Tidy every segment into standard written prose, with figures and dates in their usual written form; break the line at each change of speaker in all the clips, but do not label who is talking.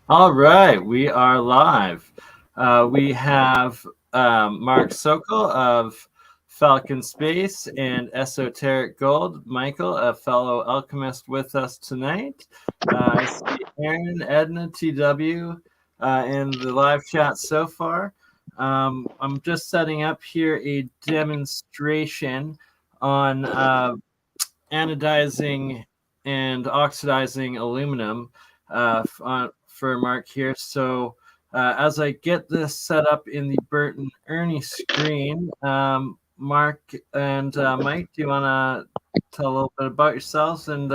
All right, we are live. We have Mark Sokol of Falcon Space and Esoteric Gold, Michael, a fellow alchemist, with us tonight. I see Aaron, Edna, TW in the live chat so far. I'm just setting up here a demonstration on anodizing and oxidizing aluminum for Mark here. So as I get this set up in the Burton Ernie screen, Mark and Mike, do you want to tell a little bit about yourselves and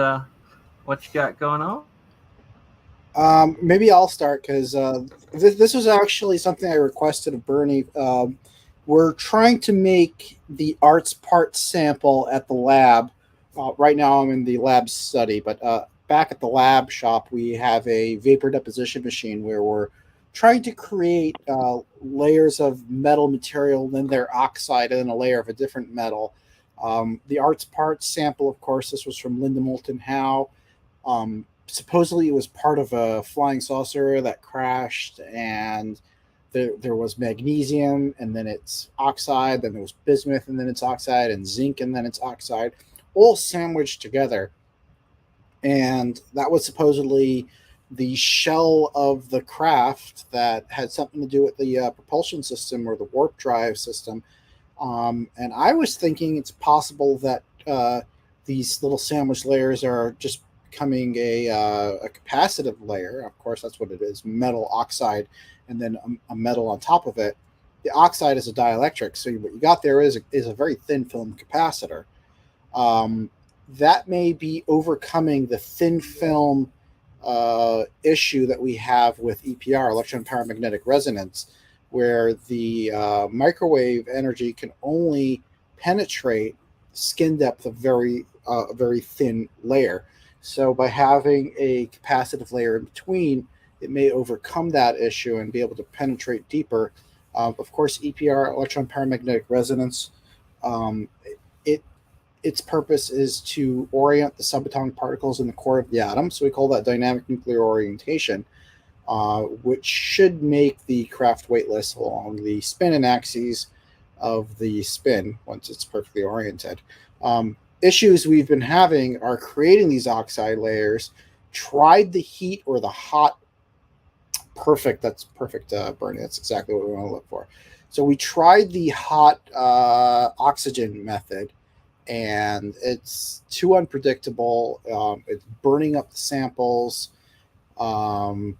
what you got going on?
Maybe I'll start because this was actually something I requested of Bernie. We're trying to make the arts part sample at the lab. Right now, I'm in the lab study, but back at the lab shop, we have a vapor deposition machine where we're trying to create layers of metal material, then their oxide, and then a layer of a different metal. The arts part sample, of course, this was from Linda Moulton Howe. Supposedly it was part of a flying saucer that crashed, and there was magnesium, and then it's oxide, then there was bismuth, and then it's oxide, and zinc, and then it's oxide, all sandwiched together. And that was supposedly the shell of the craft that had something to do with the propulsion system or the warp drive system. And I was thinking it's possible that these little sandwich layers are just becoming a capacitive layer. Of course, that's what it is: metal oxide, and then a metal on top of it. The oxide is a dielectric, so what you got there is a very thin film capacitor. Um, that may be overcoming the thin film issue that we have with EPR, electron paramagnetic resonance, where the microwave energy can only penetrate skin depth of a very thin layer. So by having a capacitive layer in between, it may overcome that issue and be able to penetrate deeper. Of course, EPR, electron paramagnetic resonance, um, it its purpose is to orient the subatomic particles in the core of the atom. So we call that dynamic nuclear orientation, which should make the craft weightless along the spin and axes of the spin once it's perfectly oriented. Issues we've been having are creating these oxide layers, tried the heat or the hot. Perfect. That's perfect, Bernie. That's exactly what we want to look for. So we tried the hot oxygen method, and it's too unpredictable. It's burning up the samples, and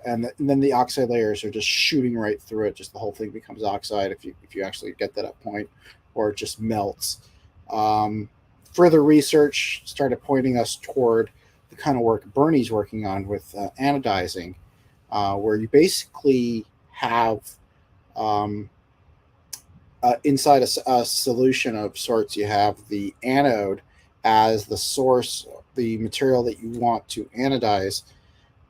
then the oxide layers are just shooting right through it. Just the whole thing becomes oxide if you actually get to that point, or it just melts. Um, Further research started pointing us toward the kind of work Bernie's working on with anodizing, where you basically have um, inside a solution of sorts, you have the anode as the source, the material that you want to anodize,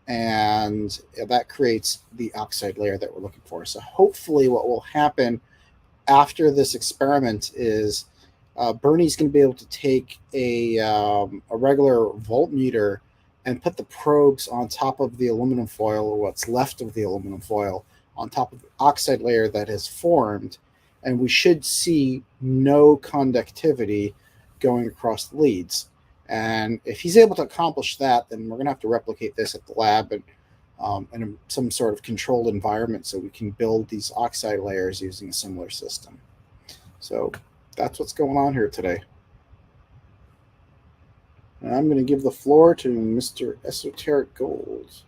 and that creates the oxide layer that we're looking for. So hopefully, what will happen after this experiment is Bernie's going to be able to take a regular voltmeter and put the probes on top of the aluminum foil, or what's left of the aluminum foil, on top of the oxide layer that has formed, and we should see no conductivity going across the leads. And if he's able to accomplish that, then we're going to have to replicate this at the lab and in some sort of controlled environment so we can build these oxide layers using a similar system. So that's what's going on here today. And I'm going to give the floor to Mr. Esoteric Gold.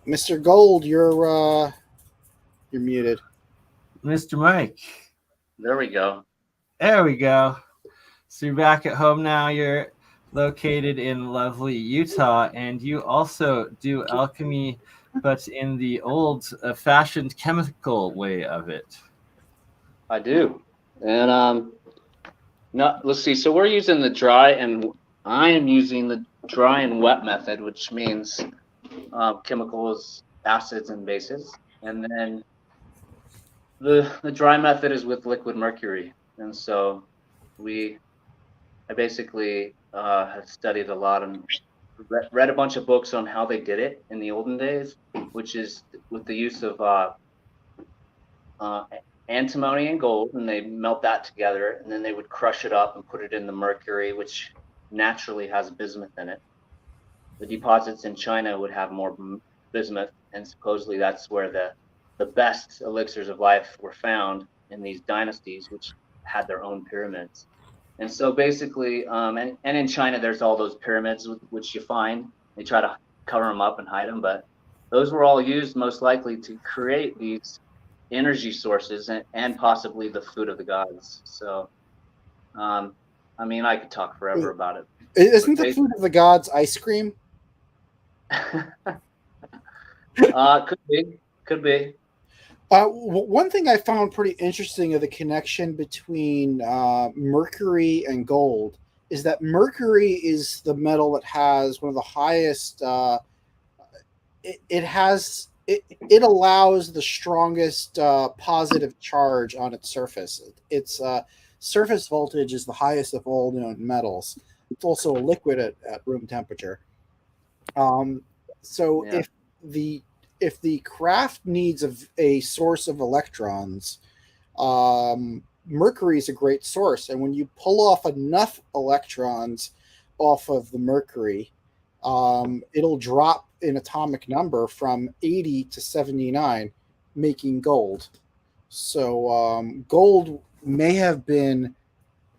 Mr. Gold, you're muted.
Mr. Mike.
There we go.
There we go. So you're back at home now. You're located in lovely Utah, and you also do alchemy, but in the old fashioned chemical way of it.
I do. And no, let's see. So we're using the dry, and I am using the dry and wet method, which means chemicals, acids, and bases. And then the dry method is with liquid mercury. And so we I basically have studied a lot and read a bunch of books on how they did it in the olden days, which is with the use of antimony and gold, and they melt that together, and then they would crush it up and put it in the mercury, which naturally has bismuth in it. The deposits in China would have more bismuth, and supposedly that's where the best elixirs of life were found, in these dynasties, which had their own pyramids. And so basically, and in China, there's all those pyramids which you find. They try to cover them up and hide them, but those were all used most likely to create these energy sources and possibly the food of the gods. So, I mean, I could talk forever about it.
Isn't the food of the gods ice cream?
Could be.
One thing I found pretty interesting of the connection between mercury and gold is that mercury is the metal that has one of the highest. It allows the strongest positive charge on its surface. Its surface voltage is the highest of all known metals. It's also a liquid at room temperature. If the craft needs a source of electrons, mercury is a great source. And when you pull off enough electrons off of the mercury, it'll drop in atomic number from 80 to 79, making gold. So gold may have been,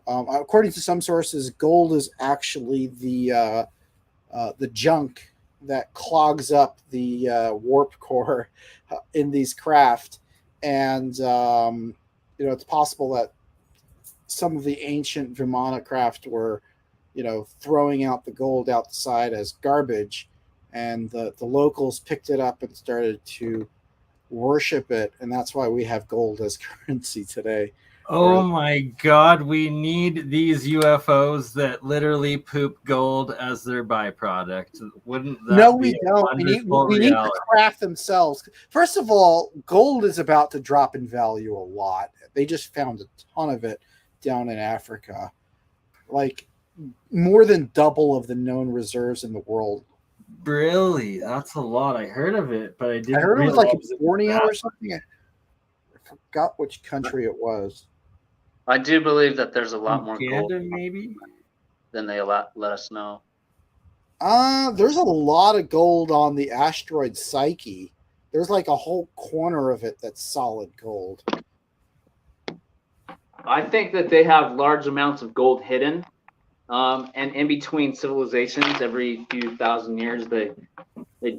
according to some sources, gold is actually the junk that clogs up the warp core in these craft. And, it's possible that some of the ancient Vimana craft were, throwing out the gold outside as garbage. And the locals picked it up and started to worship it. And that's why we have gold as currency today.
Oh my God, we need these UFOs that literally poop gold as their byproduct. Wouldn't that
No,
be
we don't. We need the craft themselves. First of all, gold is about to drop in value a lot. They just found a ton of it down in Africa. Like more than double of the known reserves in the world.
Really? That's a lot. I heard of it, but I didn't.
I heard it was like in Borneo or something. I forgot which country it was.
I do believe that there's a lot more gold
maybe
than they let us know.
There's a lot of gold on the asteroid Psyche. There's like a whole corner of it that's solid gold.
I think that they have large amounts of gold hidden, and in between civilizations, every few thousand years, they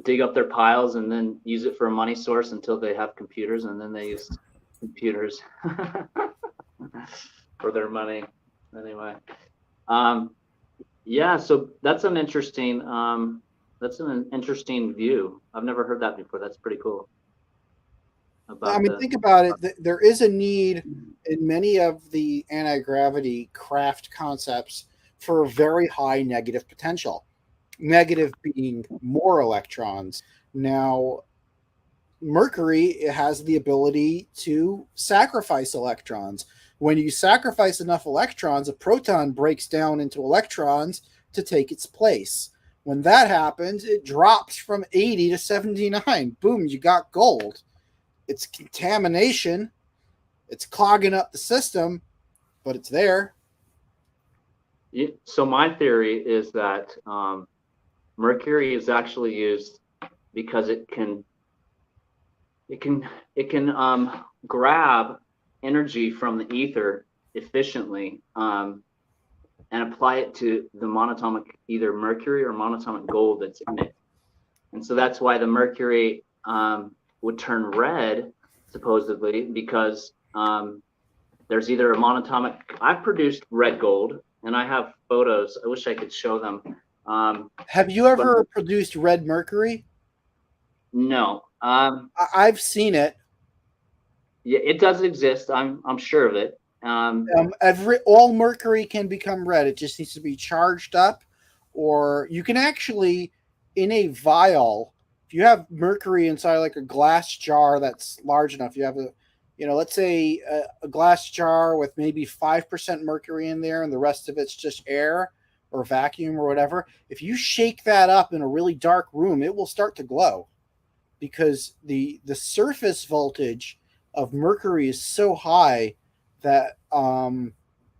dig up their piles and then use it for a money source until they have computers, and then they use computers for their money. Anyway, yeah. So that's an interesting view. I've never heard that before. That's pretty cool.
Think about it. There is a need in many of the anti-gravity craft concepts for a very high negative potential. Negative being more electrons. Now, mercury has the ability to sacrifice electrons. When you sacrifice enough electrons, a proton breaks down into electrons to take its place. When that happens, it drops from 80 to 79. Boom, you got gold. It's contamination. It's clogging up the system, but it's there.
So my theory is that mercury is actually used because it can grab energy from the ether efficiently and apply it to the monatomic, either mercury or monatomic gold that's in it. And so that's why the mercury would turn red, supposedly, because there's either a monatomic. I've produced red gold, and I have photos. I wish I could show them.
Have you ever produced red mercury?
No.
I've seen it.
Yeah, it does exist. I'm sure of it.
All mercury can become red. It just needs to be charged up, or you can actually, in a vial, if you have mercury inside like a glass jar that's large enough, you let's say a glass jar with maybe 5% mercury in there and the rest of it's just air or vacuum or whatever. If you shake that up in a really dark room, it will start to glow because the surface voltage of mercury is so high that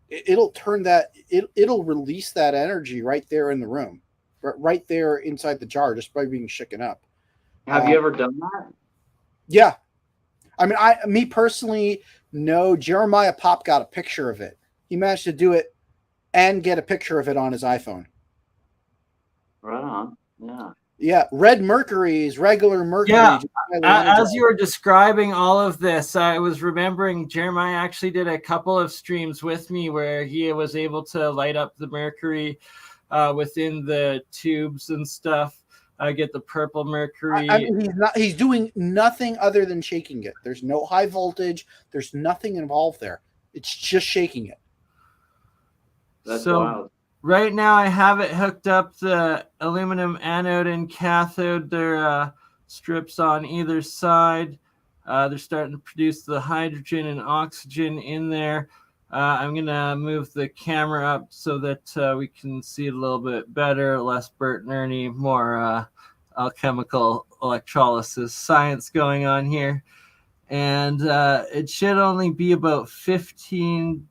it'll release that energy right there in the room, right there inside the jar, just by being shaken up.
Have you ever done that?
Yeah. I mean, me personally, no. Jeremiah Pop got a picture of it. He managed to do it and get a picture of it on his iPhone.
Right on. Yeah.
Yeah. Red mercury is regular mercury.
Yeah. As you were describing all of this, I was remembering Jeremiah actually did a couple of streams with me where he was able to light up the mercury within the tubes and stuff. Get the purple mercury.
I mean, he's doing nothing other than shaking it. There's no high voltage. There's nothing involved there. It's just shaking it.
That's wild.
Right now I have it hooked up the aluminum anode and cathode. They're strips on either side. They're starting to produce the hydrogen and oxygen in there. I'm going to move the camera up so that we can see it a little bit better, less Bert and Ernie, more alchemical electrolysis science going on here. And it should only be about 15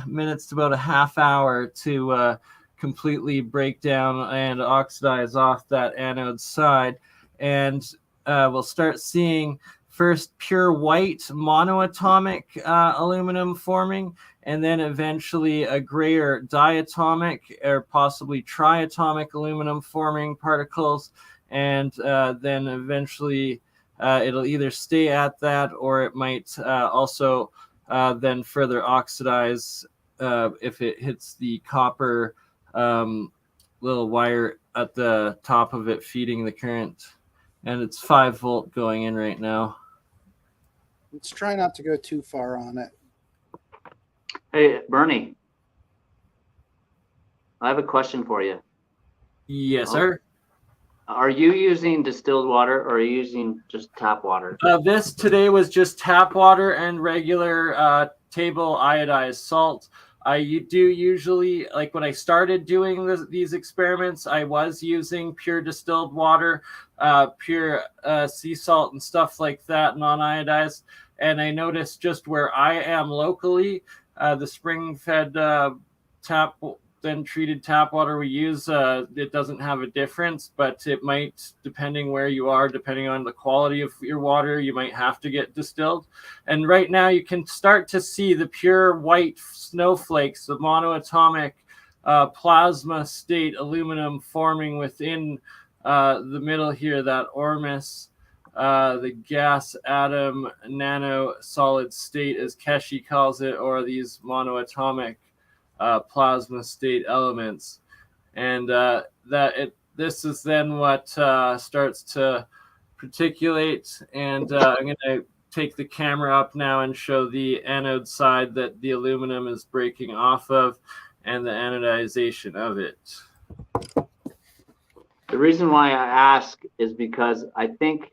minutes to about a half hour to completely break down and oxidize off that anode side. And we'll start seeing first pure white monoatomic aluminum forming, and then eventually a grayer diatomic or possibly triatomic aluminum forming particles. And then eventually it'll either stay at that or it might also then further oxidize if it hits the copper little wire at the top of it feeding the current. And it's 5 volt going in right now.
Let's try not to go too far on it.
Hey, Bernie, I have a question for you.
Yes, sir.
Are you using distilled water or are you using just tap water?
This today was just tap water and regular table iodized salt. I do usually, like when I started doing these experiments, I was using pure distilled water, pure sea salt and stuff like that, non-iodized. And I noticed just where I am locally, the spring-fed tap, then treated tap water we use, it doesn't have a difference, but it might, depending where you are, depending on the quality of your water, you might have to get distilled. And right now you can start to see the pure white snowflakes, the monoatomic plasma state aluminum forming within the middle here, that ormus, the gas atom nano solid state, as Keshi calls it, or these monoatomic plasma state elements. And this is then what starts to particulate. And I'm going to take the camera up now and show the anode side that the aluminum is breaking off of and the anodization of it.
The reason why I ask is because I think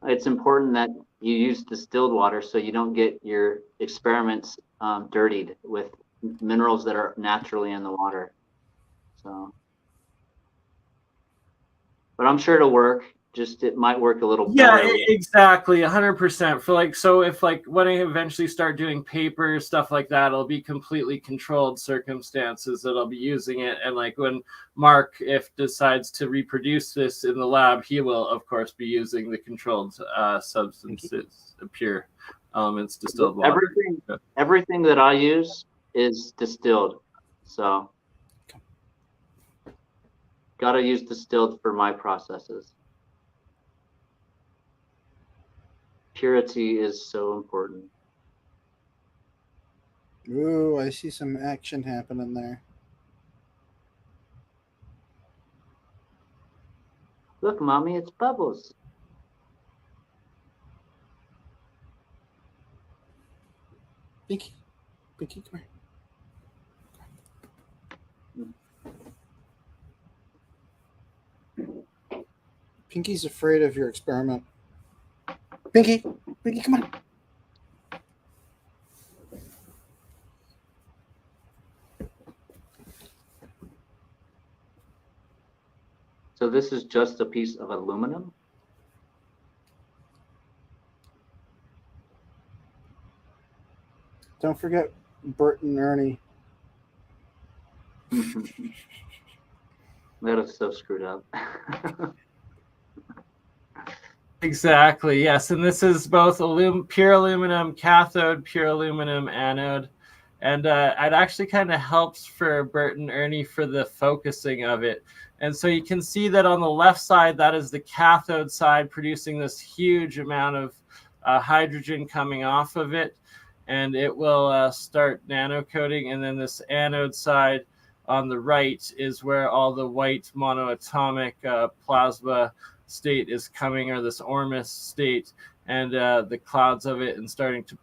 it's important that you use distilled water so you don't get your experiments dirtied with minerals that are naturally in the water. So, but I'm sure it'll work. Just it might work a little better.
Yeah, exactly, 100%. For like, so if like when I eventually start doing paper stuff like that, it'll be completely controlled circumstances that I'll be using it. And like when Mark, if decides to reproduce this in the lab, he will of course be using the controlled substances, pure elements, distilled water.
Everything that I use is distilled, so gotta use distilled for my processes. Purity is so important.
Ooh, I see some action happening there.
Look, Mommy, it's bubbles.
Pinky, come here. Pinky's afraid of your experiment. Pinky, come on.
So this is just a piece of aluminum?
Don't forget Bert and Ernie.
That is so screwed up.
Exactly, yes. And this is both pure aluminum cathode, pure aluminum anode. And it actually kind of helps for Bert and Ernie for the focusing of it. And so you can see that on the left side, that is the cathode side producing this huge amount of hydrogen coming off of it. And it will start nano coating. And then this anode side on the right is where all the white monoatomic plasma state is coming, or this ormus state, and the clouds of it and starting to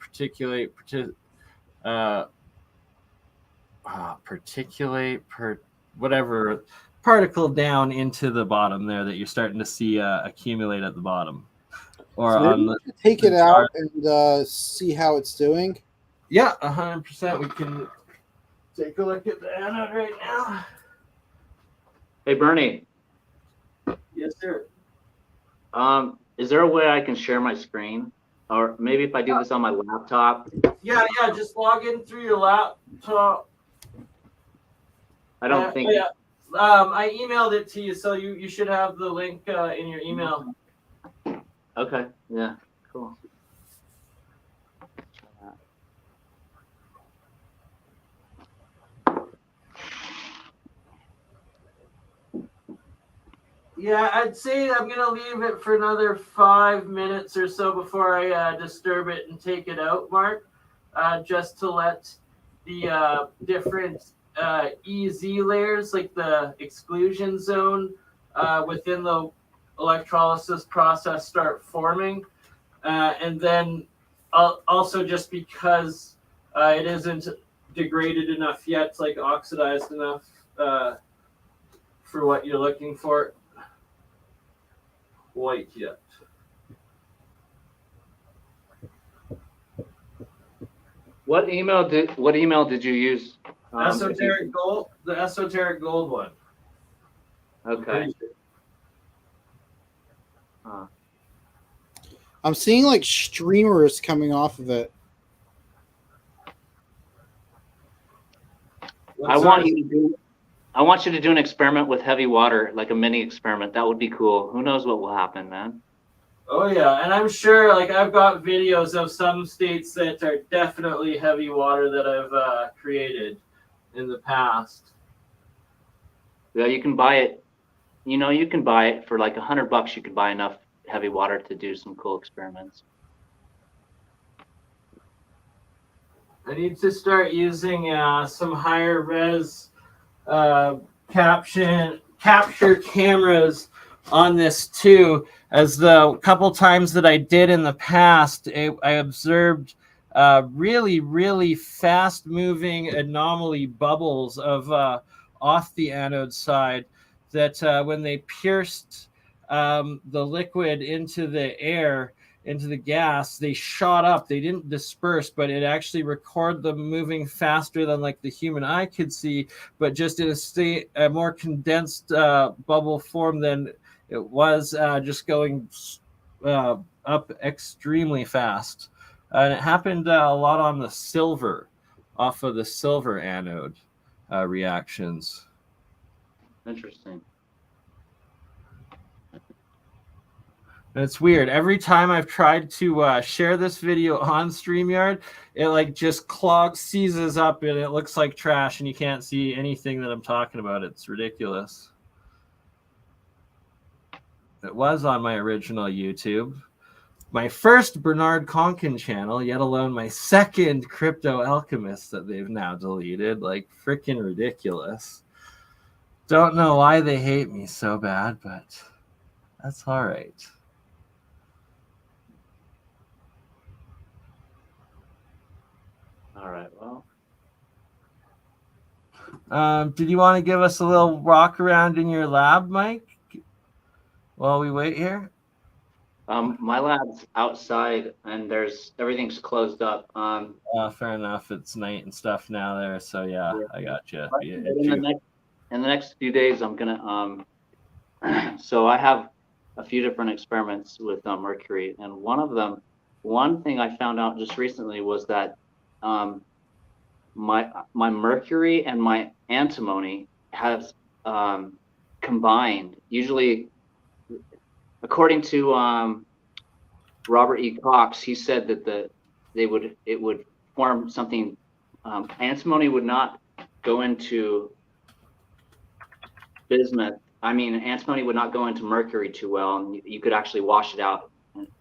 whatever particle down into the bottom there that you're starting to see accumulate at the bottom. Or
So
on the,
take it out and see how it's doing.
Yeah, 100%. We can take a look at the anode right now.
Hey, Bernie.
Yes, sir.
Is there a way I can share my screen? Or maybe if I do this on my laptop?
Yeah, just log in through your laptop.
I don't think...
Yeah. I emailed it to you, so you should have the link in your email.
Okay, yeah, cool.
Yeah, I'd say I'm going to leave it for another 5 minutes or so before I disturb it and take it out, Mark, just to let the different EZ layers, like the exclusion zone within the electrolysis process, start forming. And then also just because it isn't degraded enough yet, like oxidized enough for what you're looking for quite yet.
What email did you use?
Esoteric Gold, the Esoteric Gold one.
Okay.
I'm seeing like streamers coming off of it.
I want you to do an experiment with heavy water, like a mini experiment. That would be cool. Who knows what will happen, man?
Oh yeah, and I'm sure, like, I've got videos of some states that are definitely heavy water that I've created in the past.
Yeah, you can buy it. You know, you can buy it for like $100. You could buy enough heavy water to do some cool experiments.
I need to start using some higher res capture cameras on this too, as the couple times that I did in the past, I observed really fast moving anomaly bubbles of off the anode side that when they pierced the liquid into the air, into the gas, they shot up. They didn't disperse, but it actually recorded them moving faster than like the human eye could see, but just in a more condensed bubble form than it was just going up extremely fast. And it happened a lot on the silver, off of the silver anode reactions.
Interesting.
And it's weird. Every time I've tried to share this video on StreamYard, it like just seizes up and it looks like trash and you can't see anything that I'm talking about. It's ridiculous. It was on my original YouTube. My first Bernard Conkin channel, yet alone my second Crypto Alchemist that they've now deleted. Like, freaking ridiculous. Don't know why they hate me so bad, but that's all right.
All right, well.
Did you want to give us a little walk around in your lab, Mike, while we wait here?
My lab's outside and everything's closed up.
Fair enough. It's night and stuff now there, so yeah. I got you.
In the next few days, I'm So I have a few different experiments with mercury, and one thing I found out just recently was that my mercury and my antimony has combined. Usually, according to Robert E. Cox, he said that it would form something. Antimony would not go into bismuth. I mean, antimony would not go into mercury too well, and you could actually wash it out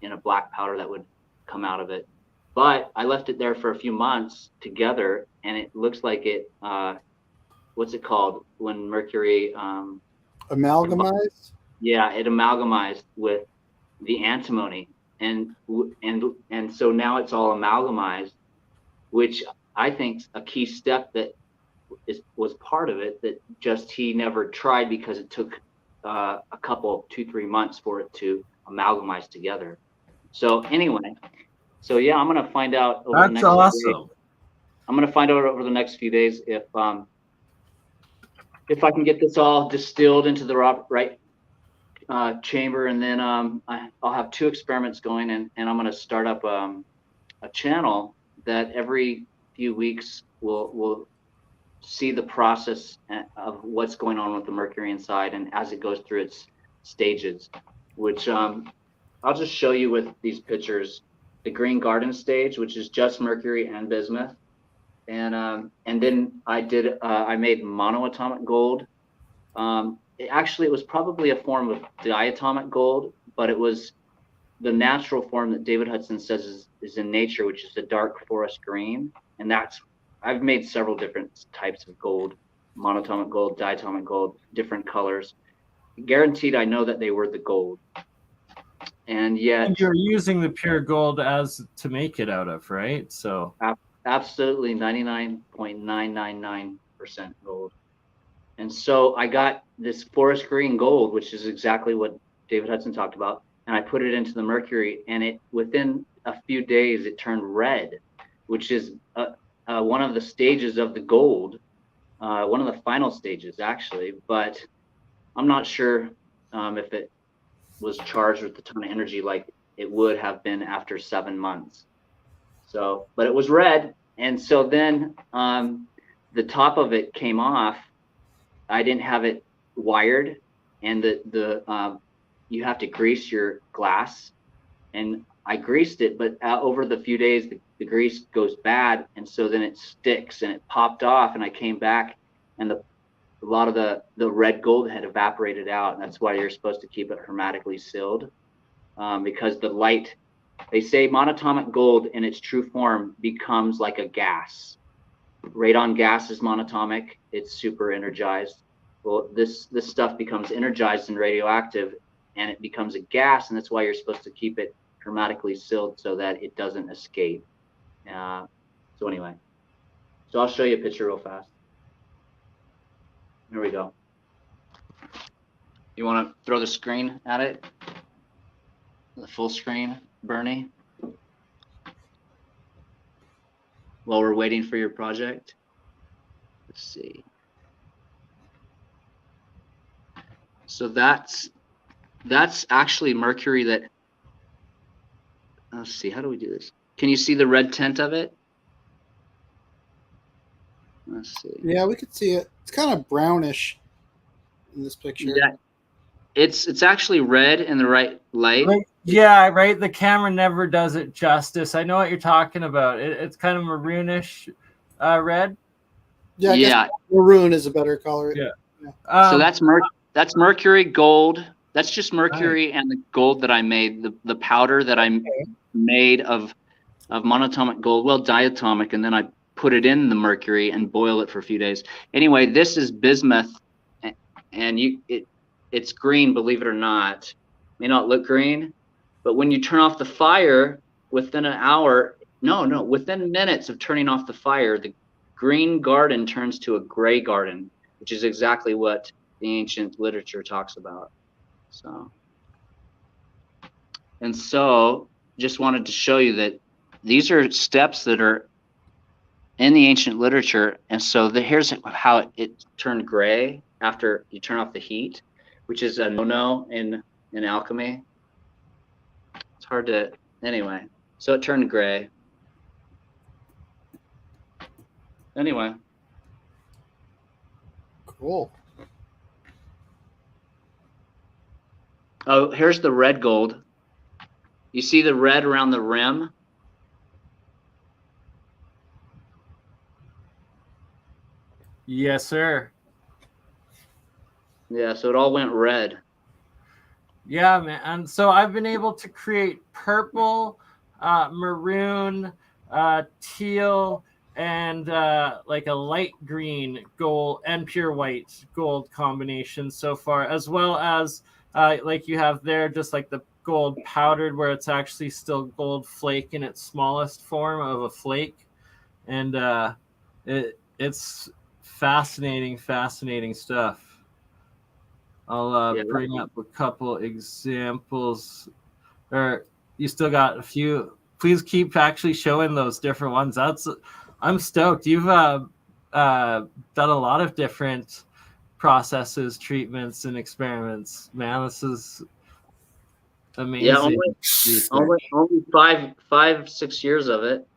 in a black powder that would come out of it. But I left it there for a few months together, and it looks like it. What's it called when mercury?
Amalgamized?
Yeah, it amalgamized with the antimony, and so now it's all amalgamized, which I think a key step that was part of it that just he never tried because it took a couple 2-3 months for it to amalgamize together. So anyway, so yeah, I'm gonna find out over the next few days. I'm gonna find out over the next few days if I can get this all distilled into the right chamber, and then I'll have 2 experiments going, and I'm gonna start up a channel that every few weeks will see the process of what's going on with the mercury inside, and as it goes through its stages, which I'll just show you with these pictures. The green garden stage, which is just mercury and bismuth, and then I made monoatomic gold. It was probably a form of diatomic gold, but it was the natural form that David Hudson says is in nature, which is a dark forest green, and I've made several different types of gold, monatomic gold, diatomic gold, different colors. Guaranteed, I know that they were the gold. And yet,
and you're using the pure gold to make it out of, right? So
absolutely 99.999% gold. And so I got this forest green gold, which is exactly what David Hudson talked about, and I put it into the mercury, and within a few days it turned red, which is one of the stages of the gold, one of the final stages actually, but I'm not sure if it was charged with a ton of energy like it would have been after 7 months. So, but it was red, and so then the top of it came off. I didn't have it wired, and you have to grease your glass, and I greased it, but over the few days the grease goes bad, and so then it sticks, and it popped off, and I came back, and a lot of the red gold had evaporated out, and that's why you're supposed to keep it hermetically sealed, because the light, they say monatomic gold in its true form becomes like a gas. Radon gas is monatomic, it's super energized. Well, this stuff becomes energized and radioactive, and it becomes a gas, and that's why you're supposed to keep it hermetically sealed so that it doesn't escape. So anyway, so I'll show you a picture real fast. Here we go. You want to throw the screen at it? The full screen, Bernie? While we're waiting for your project. Let's see. So that's actually mercury that, let's see, how do we do this? Can you see the red tint of it? Let's see.
Yeah, we could see it. It's kind of brownish in this picture.
Yeah, it's actually red in the right light.
Yeah, right. The camera never does it justice. I know what you're talking about. It's kind of maroonish red.
Yeah, I guess maroon is a better color.
Yeah.
So that's mercury gold. That's just mercury and the gold that I made. The powder that I made of monatomic gold, well, diatomic, and then I put it in the mercury and boil it for a few days. Anyway, this is bismuth, and it's green, believe it or not. It may not look green, but when you turn off the fire within an hour, within minutes of turning off the fire, the green garden turns to a gray garden, which is exactly what the ancient literature talks about. So just wanted to show you that these are steps that are in the ancient literature. And so here's how it turned gray after you turn off the heat. which is a no-no in alchemy. It's hard to, anyway. So it turned gray. Anyway.
Cool.
Oh, here's the red gold. You see the red around the rim?
Yes, sir.
Yeah, so it all went red.
Yeah, man. And so I've been able to create purple, maroon, teal, and like a light green gold and pure white gold combination so far, as well as like you have there, just like the gold powdered, where it's actually still gold flake in its smallest form of a flake. And it's fascinating stuff. I'll bring up a couple examples. Or you still got a few? Please keep actually showing those different ones. I'm stoked. You've done a lot of different processes, treatments, and experiments. Man, this is amazing.
Yeah, only 5-6 years of it.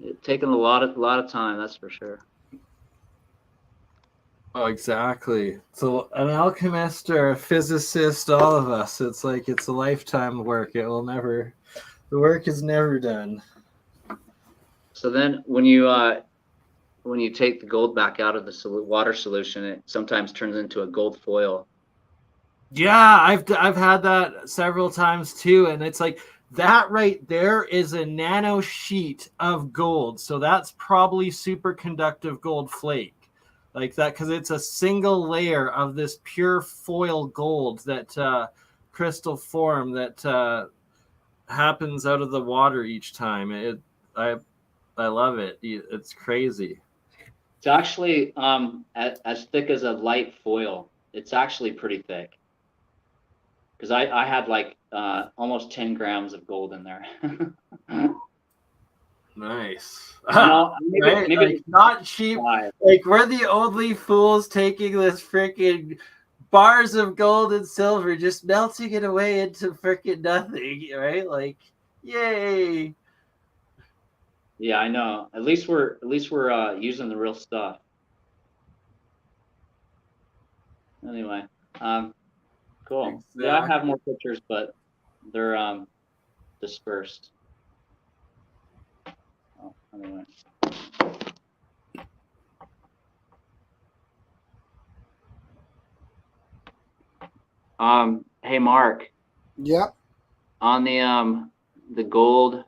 It's taken a lot of time, that's for sure.
Oh, exactly. So an alchemist or a physicist, all of us, it's like it's a lifetime of work. The work is never done.
So then when you take the gold back out of the water solution, it sometimes turns into a gold foil.
Yeah, I've had that several times too, and it's like that right there is a nano sheet of gold. So that's probably superconductive gold flake. Like that, because it's a single layer of this pure foil gold that crystal form that happens out of the water each time. I love it. It's crazy.
It's actually as thick as a light foil. It's actually pretty thick. Because I had like almost 10 grams of gold in there.
Nice.
No, maybe
like, not cheap.
5.
Like we're the only fools taking this freaking bars of gold and silver, just melting it away into freaking nothing, right? Like, yay.
Yeah, I know. At least we're using the real stuff. Anyway, cool.
Exactly.
Yeah, I have more pictures, but they're dispersed. Oh, anyway. Hey Mark.
Yeah.
On the gold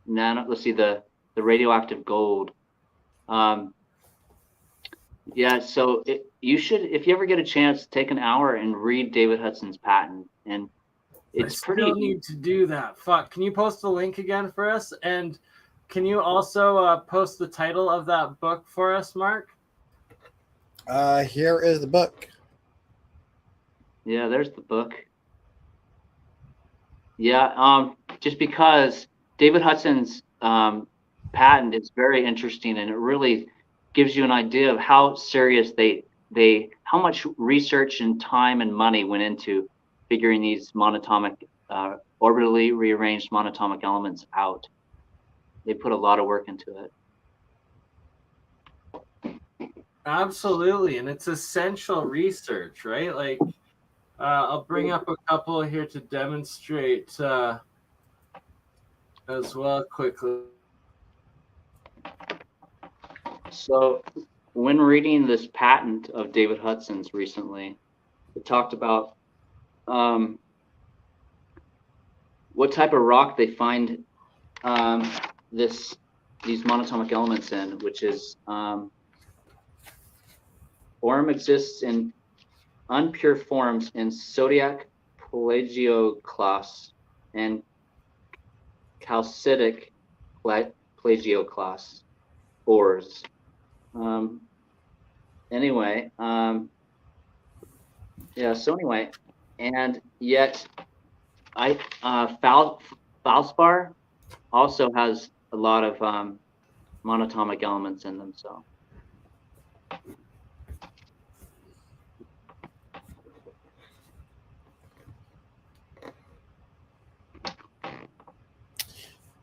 nano, let's see, the radioactive gold. Yeah, so you should, if you ever get a chance, take an hour and read David Hudson's patent. And it's
I still need to do that. Fuck. Can you post the link again for us? And can you also post the title of that book for us, Mark?
Here is the book.
Yeah, there's the book. Yeah, just because David Hudson's patent is very interesting, and it really gives you an idea of how serious how much research and time and money went into figuring these monatomic, orbitally rearranged monatomic elements out. They put a lot of work into it.
Absolutely, and it's essential research, right? Like, I'll bring up a couple here to demonstrate as well quickly.
So when reading this patent of David Hudson's recently, it talked about what type of rock they find these monatomic elements in, which is Orm exists in unpure forms in zodiac plagioclase and calcitic plagioclase ores. Anyway, yeah. So anyway, and yet, Falspar also has a lot of monatomic elements in them. So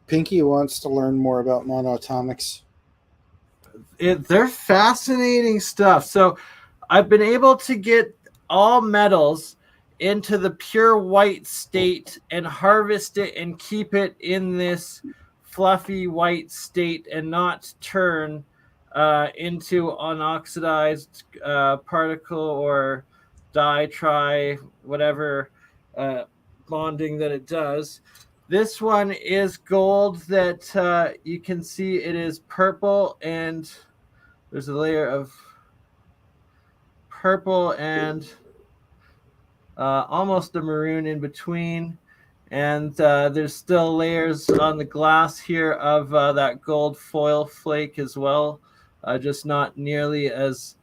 Pinky wants to learn more about monoatomics.
They're fascinating stuff. So I've been able to get all metals into the pure white state and harvest it and keep it in this fluffy white state and not turn into unoxidized particle or di-tri, whatever bonding that it does. This one is gold that you can see it is purple, and there's a layer of purple and almost a maroon in between. And there's still layers on the glass here of that gold foil flake as well, just not nearly as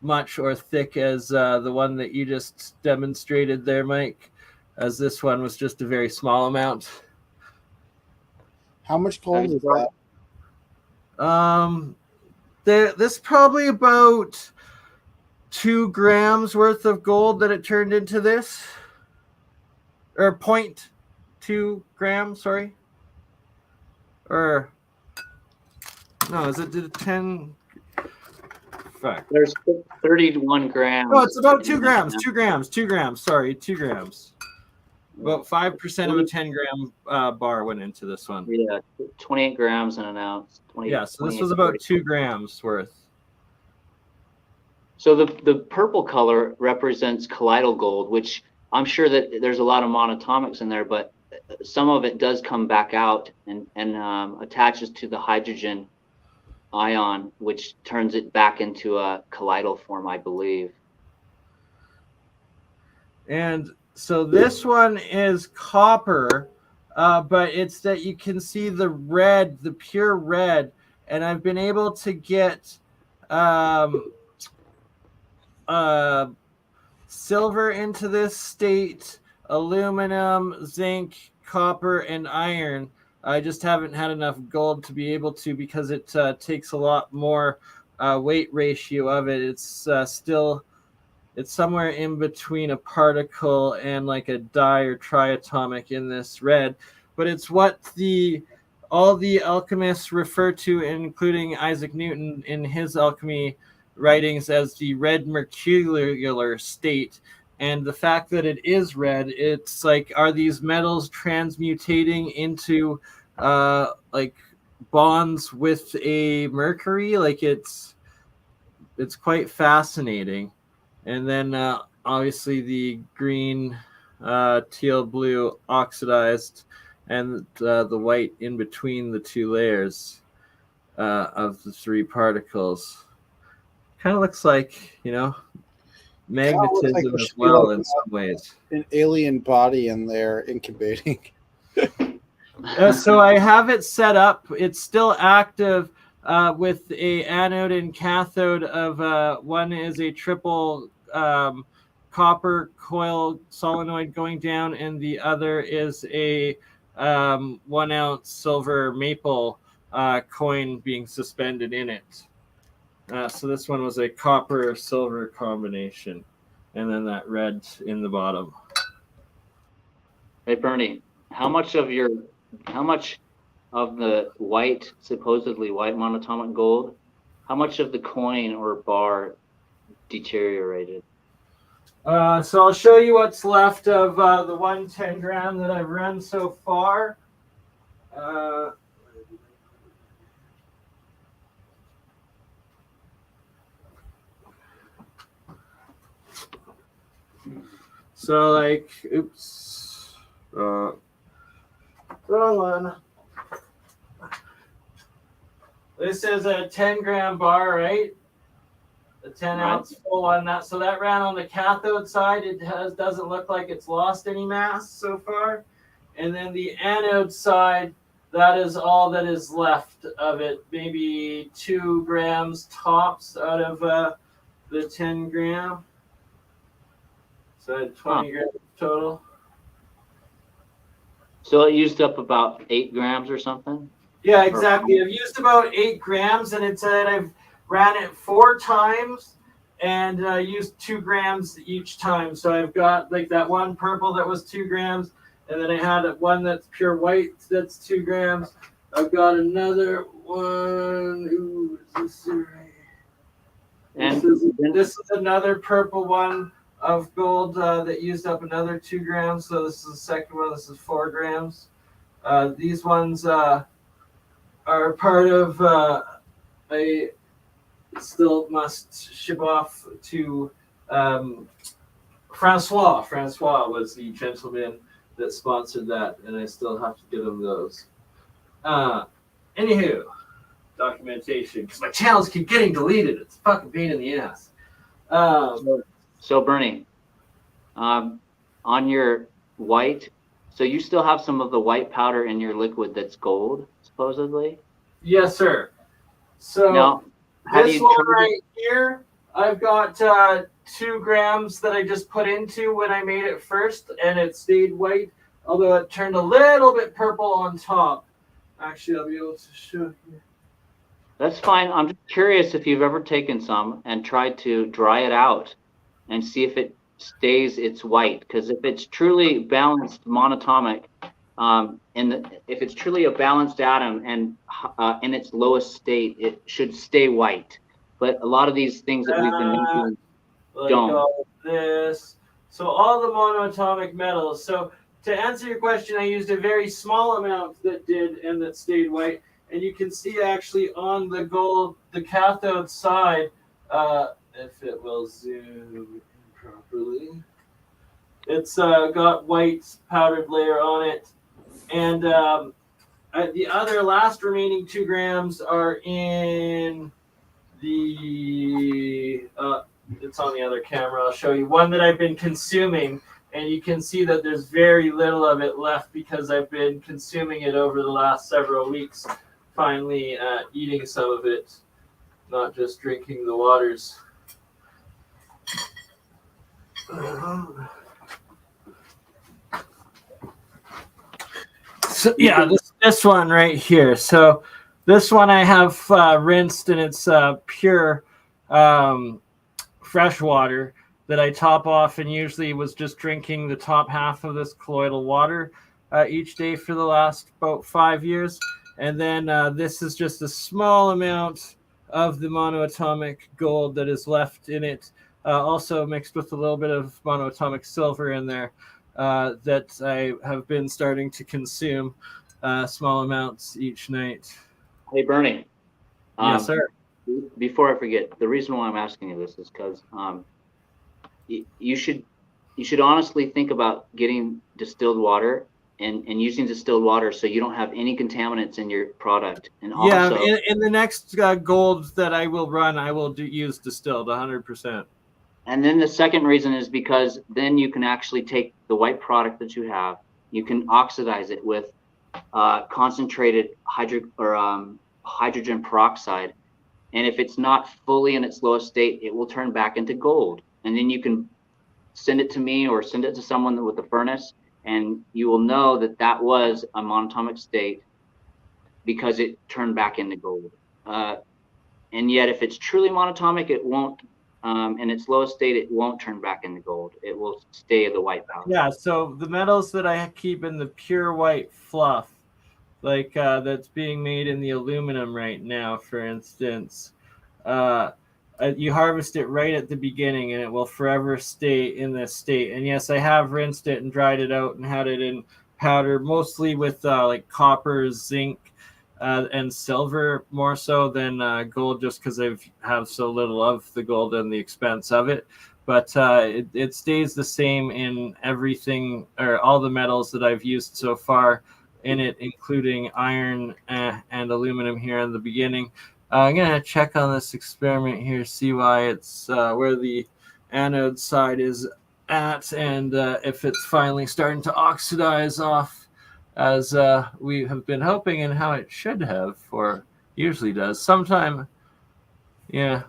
much or thick as the one that you just demonstrated there, Mike, as this one was just a very small amount.
How much gold is that?
This probably about 2 grams worth of gold that it turned into this, or 0.2 grams, sorry. Or no, is it 10? Fuck.
There's 31 grams.
No, it's about 2 grams. 2 grams. 2 grams. Sorry, 2 grams. About 5% of a 10-gram bar went into this one.
Yeah, 28 grams in an ounce.
Yeah, so this was about 2 grams worth.
So the purple color represents colloidal gold, which I'm sure that there's a lot of monatomics in there, but some of it does come back out and attaches to the hydrogen ion, which turns it back into a colloidal form, I believe.
And so this one is copper, but it's that you can see the red, the pure red, and I've been able to get silver into this state, aluminum, zinc, copper, and iron. I just haven't had enough gold to be able to, because it takes a lot more weight ratio of it. It's somewhere in between a particle and like a di or triatomic in this red, but it's what all the alchemists refer to, including Isaac Newton in his alchemy writings, as the red mercurial state. And the fact that it is red, it's like, are these metals transmutating into like bonds with a mercury? Like it's quite fascinating. And then obviously the green, teal blue oxidized, and the white in between the 2 layers of the 3 particles. Kind of looks like, magnetism as well in some ways.
An alien body in there incubating.
So I have it set up. It's still active with a anode and cathode of one is a triple copper coil solenoid going down, and the other is a 1 ounce silver maple coin being suspended in it. So this one was a copper silver combination, and then that red in the bottom.
Hey Bernie, how much of the white, supposedly white monatomic gold, how much of the coin or bar deteriorated?
So I'll show you what's left of the 110 gram that I've run so far. So like, oops, wrong one. This is a 10 gram bar, right? The 10 ounce full on that. So that ran on the cathode side. It doesn't look like it's lost any mass so far. And then the anode side, that is all that is left of it. Maybe 2 grams tops out of the 10 gram. So 20 grams total.
So it used up about 8 grams or something?
Yeah, exactly. I've used about 8 grams, and it said I've ran it 4 times and used 2 grams each time. So I've got like that one purple that was 2 grams, And then I had one that's pure white. That's 2 grams. I've got another one. Ooh, is this right? This is another purple one of gold that used up another 2 grams. So this is the second one. This is 4 grams. These ones are part of I still must ship off to Francois. Francois was the gentleman that sponsored that, and I still have to get him those. Anywho, documentation, because my channels keep getting deleted. It's a fucking pain in the ass.
So Bernie, on your white, so you still have some of the white powder in your liquid that's gold, supposedly?
Yes, sir. So
now,
this one right here, I've got 2 grams that I just put into when I made it first, and it stayed white, although it turned a little bit purple on top. Actually, I'll be able to show you.
That's fine. I'm just curious if you've ever taken some and tried to dry it out and see if it stays its white. Because if it's truly balanced monatomic, if it's truly a balanced atom and in its lowest state, it should stay white. But a lot of these things that we've been making don't.
All of this. So all the monoatomic metals. So to answer your question, I used a very small amount that did and that stayed white. And you can see actually on the gold, the cathode side, if it will zoom in properly, it's got white powdered layer on it. And the other last remaining 2 grams are in the, it's on the other camera. I'll show you one that I've been consuming. And you can see that there's very little of it left because I've been consuming it over the last several weeks. Finally eating some of it, not just drinking the waters. So yeah, this one right here. So this one I have rinsed, and it's pure fresh water that I top off, and usually was just drinking the top half of this colloidal water each day for the last about 5 years. And then this is just a small amount of the monoatomic gold that is left in it, also mixed with a little bit of monoatomic silver in there that I have been starting to consume small amounts each night.
Hey, Bernie.
Yes, sir.
Before I forget, the reason why I'm asking you this is because you should honestly think about getting distilled water and using distilled water so you don't have any contaminants in your product. And also,
in the next gold that I will run, I will use distilled 100%.
And then the second reason is because then you can actually take the white product that you have, you can oxidize it with concentrated hydrogen peroxide. And if it's not fully in its lowest state, it will turn back into gold. And then you can send it to me or send it to someone with a furnace, and you will know that that was a monatomic state because it turned back into gold. And yet, if it's truly monatomic, it won't, in its lowest state, it won't turn back into gold. It will stay the white powder.
Yeah, so the metals that I keep in the pure white fluff, like that's being made in the aluminum right now, for instance, you harvest it right at the beginning and it will forever stay in this state. And yes, I have rinsed it and dried it out and had it in powder, mostly with like copper, zinc, and silver more so than gold, just because I have so little of the gold and the expense of it. But it stays the same in everything, or all the metals that I've used so far in it, including iron and aluminum here in the beginning. I'm going to check on this experiment here, see why it's where the anode side is at, and if it's finally starting to oxidize off as we have been hoping, and how it should have, or usually does. Sometime, yeah.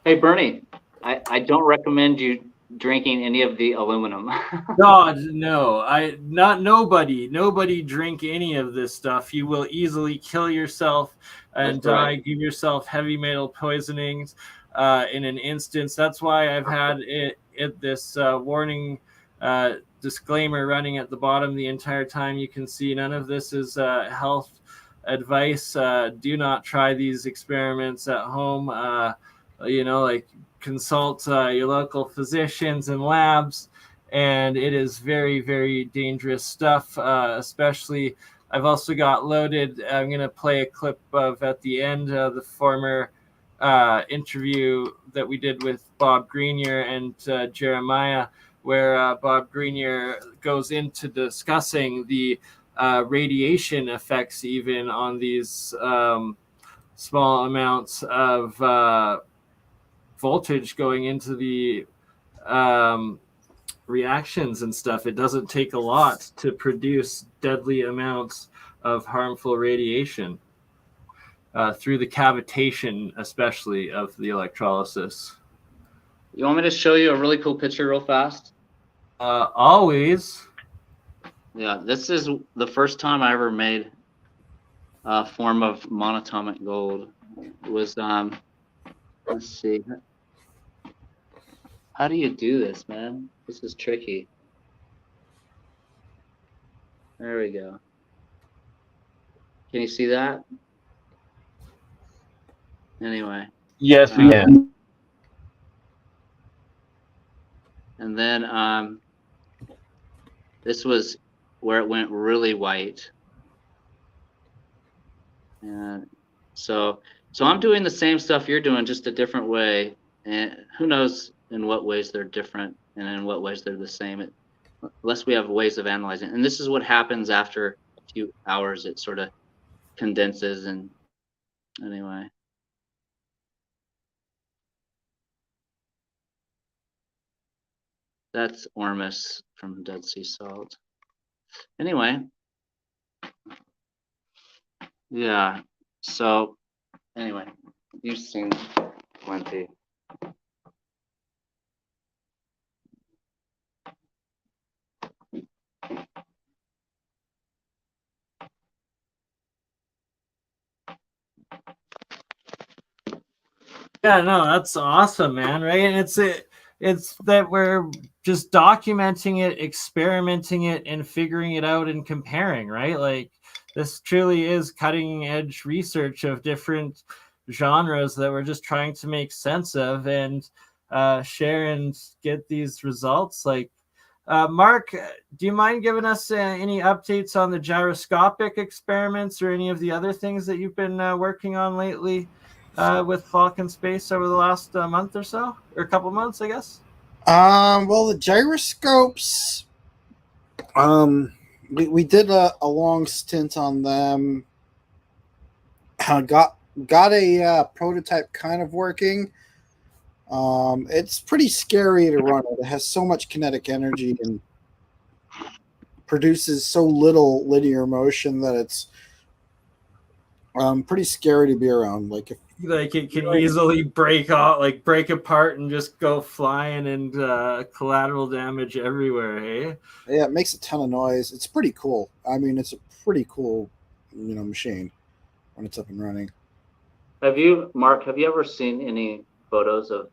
Hey, Bernie, I don't recommend you drinking any of the aluminum.
God, no. Nobody drink any of this stuff. You will easily kill yourself and die, give yourself heavy metal poisonings in an instance. That's why I've had this warning disclaimer running at the bottom the entire time. You can see none of this is health advice. Do not try these experiments at home. Like consult your local physicians and labs. And it is very, very dangerous stuff, especially. I've also got loaded. I'm going to play a clip of at the end the former interview that we did with Bob Greenyer and Jeremiah, where Bob Greenyer goes into discussing the radiation effects even on these small amounts of voltage going into the reactions and stuff. It doesn't take a lot to produce deadly amounts of harmful radiation through the cavitation, especially of the electrolysis.
You want me to show you a really cool picture real fast?
Always.
Yeah, this is the first time I ever made a form of monoatomic gold. It was, let's see. How do you do this, man? This is tricky. There we go. Can you see that? Anyway.
Yes, we can.
And then this was where it went really white. And so I'm doing the same stuff you're doing, just a different way. And who knows in what ways they're different and in what ways they're the same, unless we have ways of analyzing. And this is what happens after a few hours. It sort of condenses. And anyway. That's Ormus from Dead Sea Salt. Anyway. Yeah. So anyway, you've seen plenty.
Yeah, no, that's awesome, man. Right? And it's that we're just documenting it, experimenting it, and figuring it out and comparing, right? Like this truly is cutting edge research of different genres that we're just trying to make sense of and share and get these results. Like Mark, do you mind giving us any updates on the gyroscopic experiments or any of the other things that you've been working on lately with Falcon Space over the last month or so, or a couple months, I guess?
Well, the gyroscopes, we did a long stint on them. Got a prototype kind of working. It's pretty scary to run it. It has so much kinetic energy and produces so little linear motion that it's pretty scary to be around. Like
it can easily break apart and just go flying and collateral damage everywhere. Hey,
yeah, it makes a ton of noise. It's pretty cool. I mean, it's a pretty cool, machine when it's up and running.
Mark, have you ever seen any photos of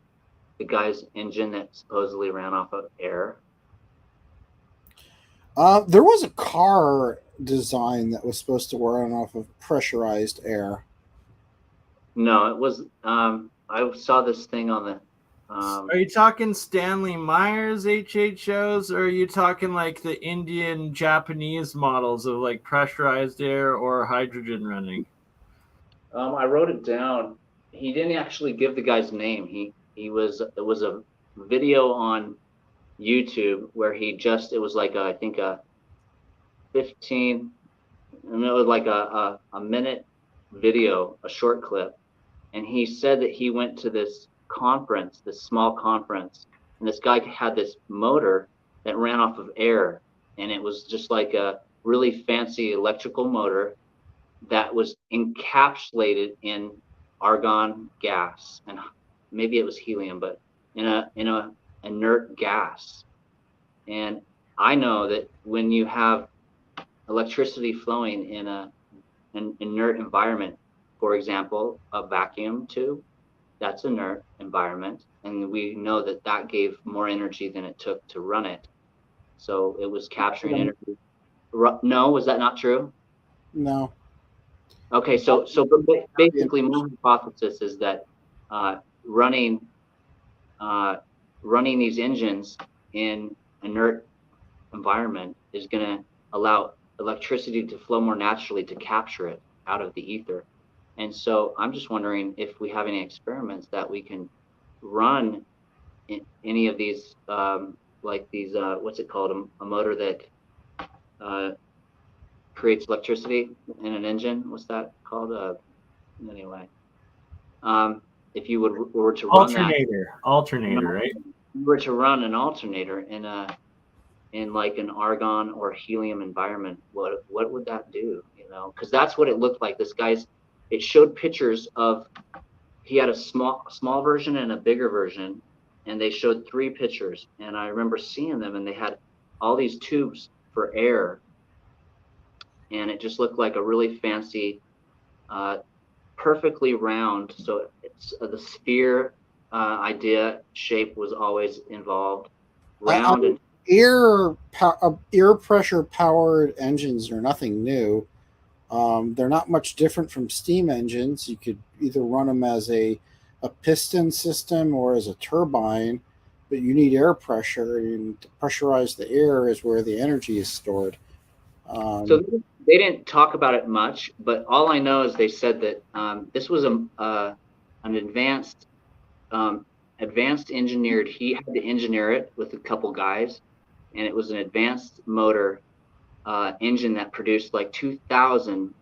the guy's engine that supposedly ran off of air?
There was a car design that was supposed to run off of pressurized air.
No, it was. I saw this thing on the.
Are you talking Stanley Myers HHOs, or are you talking like the Indian Japanese models of like pressurized air or hydrogen running?
I wrote it down. He didn't actually give the guy's name. It was a video on YouTube where it was like I think a 15, and it was like a minute video, a short clip. And he said that he went to this conference, this small conference, and this guy had this motor that ran off of air. And it was just like a really fancy electrical motor that was encapsulated in argon gas, and maybe it was helium, but in a inert gas. And I know that when you have electricity flowing in an inert environment, for example, a vacuum tube, that's inert environment, and we know that gave more energy than it took to run it. So it was capturing energy. No, was that not true?
No.
Okay, so basically, my hypothesis is that running these engines in inert environment is going to allow electricity to flow more naturally to capture it out of the ether. And so I'm just wondering if we have any experiments that we can run in any of these, like these, what's it called, a motor that creates electricity in an engine. What's that called? Anyway, if you were to run
alternator, right?
if you were to run an alternator in like an argon or helium environment, what would that do? You know, because that's what it looked like. It showed pictures of, he had a small version and a bigger version, and they showed 3 pictures. And I remember seeing them, and they had all these tubes for air, and it just looked like a really fancy, perfectly round. So it's the sphere idea shape was always involved. Round and
air pressure powered engines are nothing new. They're not much different from steam engines. You could either run them as a piston system or as a turbine, but you need air pressure, and to pressurize the air is where the energy is stored.
So they didn't talk about it much, but all I know is they said that this was an advanced engineered. He had to engineer it with a couple guys, and it was an advanced motor engine that produced like 2,000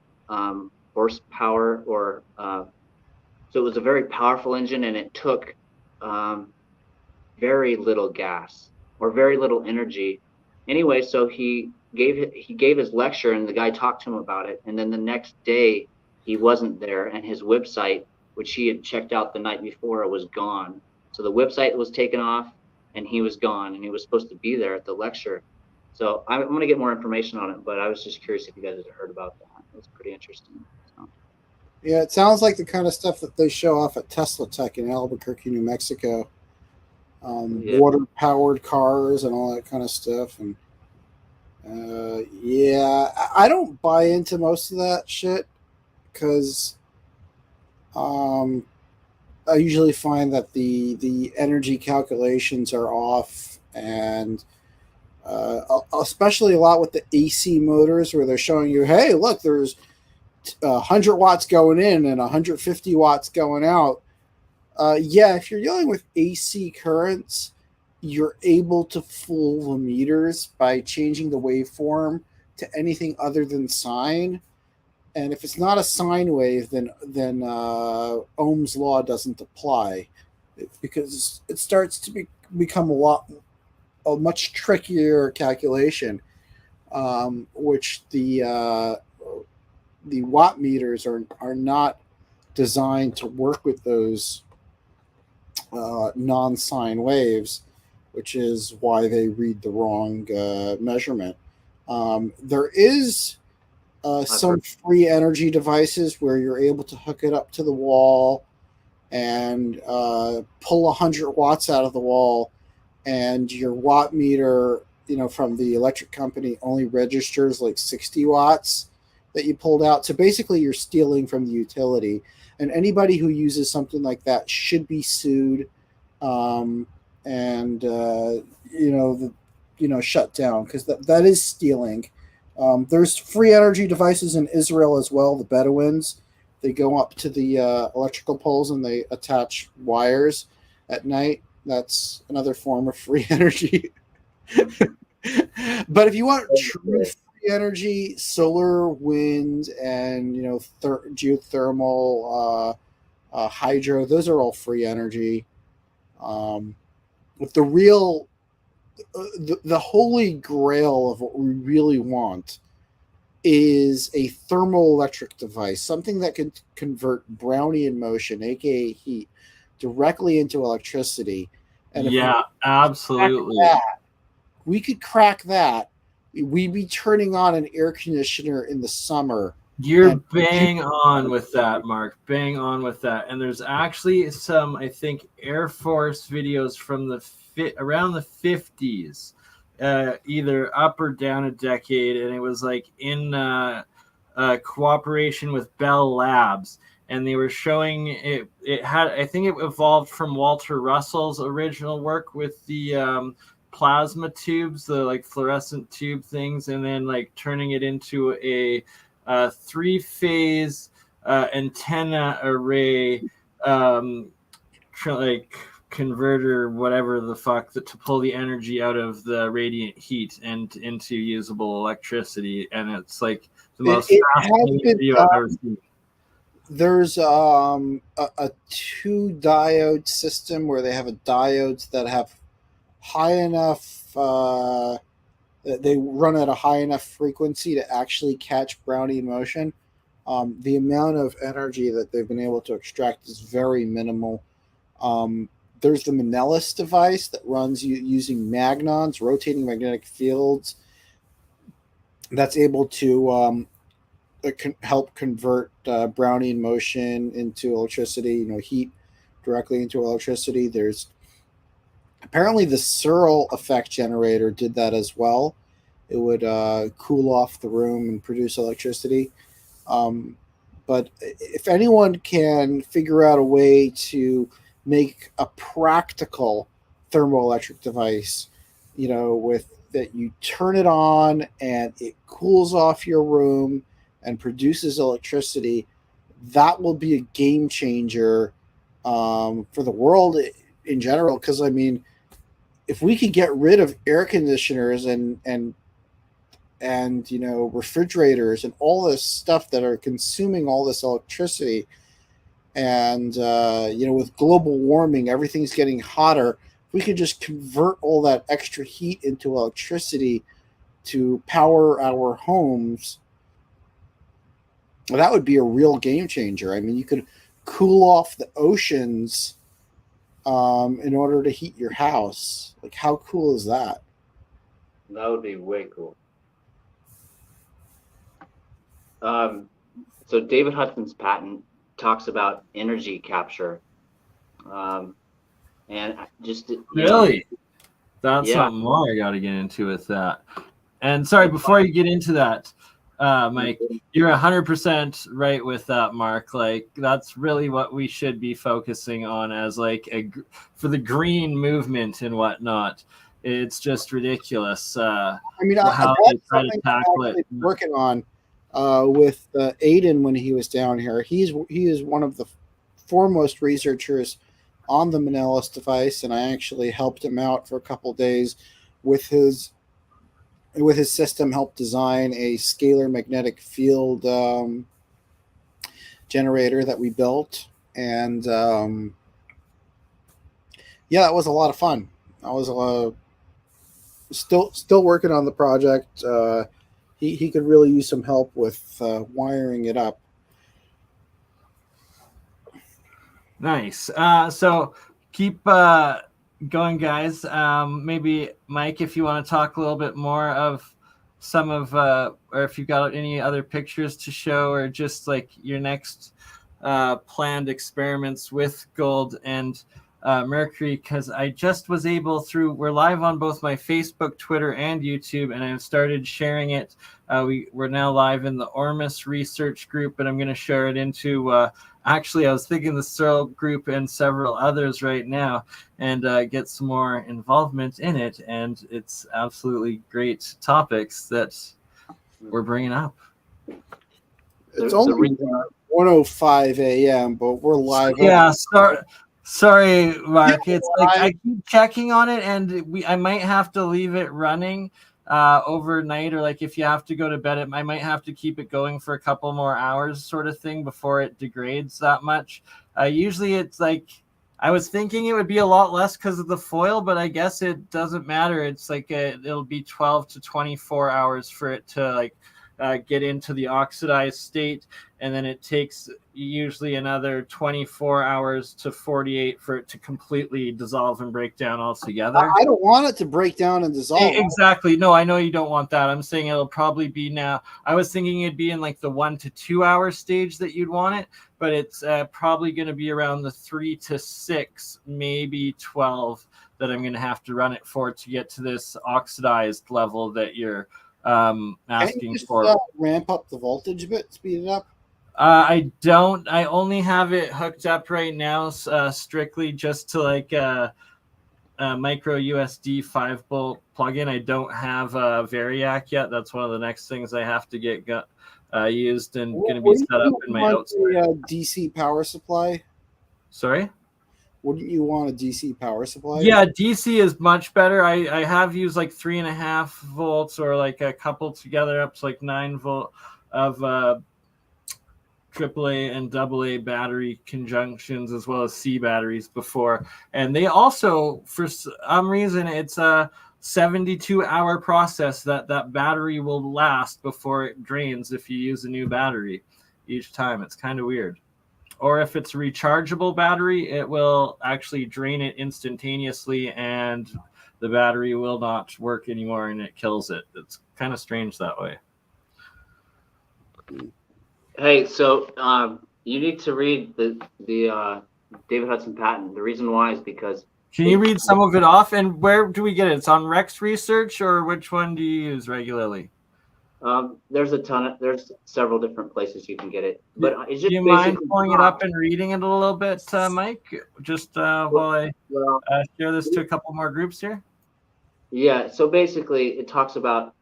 horsepower, or so it was a very powerful engine, and it took very little gas or very little energy. Anyway, so he gave his lecture, and the guy talked to him about it, and then the next day he wasn't there, and his website, which he had checked out the night before, was gone. So the website was taken off, and he was gone, and he was supposed to be there at the lecture. So I'm going to get more information on it, but I was just curious if you guys had heard about that. It was pretty interesting. So.
Yeah, it sounds like the kind of stuff that they show off at Tesla Tech in Albuquerque, New Mexico. Water-powered cars and all that kind of stuff. And yeah, I don't buy into most of that shit because I usually find that the energy calculations are off, and especially a lot with the AC motors where they're showing you, hey, look, there's 100 watts going in and 150 watts going out. Yeah, if you're dealing with AC currents, you're able to fool the meters by changing the waveform to anything other than sine. And if it's not a sine wave, then Ohm's law doesn't apply, because it starts to become a much trickier calculation, which the watt meters are not designed to work with those non-sine waves, which is why they read the wrong measurement. There is some free energy devices where you're able to hook it up to the wall and pull 100 watts out of the wall, and your watt meter, from the electric company only registers like 60 watts that you pulled out. So basically you're stealing from the utility, and anybody who uses something like that should be sued and shut down, because that is stealing. There's free energy devices in Israel as well, the Bedouins. They go up to the electrical poles and they attach wires at night. That's another form of free energy. But if you want true free energy, solar, wind, and geothermal, hydro, those are all free energy. With the real, the holy grail of what we really want is a thermoelectric device, something that can convert Brownian motion, aka heat, directly into electricity. And if
absolutely.
We could crack that, we'd be turning on an air conditioner in the summer.
You're bang on with that, Mark. Bang on with that. And there's actually some, I think, Air Force videos from around the 50s either up or down a decade, and it was like in cooperation with Bell Labs, and they were showing it. It had, I think, it evolved from Walter Russell's original work with the plasma tubes, the like fluorescent tube things, and then like turning it into a three-phase antenna array, like converter, whatever the fuck, to pull the energy out of the radiant heat and into usable electricity. And it's like the most fascinating video I've ever seen.
There's a 2-diode system where they have diodes that have high enough, they run at a high enough frequency to actually catch Brownian motion. The amount of energy that they've been able to extract is very minimal. There's the Manellis device that runs using magnons, rotating magnetic fields, that's able to help convert Brownian motion into electricity, heat directly into electricity. There's apparently the Searle effect generator did that as well. It would cool off the room and produce electricity. But if anyone can figure out a way to make a practical thermoelectric device, with that you turn it on and it cools off your room and produces electricity, that will be a game changer for the world in general. Because I mean, if we could get rid of air conditioners and refrigerators and all this stuff that are consuming all this electricity, and with global warming, everything's getting hotter. We could just convert all that extra heat into electricity to power our homes. Well, that would be a real game changer. I mean, you could cool off the oceans in order to heat your house. Like, how cool is that?
That would be way cool. So David Hudson's patent talks about energy capture. And just
really, that's something more I got to get into with that. And sorry, before you get into that, Mike, you're 100% right with that, Mark. Like, that's really what we should be focusing on as like for the green movement and whatnot. It's just ridiculous.
I mean,
how they try to tackle it.
Working on with Aiden when he was down here. He is one of the foremost researchers on the Manellis device, and I actually helped him out for a couple of days with his system. Helped design a scalar magnetic field generator that we built, and that was a lot of fun. I was still working on the project. He could really use some help with wiring it up.
Nice. So keep going, guys. Maybe Mike, if you want to talk a little bit more of some of, or if you've got any other pictures to show, or just like your next planned experiments with gold and mercury, because I just was able we're live on both my Facebook, Twitter, and YouTube, and I've started sharing it. We're now live in the Ormus research group, and I'm going to share it into actually, I was thinking the Searle group and several others right now, and get some more involvement in it. And it's absolutely great topics that we're bringing up.
It's only 1:05 a.m., but we're live.
Yeah, sorry, Mark. It's like I keep checking on it, and I might have to leave it running overnight, or like if you have to go to bed, I might have to keep it going for a couple more hours, sort of thing, before it degrades that much. Usually, it's like I was thinking it would be a lot less because of the foil, but I guess it doesn't matter. It's like it'll be 12 to 24 hours for it to get into the oxidized state, and then it takes usually another 24 hours to 48 for it to completely dissolve and break down altogether.
I don't want it to break down and dissolve.
Exactly. No, I know you don't want that. I'm saying it'll probably be now. I was thinking it'd be in like the 1 to 2 hour stage that you'd want it, but it's probably going to be around the 3 to 6, maybe 12 that I'm going to have to run it for to get to this oxidized level that you're
Can't
asking
you just
for.
ramp up the voltage a bit, speed it up?
I don't. I only have it hooked up right now, strictly just to like a micro USB 5-volt plug-in. I don't have a Variac yet. That's one of the next things I have to get used and going to be
Wouldn't
set up
you
in my
want
outside.
a DC power supply?
Sorry?
Wouldn't you want a DC power supply?
Yeah, DC is much better. I have used like 3.5 volts or like a couple together up to like 9 volt of AAA and AA battery conjunctions as well as C batteries before. And they also, for some reason, it's a 72-hour process that battery will last before it drains if you use a new battery each time. It's kind of weird. Or if it's a rechargeable battery, it will actually drain it instantaneously and the battery will not work anymore and it kills it. It's kind of strange that way.
Hey, so you need to read the David Hudson patent. The reason why is because.
Can you read some of it off? And where do we get it? It's on Rex Research, or which one do you use regularly?
There's several different places you can get it, but it's just.
Do you mind pulling it up and reading it a little bit, Mike? Just while I share this to a couple more groups here.
Yeah. So basically, it talks about,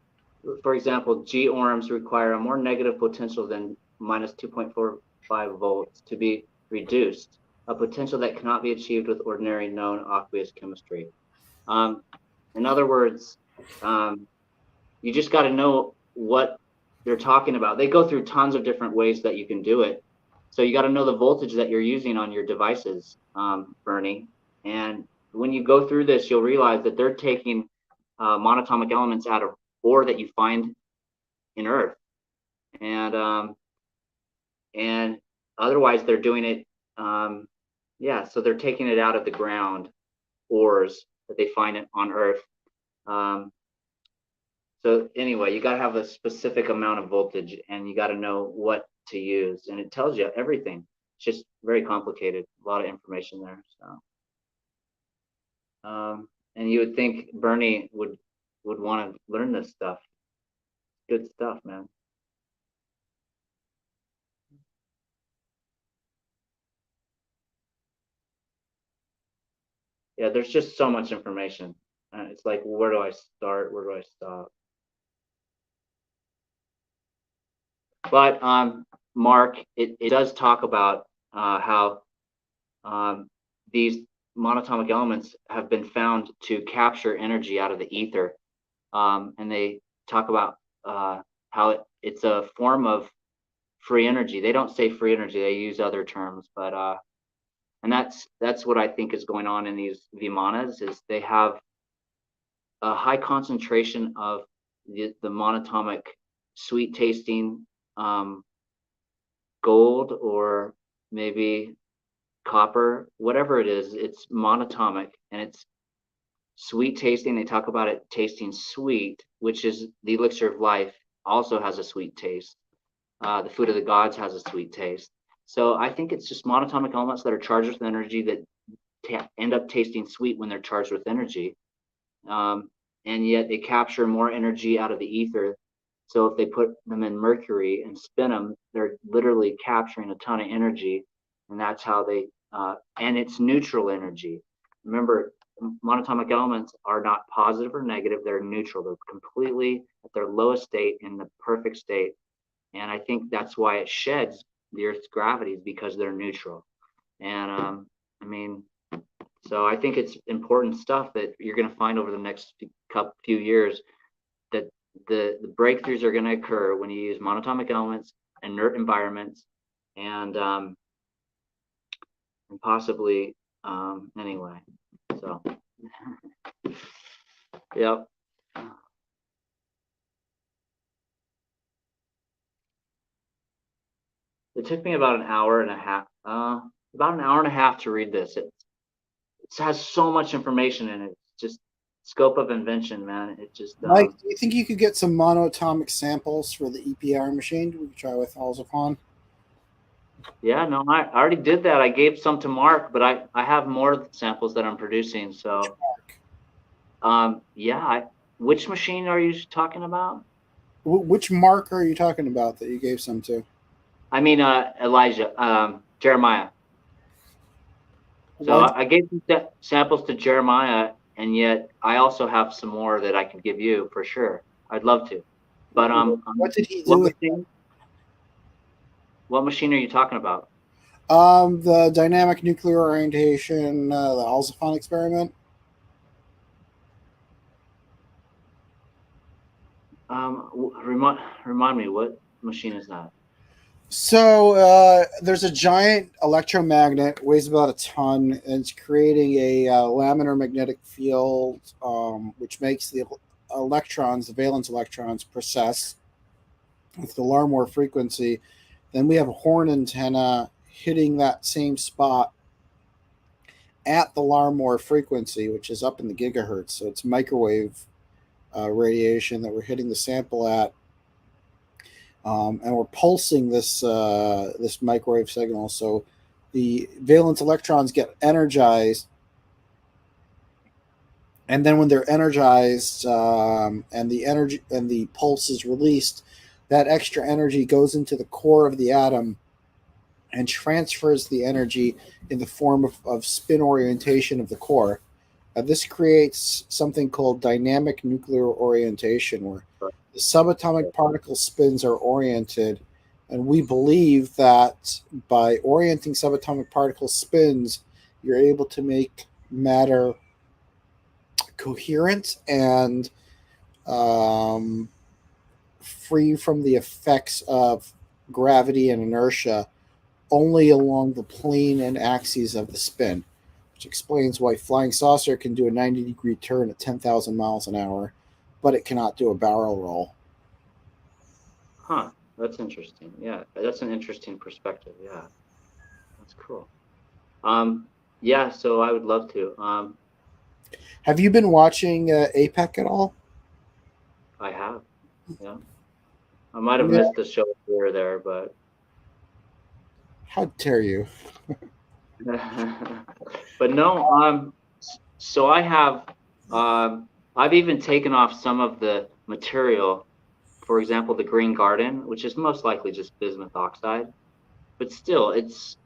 for example, G-orms require a more negative potential than minus 2.45 volts to be reduced, a potential that cannot be achieved with ordinary known aqueous chemistry. In other words, you just got to know what they're talking about. They go through tons of different ways that you can do it. So you got to know the voltage that you're using on your devices, Bernie. And when you go through this, you'll realize that they're taking monatomic elements out of ore that you find in Earth. And otherwise they're doing it, so they're taking it out of the ground, ores that they find it on Earth. So anyway, you got to have a specific amount of voltage and you got to know what to use, and it tells you everything. It's just very complicated, a lot of information there. So and you would think Bernie would want to learn this stuff. Good stuff, man. Yeah, there's just so much information. It's like, where do I start? Where do I stop? But Mark, it does talk about how these monatomic elements have been found to capture energy out of the ether. And they talk about how it's a form of free energy. They don't say free energy, they use other terms, but and that's what I think is going on in these Vimanas, is they have a high concentration of the monatomic sweet tasting gold, or maybe copper, whatever it is. It's monatomic and it's sweet tasting. They talk about it tasting sweet, which is the elixir of life, also has a sweet taste. The food of the gods has a sweet taste. So I think it's just monatomic elements that are charged with energy that end up tasting sweet when they're charged with energy. And yet they capture more energy out of the ether. So if they put them in mercury and spin them, they're literally capturing a ton of energy. And that's how they, and it's neutral energy. Remember, monatomic elements are not positive or negative. They're neutral. They're completely at their lowest state in the perfect state. And I think that's why it sheds the Earth's gravity, because they're neutral. And so I think it's important stuff that you're going to find over the next few years, that the breakthroughs are going to occur when you use monatomic elements, inert environments, and possibly anyway. So yep. It took me about an hour and a half to read this. It has so much information in it. It's just scope of invention, man. It just
Mike, do you think you could get some monoatomic samples for the EPR machine? We could try with Alzapon.
Yeah, no, I already did that. I gave some to Mark, but I have more samples that I'm producing. So Yeah. Which machine are you talking about?
Which Mark are you talking about that you gave some to?
I mean, Jeremiah. So
Why?
I gave some samples to Jeremiah, and yet I also have some more that I could give you for sure. I'd love to. But
What did he do
what
with
machine? What machine are you talking about?
the dynamic nuclear orientation, the Alzaphan experiment?
Remind me, what machine is that?
So there's a giant electromagnet, weighs about a ton, and it's creating a laminar magnetic field, which makes the electrons, the valence electrons, precess with the Larmor frequency. Then we have a horn antenna hitting that same spot at the Larmor frequency, which is up in the gigahertz. So it's microwave radiation that we're hitting the sample at. And we're pulsing this microwave signal, so the valence electrons get energized, and then when they're energized, and the pulse is released, that extra energy goes into the core of the atom and transfers the energy in the form of spin orientation of the core. This creates something called dynamic nuclear orientation, where the subatomic particle spins are oriented, and we believe that by orienting subatomic particle spins, you're able to make matter coherent and free from the effects of gravity and inertia only along the plane and axes of the spin, which explains why flying saucer can do a 90-degree turn at 10,000 miles an hour, but it cannot do a barrel roll.
Huh. That's interesting. Yeah, that's an interesting perspective. Yeah, that's cool. Yeah. So I would love to.
Have you been watching APEC at all?
I have. Yeah. I might have
Yeah.
missed the show here or there, but.
How dare you?
But no. So I have. I've even taken off some of the material. For example, the Green Garden, which is most likely just bismuth oxide, but still, it's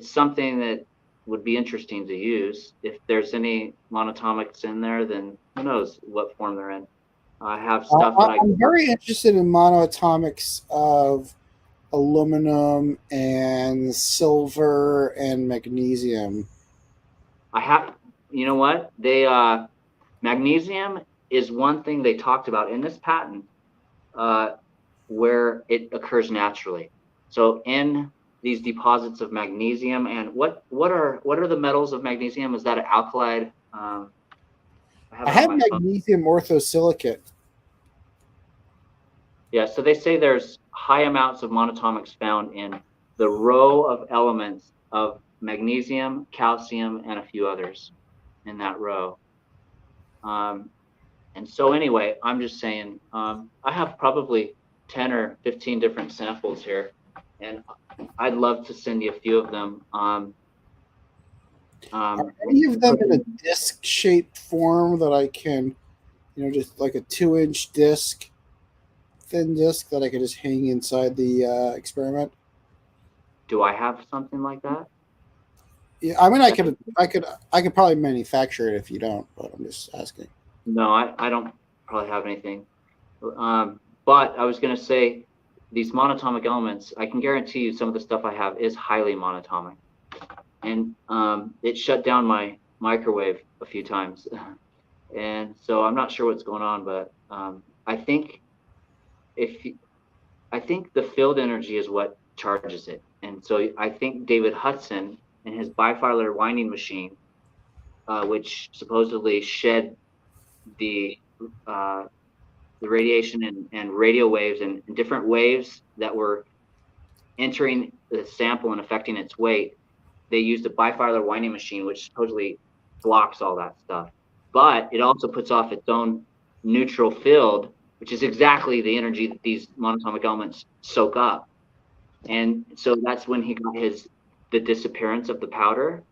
something that would be interesting to use. If there's any monatomics in there, then who knows what form they're in. I have stuff that
I'm very interested in monoatomics of aluminum and silver and magnesium.
I have. You know what? They magnesium is one thing they talked about in this patent, where it occurs naturally. So in these deposits of magnesium, and what are the metals of magnesium? Is that an alkali? I
have magnesium orthosilicate.
Yeah, so they say there's high amounts of monatomics found in the row of elements of magnesium, calcium, and a few others in that row. And so anyway, I'm just saying, I have probably 10 or 15 different samples here, and I'd love to send you a few of them.
Are any of them in a disc-shaped form that I can, just like a 2-inch disc, thin disc that I could just hang inside the experiment?
Do I have something like that?
Yeah, I mean, I could probably manufacture it if you don't, but I'm just asking.
No, I don't probably have anything. But I was going to say, these monatomic elements, I can guarantee you some of the stuff I have is highly monatomic. And it shut down my microwave a few times. And so I'm not sure what's going on, but I think the field energy is what charges it. And so I think David Hudson and his bifilar winding machine, which supposedly shed the radiation and radio waves and different waves that were entering the sample and affecting its weight, they used a bifilar winding machine, which supposedly blocks all that stuff. But it also puts off its own neutral field, which is exactly the energy that these monatomic elements soak up. And so that's when he got the disappearance of the powder,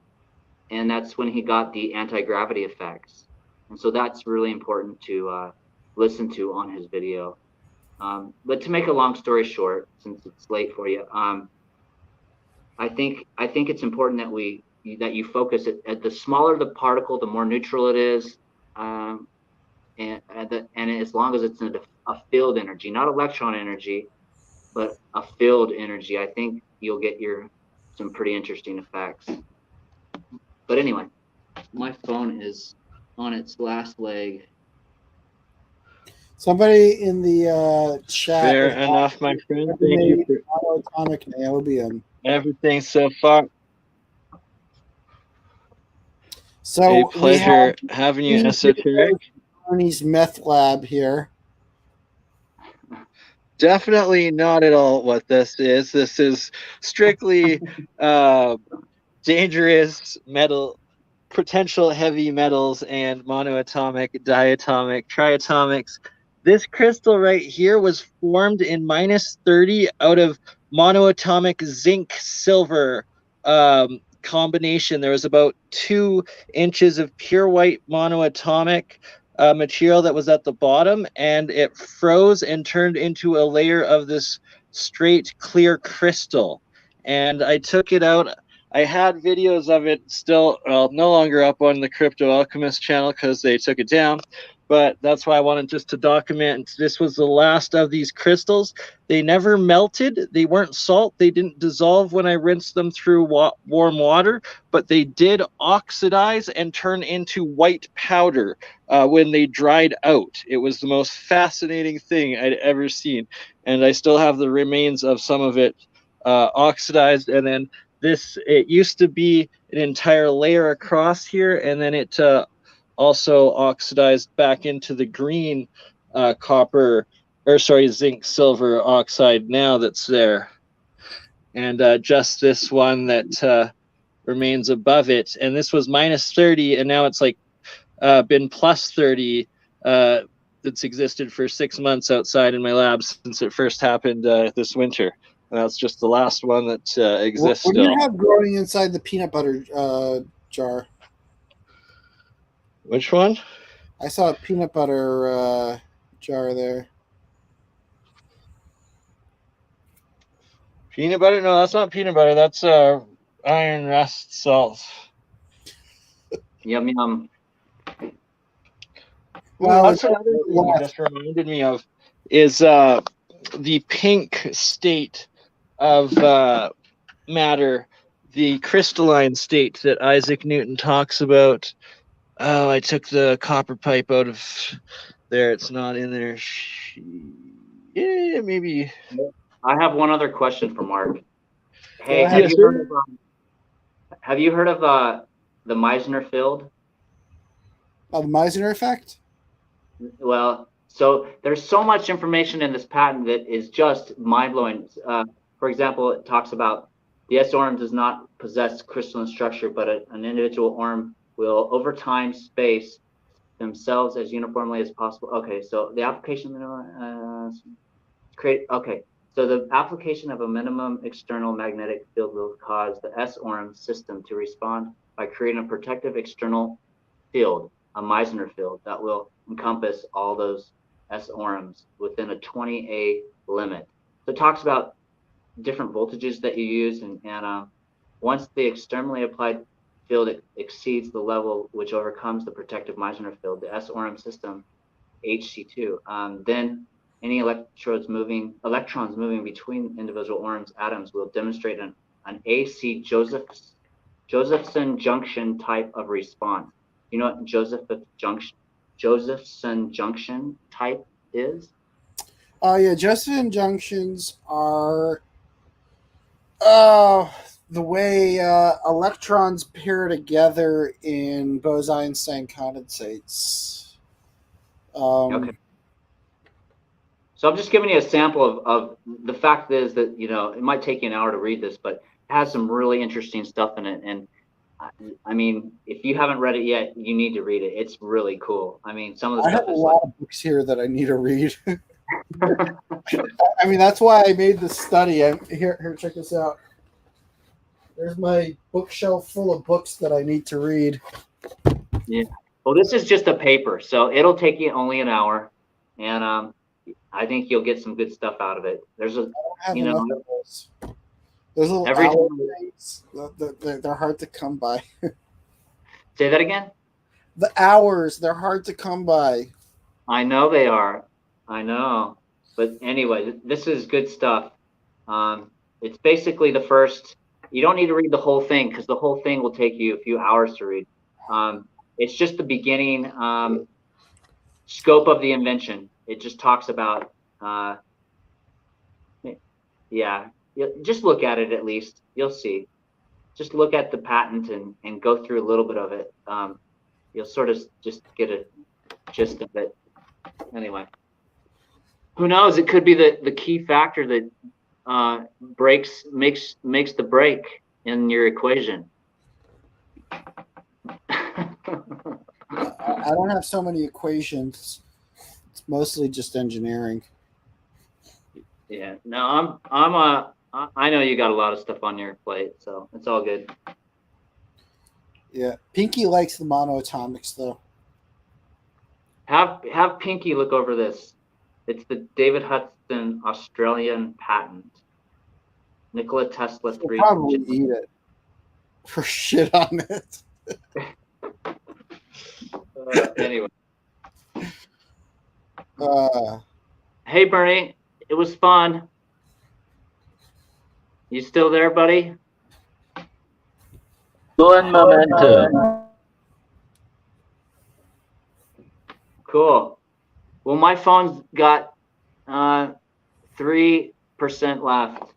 and that's when he got the anti-gravity effects. And so that's really important to listen to on his video. But to make a long story short, since it's late for you, I think it's important that you focus at the smaller the particle, the more neutral it is, and as long as it's a field energy, not electron energy, but a field energy, I think you'll get some pretty interesting effects. But anyway, my phone is on its last leg.
Somebody in the chat.
Fair enough, my friend. Thank you for
monoatomic niobium.
everything so far.
So
a pleasure having you, Esoteric.
Bernie's meth lab here.
Definitely not at all what this is. This is strictly dangerous metal, potential heavy metals, and monoatomic, diatomic, triatomics. This crystal right here was formed in -30 out of monoatomic zinc silver combination. There was about 2 inches of pure white monoatomic material that was at the bottom, and it froze and turned into a layer of this straight clear crystal. And I took it out. I had videos of it still, well, no longer up on the Crypto Alchemist channel because they took it down, but that's why I wanted just to document. This was the last of these crystals. They never melted. They weren't salt. They didn't dissolve when I rinsed them through warm water, but they did oxidize and turn into white powder when they dried out. It was the most fascinating thing I'd ever seen, and I still have the remains of some of it oxidized. And then it used to be an entire layer across here, and then it also oxidized back into the green zinc silver oxide now that's there. And just this one that remains above it. And this was -30, and now it's like been +30. That's existed for 6 months outside in my lab since it first happened this winter. And that's just the last one that exists.
What do
still.
you have growing inside the peanut butter jar?
Which one?
I saw a peanut butter jar there.
Peanut butter? No, that's not peanut butter. That's iron rust salt.
Yum yum.
Well, that's another thing you just reminded me of is the pink state of matter, the crystalline state that Isaac Newton talks about. Oh, I took the copper pipe out of there. It's not in there. Yeah, maybe.
I have one other question for Mark. Hey,
Have
you heard of the Meissner field?
The Meissner effect?
Well, so there's so much information in this patent that is just mind-blowing. For example, it talks about the S-orm does not possess crystalline structure, but an individual orm will, over time, space themselves as uniformly as possible. Okay, so the application So the application of a minimum external magnetic field will cause the S-orm system to respond by creating a protective external field, a Meissner field, that will encompass all those S-orms within a 20A limit. So it talks about different voltages that you use, and once the externally applied field exceeds the level which overcomes the protective Meissner field, the S-orm system, HC2, then any electrons moving between individual orms atoms will demonstrate an AC Josephson junction type of response. You know what Josephson junction type is?
Yeah, Josephson junctions are the way electrons pair together in Bose-Einstein condensates.
Okay. So I'm just giving you a sample of the fact is that, it might take you an hour to read this, but it has some really interesting stuff in it. And I mean, if you haven't read it yet, you need to read it. It's really cool. I mean, some of the
I
stuff
have a
is
lot of books here that I need to read. I mean, that's why I made this study. Here, check this out. There's my bookshelf full of books that I need to read.
Yeah. Well, this is just a paper, so it'll take you only an hour, and I think you'll get some good stuff out of it. There's a, you know,
those little
every
hour
time,
things, they're hard to come by.
say that again.
The hours, they're hard to come by.
I know they are. I know. But anyway, this is good stuff. It's basically the first. You don't need to read the whole thing because the whole thing will take you a few hours to read. It's just the beginning scope of the invention. It just talks about, yeah, just look at it at least. You'll see. Just look at the patent and go through a little bit of it. You'll sort of just get a gist of it. Anyway, who knows? It could be the key factor that makes the break in your equation.
I don't have so many equations. It's mostly just engineering.
Yeah, no, I know you got a lot of stuff on your plate, so it's all good.
Yeah, Pinky likes the monoatomics though.
Have Pinky look over this. It's the David Hudson Australian patent. Nikola Tesla 3.
We'll probably eat it for shit on it.
Anyway.
Hey,
Bernie, it was fun. You still there, buddy?
Doing momentum.
Cool. Well, my phone's got 3% left.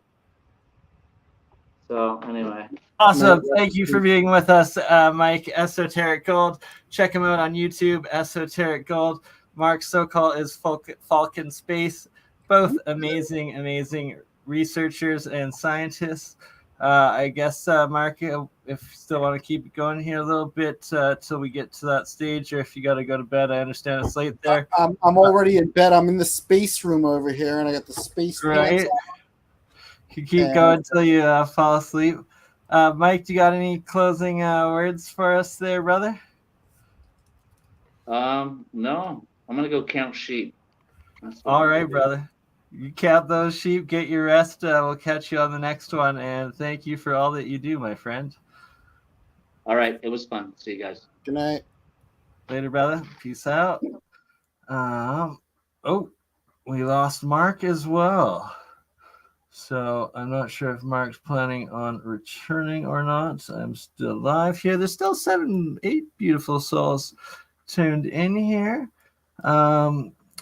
So anyway.
Awesome. Thank you for being with us, Mike. Esoteric Gold. Check him out on YouTube, Esoteric Gold. Mark Sokol is Falcon Space. Both amazing, amazing researchers and scientists. I guess, Mark, if you still want to keep it going here a little bit till we get to that stage, or if you got to go to bed, I understand it's late there.
I'm already in bed. I'm in the space room over here, and I got the space
right. You keep going till you fall asleep. Mike, do you got any closing words for us there, brother?
No. I'm gonna go count sheep.
All right, brother. You count those sheep, get your rest. We'll catch you on the next one, and thank you for all that you do, my friend.
All right, it was fun. See you guys.
Good night.
Later, brother. Peace out. Oh, we lost Mark as well. So I'm not sure if Mark's planning on returning or not. I'm still live here. There's still 8 beautiful souls tuned in here.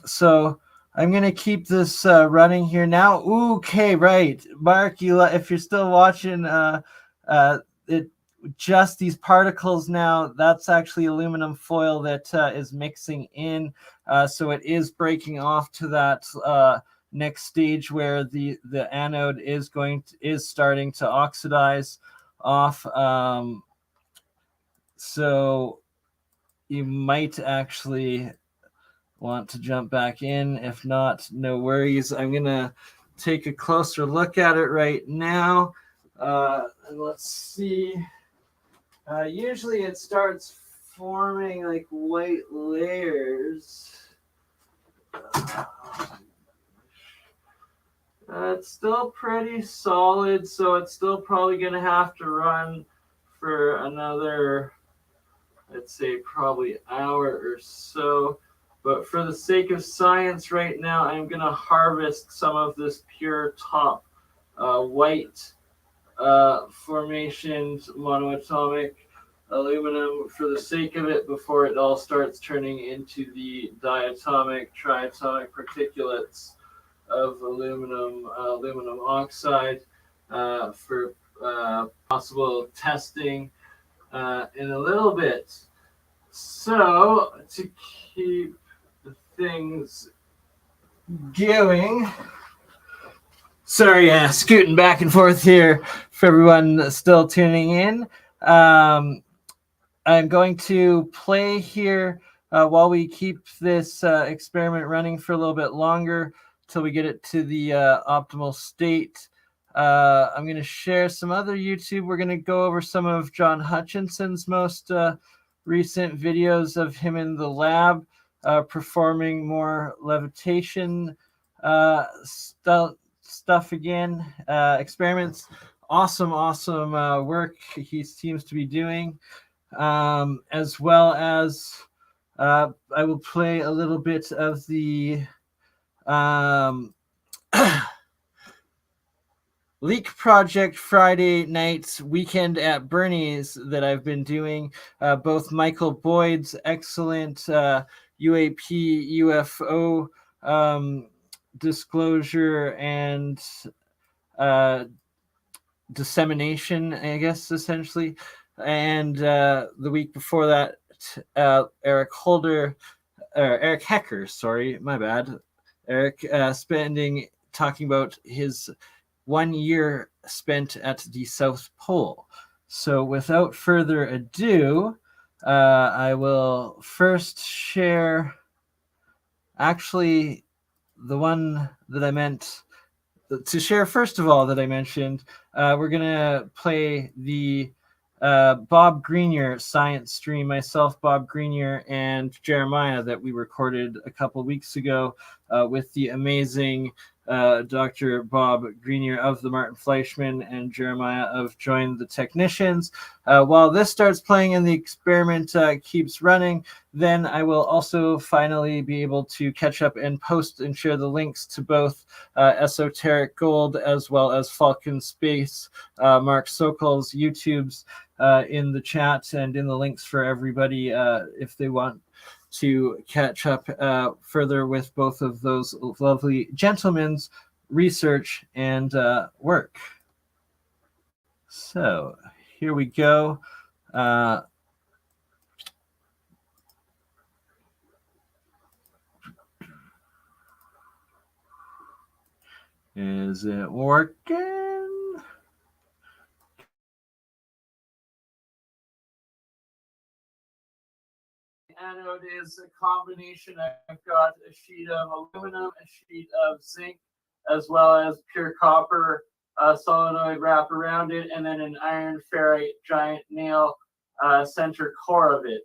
So I'm going to keep this running here now. Okay, right. Mark, if you're still watching, just these particles now, that's actually aluminum foil that is mixing in. So it is breaking off to that next stage where the anode is starting to oxidize off. So you might actually want to jump back in. If not, no worries. I'm gonna take a closer look at it right now. And let's see. Usually it starts forming like white layers. It's still pretty solid, so it's still probably going to have to run for another, I'd say probably hour or so. But for the sake of science right now, I'm going to harvest some of this pure top white formations, monoatomic aluminum for the sake of it before it all starts turning into the diatomic, triatomic particulates of aluminum oxide for possible testing in a little bit. So to keep things going, sorry, scooting back and forth here for everyone still tuning in. I'm going to play here while we keep this experiment running for a little bit longer till we get it to the optimal state. I'm going to share some other YouTube. We're going to go over some of John Hutchinson's most recent videos of him in the lab performing more levitation stuff again, experiments. Awesome work he seems to be doing, as well as I will play a little bit of the Leak Project Friday nights weekend at BurnEye's that I've been doing. Both Michael Boyd's excellent UAP UFO disclosure and dissemination, I guess, essentially. And the week before that, Eric Hecker, sorry, my bad. Eric talking about his 1 year spent at the South Pole. So without further ado, I will first share actually the one that I meant to share first of all that I mentioned. We're going to play the Bob Greenyer science stream, myself, Bob Greenyer, and Jeremiah, that we recorded a couple weeks ago with the amazing Dr. Bob Greenyer of the Martin Fleischman and Jeremiah of Join the Technicians. While this starts playing and the experiment keeps running, then I will also finally be able to catch up and post and share the links to both Esoteric Gold as well as Falcon Space Mark Sokol's YouTubes in the chat and in the links for everybody if they want to catch up further with both of those lovely gentlemen's research and work. So here we go. Is it working? Anode is a combination. I've got a sheet of aluminum, a sheet of zinc, as well as pure copper solenoid wrap around it, and then an iron ferrite giant nail center core of it.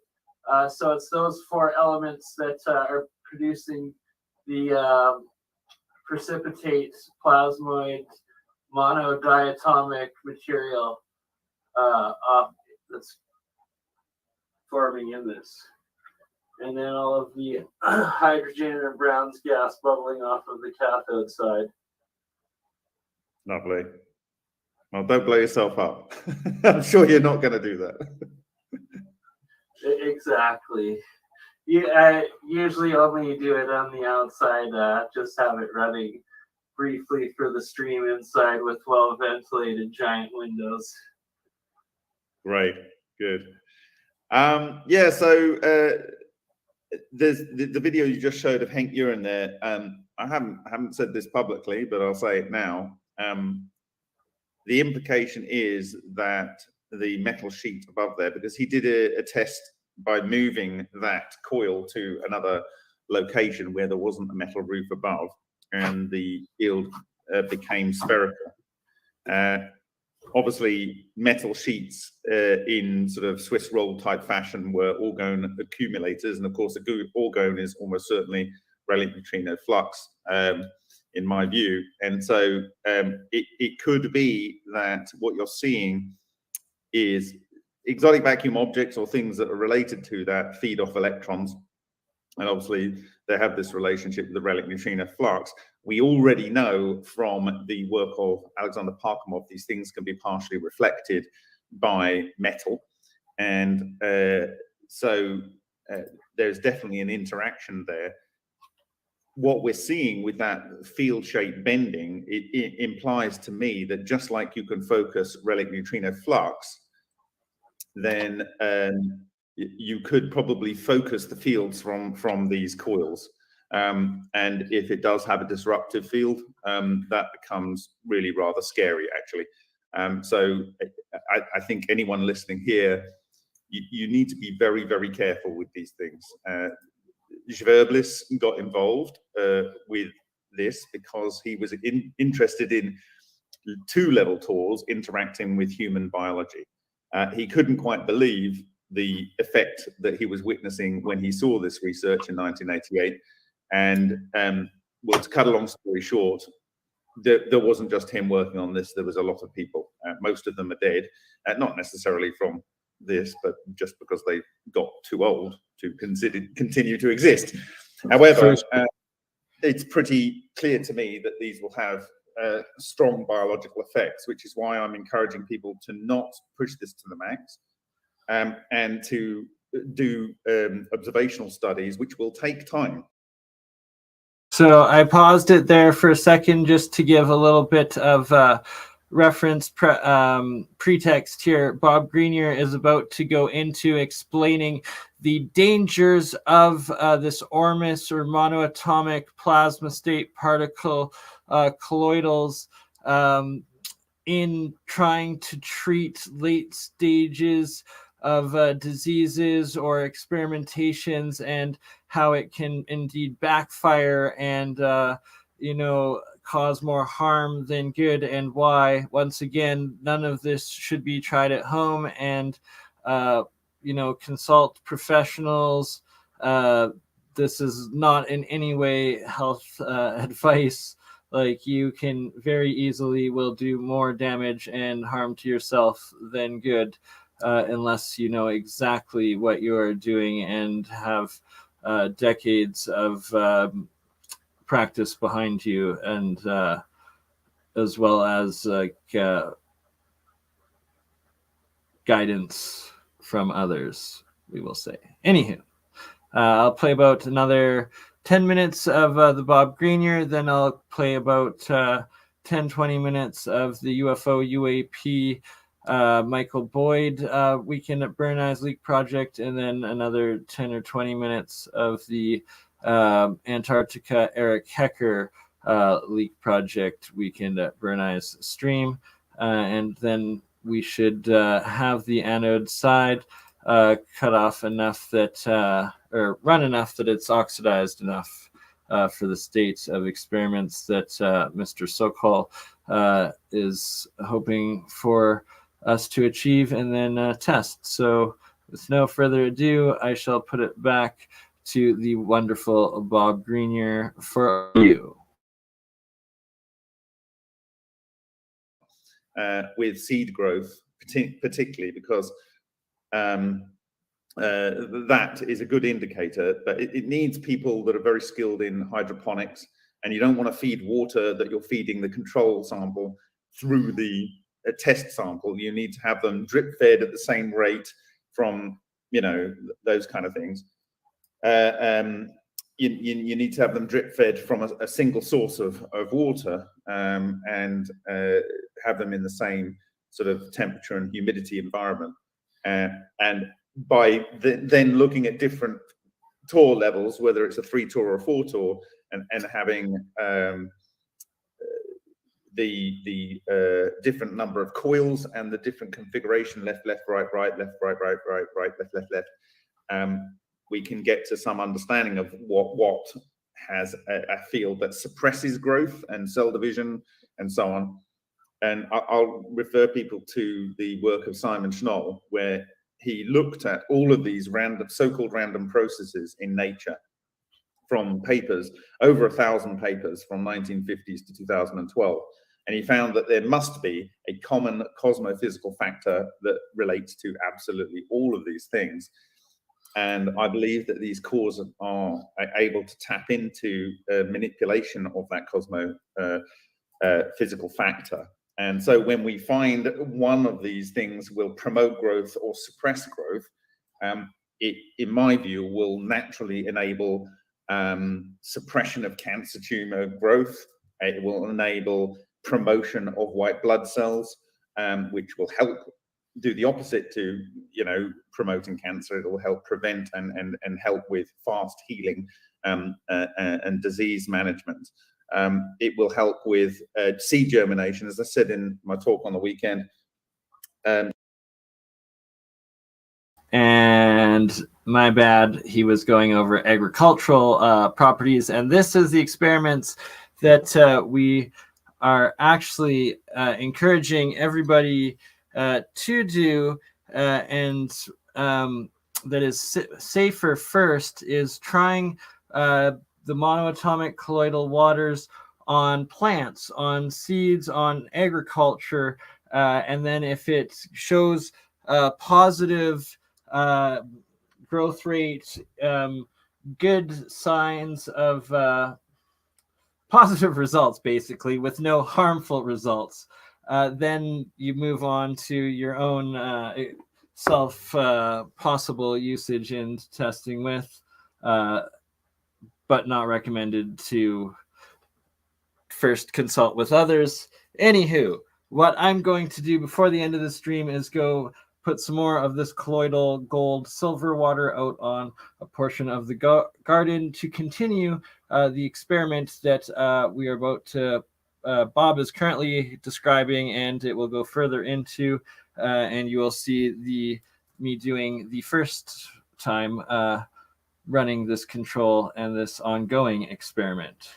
So it's those four elements that are producing the precipitate plasmoid monodiatomic material that's forming in this. And then all of the hydrogen and Brown's gas bubbling off of the cathode side.
Lovely. Well, don't blow yourself up. I'm sure you're not going to do that.
Exactly. I usually only do it on the outside, just have it running briefly for the stream inside with well-ventilated giant windows.
Right. Good. Yeah, so there's the video you just showed of Henk Uren there. I haven't said this publicly, but I'll say it now. The implication is that the metal sheet above there, because he did a test by moving that coil to another location where there wasn't a metal roof above, and the field became spherical. Obviously, metal sheets in sort of Swiss roll type fashion were orgone accumulators, and of course, the orgone is almost certainly relic neutrino flux, in my view. And so it could be that what you're seeing is exotic vacuum objects or things that are related to that feed off electrons. And obviously, they have this relationship with the relic neutrino flux. We already know from the work of Alexander Parkhomov, these things can be partially reflected by metal. And so there's definitely an interaction there. What we're seeing with that field shape bending, it implies to me that just like you can focus relic neutrino flux, then you could probably focus the fields from these coils. And if it does have a disruptive field, that becomes really rather scary, actually. So I think anyone listening here, you need to be very, very careful with these things. Schwerblis got involved with this because he was interested in two-level tools interacting with human biology. He couldn't quite believe the effect that he was witnessing when he saw this research in 1988. And well, to cut a long story short, there wasn't just him working on this. There was a lot of people. Most of them are dead, not necessarily from this, but just because they got too old to continue to exist. However, it's pretty clear to me that these will have strong biological effects, which is why I'm encouraging people to not push this to the max, and to do observational studies, which will take time.
So I paused it there for a second just to give a little bit of reference pretext here. Bob Greenyer is about to go into explaining the dangers of this ORMUS, or monoatomic plasma state particle colloidals, in trying to treat late stages of diseases or experimentations, and how it can indeed backfire and cause more harm than good, and why, once again, none of this should be tried at home, and consult professionals. This is not in any way health advice. Like, you can very easily will do more damage and harm to yourself than good, unless you know exactly what you are doing and have decades of practice behind you, and as well as guidance from others, we will say. Anywho, I'll play about another 10 minutes of the Bob Greenyer, then I'll play about 10-20 minutes of the UFO UAP Michael Boyd Weekend at BurnEye's Leak Project, and then another 10 or 20 minutes of the Antarctica Eric Hecker Leak Project Weekend at BurnEye's stream, and then we should have the anode side cut off enough that, or run enough that it's oxidized enough for the state of experiments that Mr. Sokol is hoping for us to achieve and then test. So with no further ado, I shall put it back to the wonderful Bob Greenyer for you.
With seed growth, particularly because that is a good indicator, but it needs people that are very skilled in hydroponics, and you don't want to feed water that you're feeding the control sample through the test sample. You need to have them drip fed at the same rate from, those kind of things. You need to have them drip fed from a single source of water, and have them in the same sort of temperature and humidity environment. And by then looking at different torr levels, whether it's a 3 torr or a 4 torr, and having the different number of coils and the different configuration, left, right, right, left, right, right, right, right, left, left, we can get to some understanding of what has a field that suppresses growth and cell division and so on. And I'll refer people to the work of Simon Schnoll, where he looked at all of these so-called random processes in nature from papers, over 1,000 papers from 1950s to 2012. And he found that there must be a common cosmophysical factor that relates to absolutely all of these things. And I believe that these cores are able to tap into manipulation of that physical factor. And so when we find one of these things will promote growth or suppress growth, it, in my view, will naturally enable suppression of cancer tumor growth. It will enable promotion of white blood cells, which will help do the opposite to, promoting cancer. It will help prevent and help with fast healing and disease management. It will help with seed germination, as I said in my talk on the weekend.
And my bad, he was going over agricultural properties, and this is the experiments that we are actually encouraging everybody to do, and that is safer first is trying the monoatomic colloidal waters on plants, on seeds, on agriculture, and then if it shows positive growth rate, good signs of positive results, basically, with no harmful results, then you move on to your own possible usage and testing with, but not recommended to first consult with others. Anywho, what I'm going to do before the end of the stream is go put some more of this colloidal gold silver water out on a portion of the garden to continue the experiment that we are about to, Bob is currently describing, and it will go further into, and you will see me doing the first time running this control and this ongoing experiment.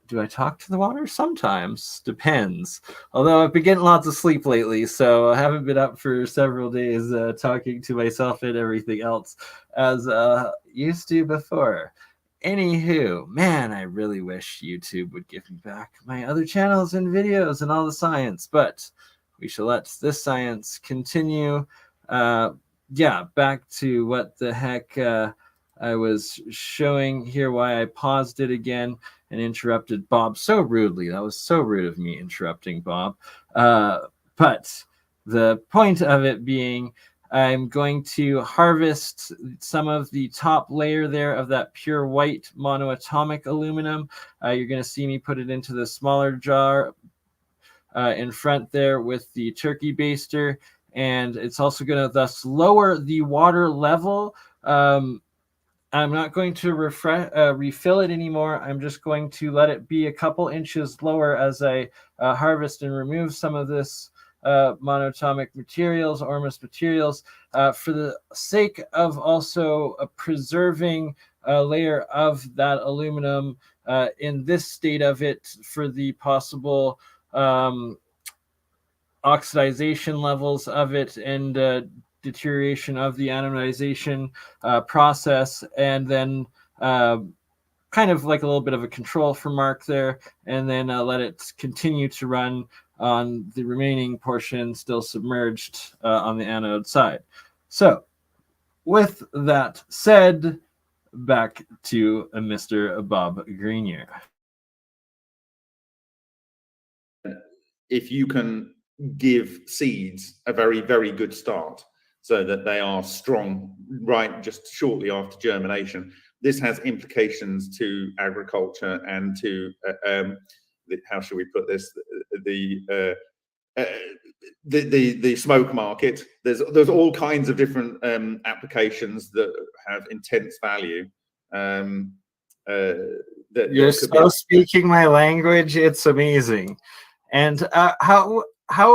Do I talk to the water? Sometimes. Depends. Although I've been getting lots of sleep lately, so I haven't been up for several days talking to myself and everything else as used to before. Anywho, man, I really wish YouTube would give me back my other channels and videos and all the science, but we shall let this science continue. Yeah, back to what the heck I was showing here, why I paused it again and interrupted Bob so rudely. That was so rude of me, interrupting Bob. But the point of it being, I'm going to harvest some of the top layer there of that pure white monoatomic aluminum. You're going to see me put it into the smaller jar in front there with the turkey baster. And it's also going to thus lower the water level. I'm not going to refill it anymore. I'm just going to let it be a couple inches lower as I harvest and remove some of this monoatomic materials, ormus materials, for the sake of also preserving a layer of that aluminum in this state of it for the possible oxidization levels of it and deterioration of the anodization process, and then kind of like a little bit of a control for Mark there, and then let it continue to run on the remaining portion still submerged on the anode side. So with that said, back to Mr. Bob Greenyer.
If you can give seeds a very, very good start so that they are strong right just shortly after germination, this has implications to agriculture and to how shall we put this, the smoke market. There's all kinds of different applications that have intense value. That
you're so speaking my language, it's amazing. And how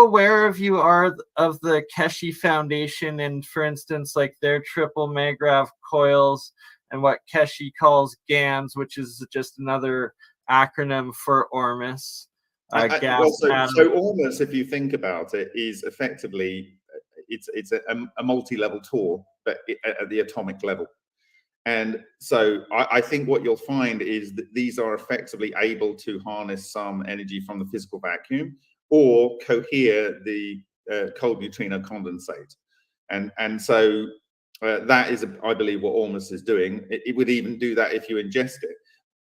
aware of you are of the Keshe Foundation and, for instance, like their triple Magrav coils and what Keshe calls GAMS, which is just another acronym for Ormus.
So Ormus, if you think about it, is effectively it's a multi-level Tor, but at the atomic level. And so I think what you'll find is that these are effectively able to harness some energy from the physical vacuum or cohere the cold neutrino condensate. And so that is, I believe, what Ormus is doing. It would even do that if you ingest it.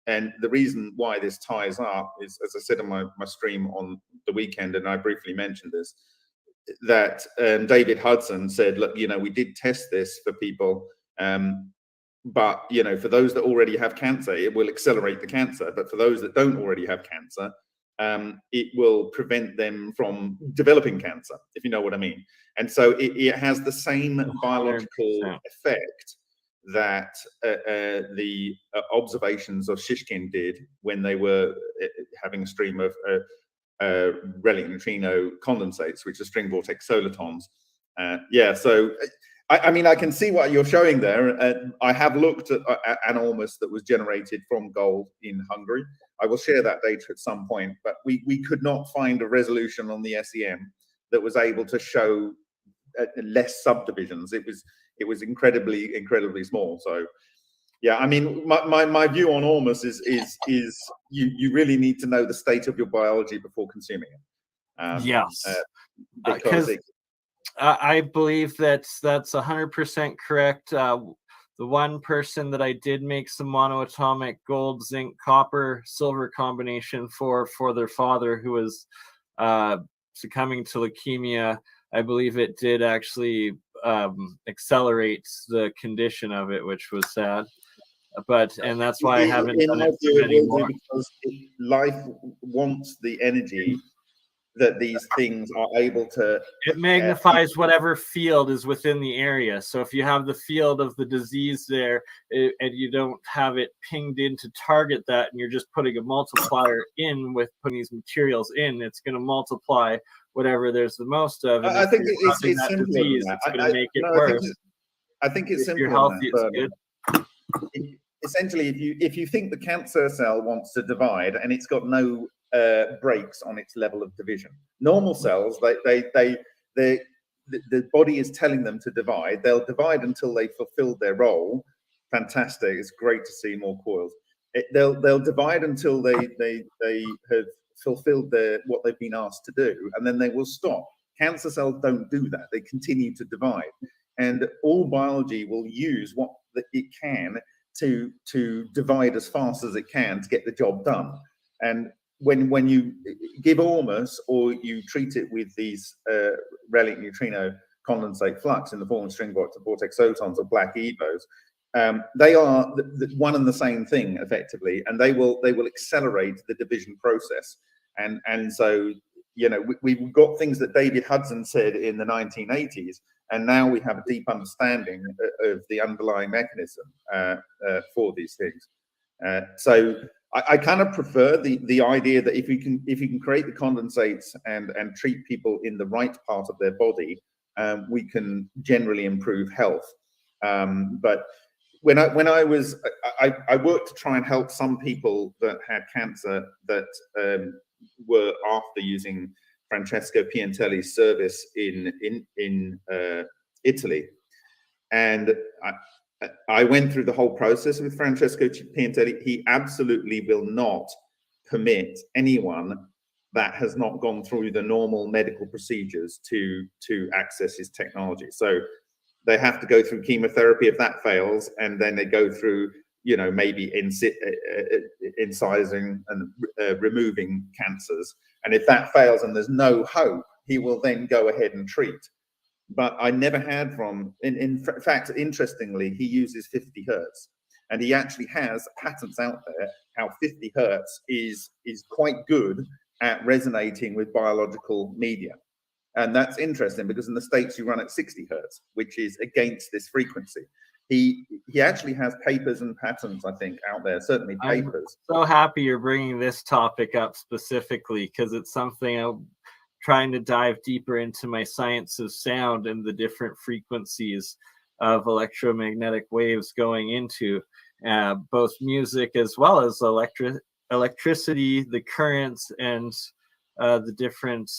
And the reason why this ties up is, as I said on my stream on the weekend, and I briefly mentioned this, that David Hudson said, look, we did test this for people, but for those that already have cancer, it will accelerate the cancer. But for those that don't already have cancer, it will prevent them from developing cancer, if you know what I mean. And so it has the same biological effect that the observations of Shishkin did when they were having a stream of relic neutrino condensates, which are string vortex solitons. So I mean, I can see what you're showing there. I have looked at an Ormus that was generated from gold in Hungary. I will share that data at some point, but we could not find a resolution on the SEM that was able to show less subdivisions. It was incredibly small. So yeah, I mean, my view on Ormus is you really need to know the state of your biology before consuming it.
Yes,
because
I believe that's 100% correct. The one person that I did make some monoatomic gold, zinc, copper, silver combination for their father who was succumbing to leukemia, I believe it did actually accelerate the condition of it, which was sad. And that's why I haven't done it anymore.
Because life wants the energy that these things are able to.
It magnifies whatever field is within the area. So if you have the field of the disease there and you don't have it pinged in to target that, and you're just putting a multiplier in with putting these materials in, it's going to multiply whatever there's the most of. And
I think it's
simple.
Disease,
it's going to make it worse.
I think it's simple.
You're healthy, it's good.
Essentially, if you think the cancer cell wants to divide and it's got no breaks on its level of division, normal cells, the body is telling them to divide. They'll divide until they fulfill their role. Fantastic! It's great to see more coils. They'll divide until they have fulfilled what they've been asked to do, and then they will stop. Cancer cells don't do that. They continue to divide, and all biology will use what it can to divide as fast as it can to get the job done. And when you give Ormus or you treat it with these relic neutrino condensate flux in the form of string vortex photons or black EVOs, they are one and the same thing effectively, and they will accelerate the division process. And so, you know, we've got things that David Hudson said in the 1980s, and now we have a deep understanding of the underlying mechanism for these things. So I kind of prefer the idea that if you can create the condensates and treat people in the right part of their body, we can generally improve health. But when I worked to try and help some people that had cancer that were after using Francesco Piantelli's service in Italy, and I went through the whole process with Francesco Piantelli. He absolutely will not permit anyone that has not gone through the normal medical procedures to access his technology. So they have to go through chemotherapy if that fails, and then they go through, you know, maybe incising and removing cancers. And if that fails and there's no hope, he will then go ahead and treat. But I never had in fact, interestingly, he uses 50 hertz, and he actually has patents out there how 50 hertz is quite good at resonating with biological media. And that's interesting because in the States you run at 60 hertz, which is against this frequency. He actually has papers and patents, I think, out there, certainly papers.
I'm so happy you're bringing this topic up specifically, because it's something I'm trying to dive deeper into my science of sound and the different frequencies of electromagnetic waves going into both music as well as electricity, the currents, and the different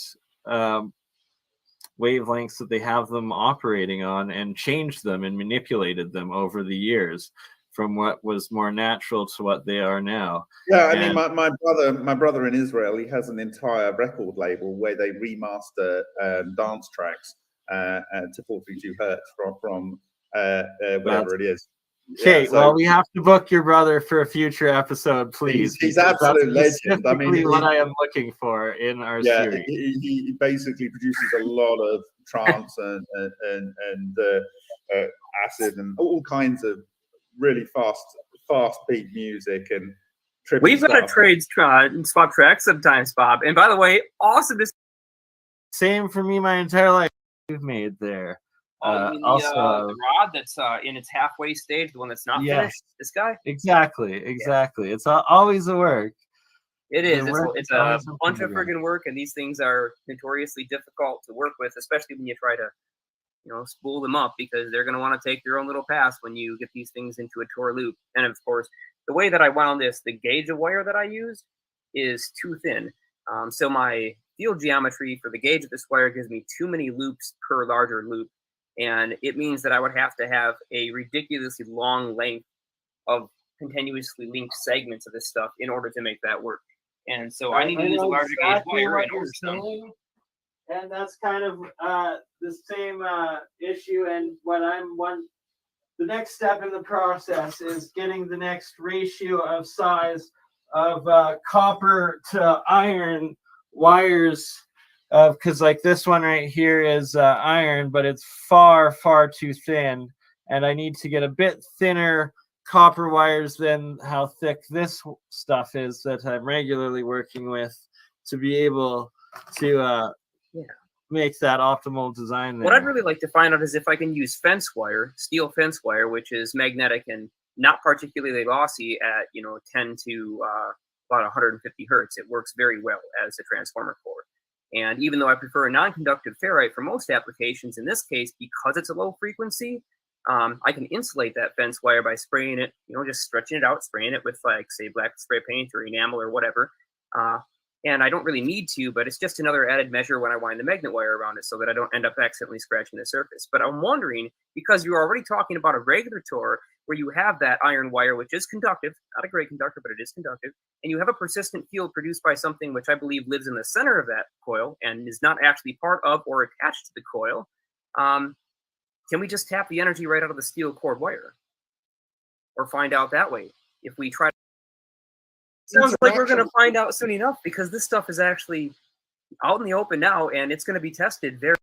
wavelengths that they have them operating on, and changed them and manipulated them over the years from what was more natural to what they are now.
Yeah, I mean, my brother in Israel, he has an entire record label where they remaster dance tracks to 432 hertz from whatever it is.
Okay,
yeah, so,
well, we have to book your brother for a future episode, please.
He's absolute legend. I mean,
what I am looking for in our series.
He basically produces a lot of trance and acid and all kinds of really fast beat music and trippy
We've got
stuff.
to trade swap tracks sometimes, Bob. And by the way, awesome to
Same for me my entire life. You've made there.
also the rod that's in its halfway stage, the one that's not finished. This guy.
Exactly. It's always a work.
It is. It's a bunch of
friggin'
friggin' work, and these things are notoriously difficult to work with, especially when you try to, spool them up, because they're going to want to take their own little path when you get these things into a Tor loop. And of course, the way that I wound this, the gauge of wire that I use is too thin. So my field geometry for the gauge of this wire gives me too many loops per larger loop. And it means that I would have to have a ridiculously long length of continuously linked segments of this stuff in order to make that work. And so I need to use a larger gauge wire in order to.
And that's kind of the same issue. And the next step in the process is getting the next ratio of size of copper to iron wires, because like this one right here is iron, but it's far too thin, and I need to get a bit thinner copper wires than how thick this stuff is that I'm regularly working with to be able to make that optimal design there.
What I'd really like to find out is if I can use fence wire, steel fence wire, which is magnetic and not particularly lossy at 10 to about 150 hertz. It works very well as a transformer core. And even though I prefer a non-conductive ferrite for most applications, in this case, because it's a low frequency, I can insulate that fence wire by spraying it, just stretching it out, spraying it with, like, say, black spray paint or enamel or whatever. And I don't really need to, but it's just another added measure when I wind the magnet wire around it so that I don't end up accidentally scratching the surface. But I'm wondering, because you're already talking about a regular Tor where you have that iron wire, which is conductive, not a great conductor, but it is conductive, and you have a persistent field produced by something which I believe lives in the center of that coil and is not actually part of or attached to the coil, can we just tap the energy right out of the steel cord wire? Or find out that way if we try to... Sounds like we're going to find out soon enough, because this stuff is actually out in the open now, and it's going to be tested very.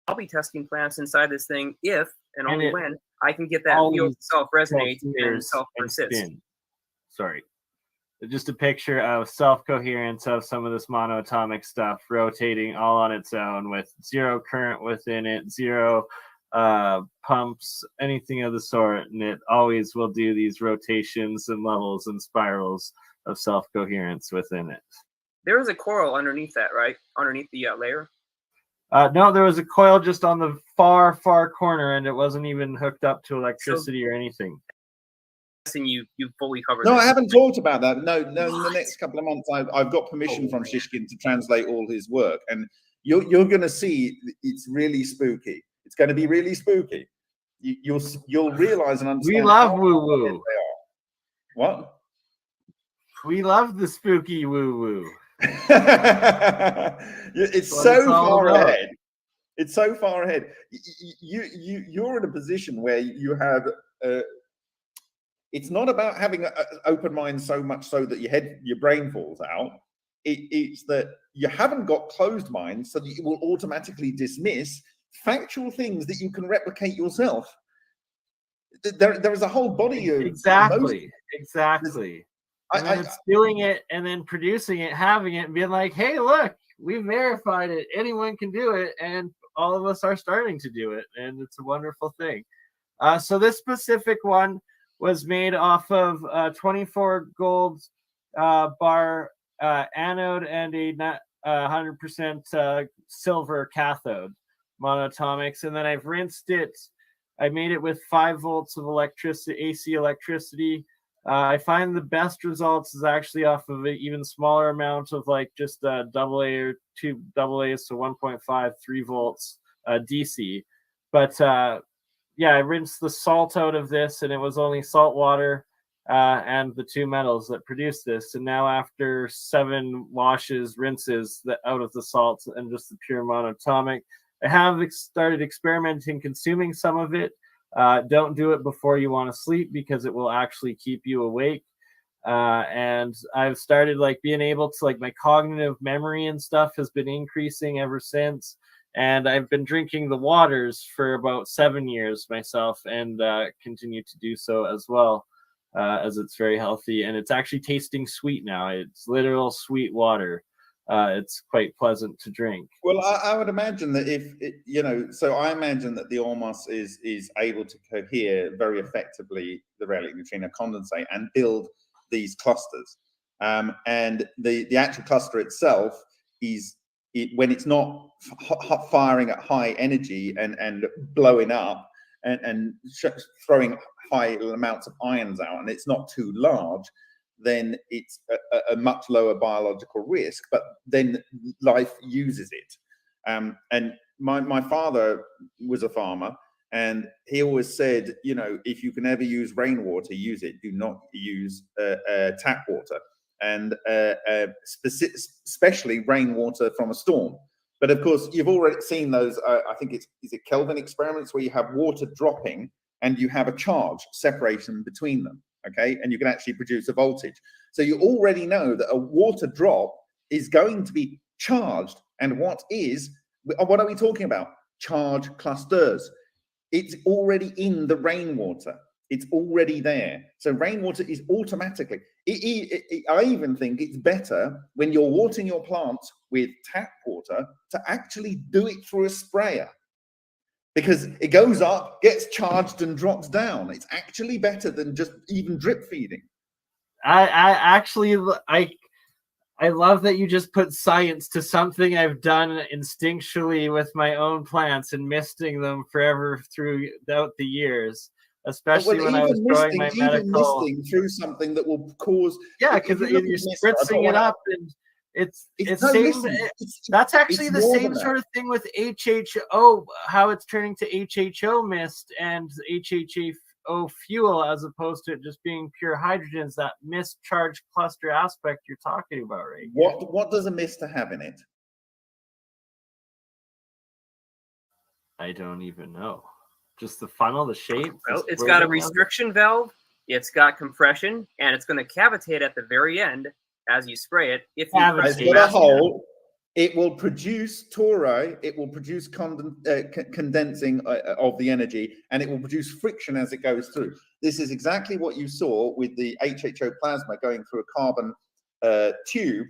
I'll be testing plants inside this thing if and only when I can get that field self-resonate and self-persist.
Sorry. Just a picture of self-coherence of some of this monoatomic stuff rotating all on its own with zero current within it, zero pumps, anything of the sort. And it always will do these rotations and levels and spirals of self-coherence within it.
There is a coil underneath that, right? Underneath the layer?
No, there was a coil just on the far corner, and it wasn't even hooked up to electricity or anything.
And you fully covered.
No, I haven't talked about that. No. In the next couple of months, I've got permission from Shishkin to translate all his work, and you're going to see it's really spooky. It's going to be really spooky. You'll realize and understand.
We love woo woo.
What?
We love the spooky woo woo.
It's so far ahead. It's so far ahead. You're in a position where you have. It's not about having an open mind so much so that your brain falls out. It's that you haven't got closed minds so that you will automatically dismiss factual things that you can replicate yourself. There is a whole body of
exactly. And then it's doing it and then producing it, having it, and being like, "Hey, look, we verified it. Anyone can do it, and all of us are starting to do it, and it's a wonderful thing." So this specific one was made off of 24 gold bar anode and a 100% silver cathode monoatomics. And then I've rinsed it. I made it with 5 volts of electricity, AC electricity. I find the best results is actually off of an even smaller amount of like just AA or 2 AAs, so 1.5, 3 volts DC. But yeah, I rinsed the salt out of this, and it was only salt water and the 2 metals that produced this. And now after 7 washes, rinses out of the salt and just the pure monoatomic, I have started experimenting consuming some of it. Don't do it before you want to sleep because it will actually keep you awake. And I've started being able to my cognitive memory and stuff has been increasing ever since. And I've been drinking the waters for about 7 years myself, and continue to do so as well, as it's very healthy. And it's actually tasting sweet now. It's literal sweet water. It's quite pleasant to drink.
Well, I would imagine that so I imagine that the Ormos is able to cohere very effectively the relic neutrino condensate and build these clusters. And the actual cluster itself is, when it's not firing at high energy and blowing up, and throwing high amounts of ions out, and it's not too large, then it's a much lower biological risk, but then life uses it. And my father was a farmer, and he always said, you know, if you can ever use rainwater, use it. Do not use tap water, and especially rainwater from a storm. But of course, you've already seen those, I think is it Kelvin experiments, where you have water dropping and you have a charge separation between them, okay? And you can actually produce a voltage. So you already know that a water drop is going to be charged. And what are we talking about? Charge clusters. It's already in the rainwater. It's already there. So rainwater is automatically, I even think it's better when you're watering your plants with tap water to actually do it through a sprayer, because it goes up, gets charged and drops down. It's actually better than just even drip feeding.
I love that you just put science to something I've done instinctually with my own plants and misting them forever throughout the years, especially when I was growing my medical.
Misting through something that will cause.
Yeah, because you're spritzing it up, and it's same. That's actually the same sort of thing with HHO, how it's turning to HHO mist and HHO fuel, as opposed to it just being pure hydrogens. That mischarged cluster aspect you're talking about, right?
What does a mister have in it?
I don't even know. Just the funnel, the shape.
Well, it's got a restriction valve, it's got compression, and it's going to cavitate at the very end as you spray it. If you press
got a hole, it will produce tori, it will produce condensing of the energy, and it will produce friction as it goes through. This is exactly what you saw with the HHO plasma going through a carbon tube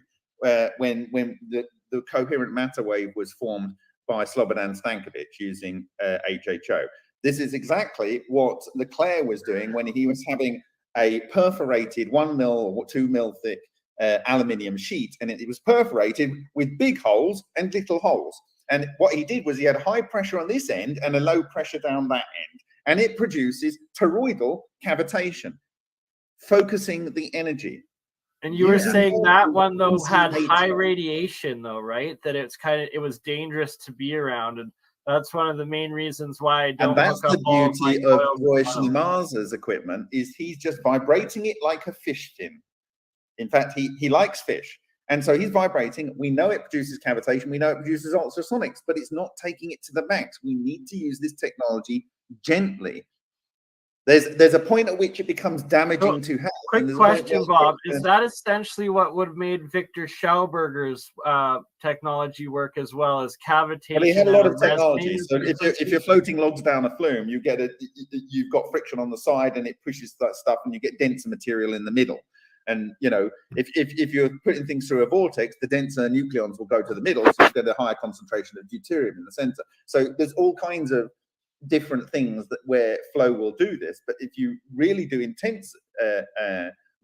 when the coherent matter wave was formed by Slobodan Stankovic using HHO. This is exactly what Leclerc was doing when he was having a perforated 1 mil or 2 mil thick aluminium sheet, and it was perforated with big holes and little holes. And what he did was he had high pressure on this end and a low pressure down that end, and it produces toroidal cavitation, focusing the energy.
And you were saying that one though had high radiation though, right? That it was dangerous to be around, and that's one of the main reasons why I don't.
And that's the beauty of Roy Schneemaser's equipment, is he's just vibrating it like a fish fin. In fact, he likes fish, and so he's vibrating. We know it produces cavitation. We know it produces ultrasonics, but it's not taking it to the max. We need to use this technology gently. There's a point at which it becomes damaging to health.
Quick question, Bob. Is that essentially what would have made Victor Schauberger's technology work as well, as cavitation?
Well, he had a lot of technology. So if you're floating logs down a flume, you've got friction on the side, and it pushes that stuff, and you get denser material in the middle. And you know, if you're putting things through a vortex, the denser nucleons will go to the middle, so you get a higher concentration of deuterium in the center. So there's all kinds of different things where flow will do this. But if you really do intense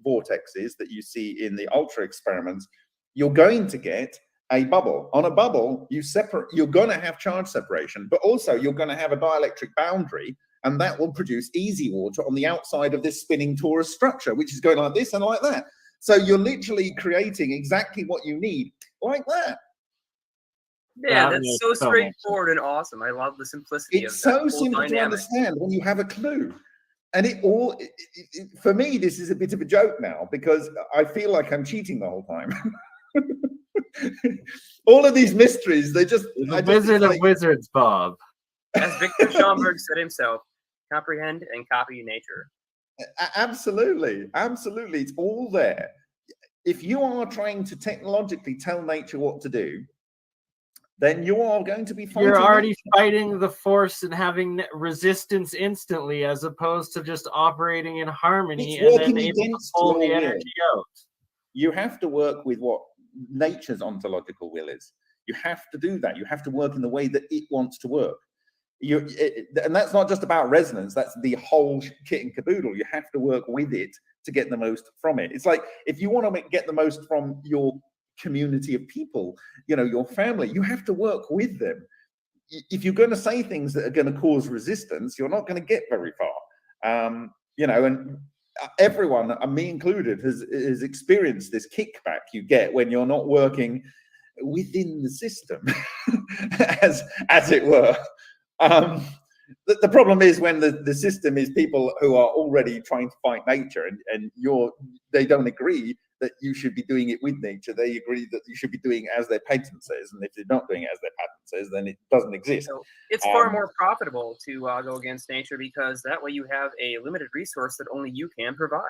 vortexes that you see in the ultra experiments, you're going to get a bubble. On a bubble, you're going to have charge separation, but also you're going to have a dielectric boundary, and that will produce easy water on the outside of this spinning torus structure, which is going like this and like that. So you're literally creating exactly what you need, like that.
Yeah, that's so straightforward and awesome. I love the simplicity of that.
It's so simple to understand when you have a clue. And for me, this is a bit of a joke now, because I feel like I'm cheating the whole time. All of these mysteries,
the wizard of wizards, Bob.
As Victor Schauberger said himself, comprehend and copy nature.
Absolutely. It's all there. If you are trying to technologically tell nature what to do, then you are going to be fighting.
You're already fighting the force and having resistance instantly, as opposed to just operating in harmony and then able to pull the energy out.
You have to work with what nature's ontological will is. You have to do that. You have to work in the way that it wants to work. And that's not just about resonance. That's the whole kit and caboodle. You have to work with it to get the most from it. It's like, if you want to get the most from your community of people, your family, you have to work with them. if you're going to say things that are going to cause resistance, you're not going to get very far. You know, and everyone, me included, has experienced this kickback you get when you're not working within the system, as it were. The problem is when the system is people who are already trying to fight nature, and they don't agree that you should be doing it with nature. They agree that you should be doing as their patent says, and if you're not doing it as their patent says, then it doesn't exist.
So it's far more profitable to go against nature, because that way you have a limited resource that only you can provide.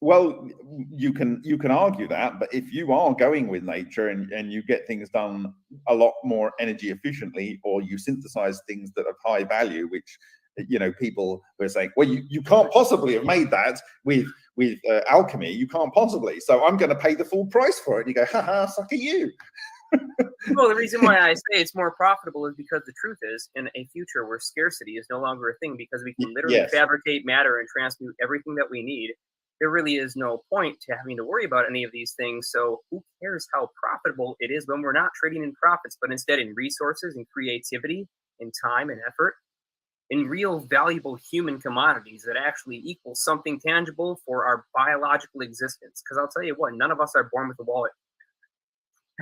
Well, you can argue that, but if you are going with nature and you get things done a lot more energy efficiently, or you synthesize things that are high value, which, you know, people were saying, well, you can't possibly have made that with alchemy. You can't possibly. So I'm going to pay the full price for it. And you go, haha, suck at you.
Well, the reason why I say it's more profitable is because the truth is, in a future where scarcity is no longer a thing, because we can literally fabricate matter and transmute everything that we need, there really is no point to having to worry about any of these things. So who cares how profitable it is when we're not trading in profits, but instead in resources and creativity and time and effort, in real valuable human commodities that actually equal something tangible for our biological existence. Because I'll tell you what, none of us are born with a wallet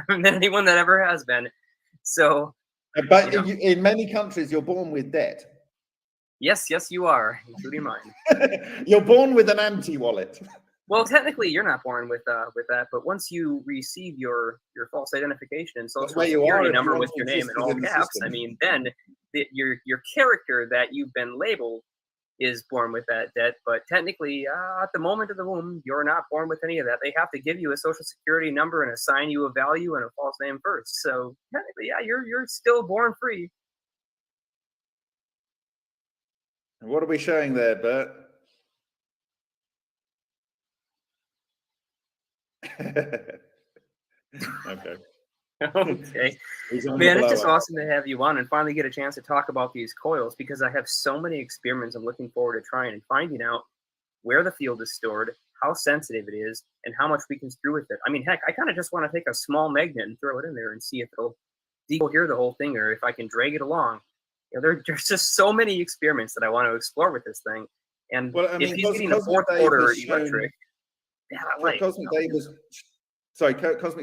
than anyone that ever has been. So,
but you know, in many countries, you're born with debt.
Yes, you are, including mine.
You're born with an anti-wallet.
Well, technically, you're not born with that, but once you receive your false identification and social security number with your name in all caps, I mean, then your character that you've been labeled is born with that debt. But technically, at the moment of the womb, you're not born with any of that. They have to give you a social security number and assign you a value and a false name first. So technically, yeah, you're still born free.
What are we showing there, Bert? Okay.
Okay. Man, it's just awesome to have you on and finally get a chance to talk about these coils, because I have so many experiments I'm looking forward to trying and finding out where the field is stored, how sensitive it is, and how much we can screw with it. I mean, heck, I kind of just want to take a small magnet and throw it in there and see if it'll decohere the whole thing, or if I can drag it along. You know, there's just so many experiments that I want to explore with this thing. And well, I mean, if he's getting a fourth order electric, yeah,
Cosmic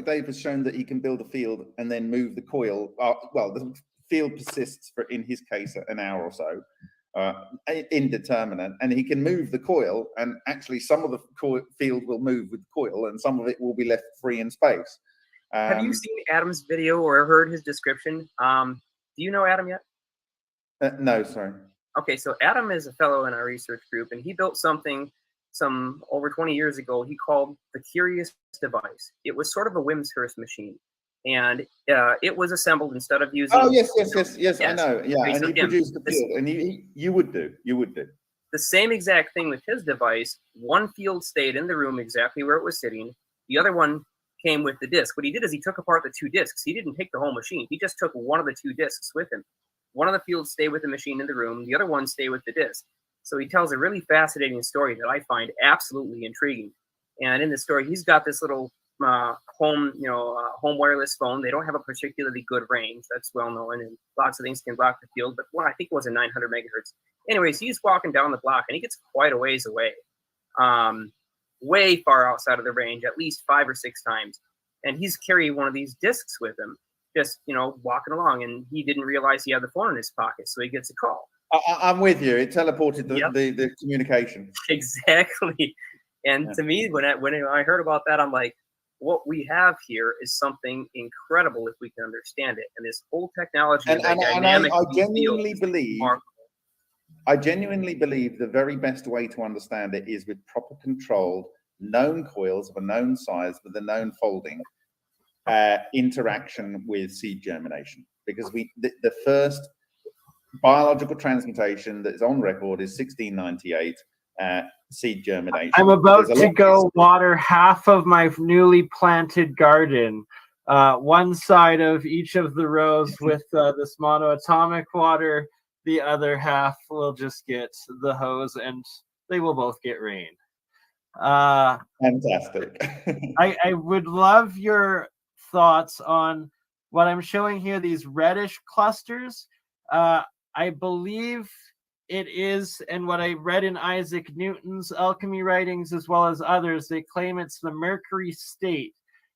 Dave has shown that he can build a field and then move the coil. Well, the field persists for, in his case, an hour or so, indeterminate, and he can move the coil, and actually some of the field will move with the coil, and some of it will be left free in space.
Have you seen Adam's video or heard his description? Do you know Adam yet?
No, sorry.
Okay, so Adam is a fellow in our research group, and he built something some over 20 years ago he called the Curious Device. It was sort of a Wimshurst machine, and it was assembled instead of using...
Oh, yes, I know. Yeah, okay, and so he produced the field, and you would do.
The same exact thing with his device. One field stayed in the room exactly where it was sitting. The other one came with the disc. What he did is he took apart the two discs. He didn't take the whole machine. He just took one of the two discs with him. One of the fields stayed with the machine in the room. The other one stayed with the disc. So he tells a really fascinating story that I find absolutely intriguing. And in the story, he's got this little home wireless phone. They don't have a particularly good range. That's well known, and lots of things can block the field. But one, I think it was a 900 megahertz. Anyways, he's walking down the block, and he gets quite a ways away, way far outside of the range, at least 5 or 6 times. And he's carrying one of these discs with him, just walking along, and he didn't realize he had the phone in his pocket, so he gets a call.
I'm with you. It teleported the communication.
Exactly. And to me, when I heard about that, I'm like, what we have here is something incredible if we can understand it. And this whole technology,
I genuinely believe the very best way to understand it is with proper controlled, known coils of a known size with a known folding interaction with seed germination. Because the first biological transmutation that is on record is 1698 seed germination.
I'm about to go water half of my newly planted garden, one side of each of the rows with this monoatomic water. The other half will just get the hose, and they will both get rain.
Fantastic.
I would love your thoughts on what I'm showing here, these reddish clusters, I believe it is, and what I read in Isaac Newton's alchemy writings as well as others, they claim it's the mercury state.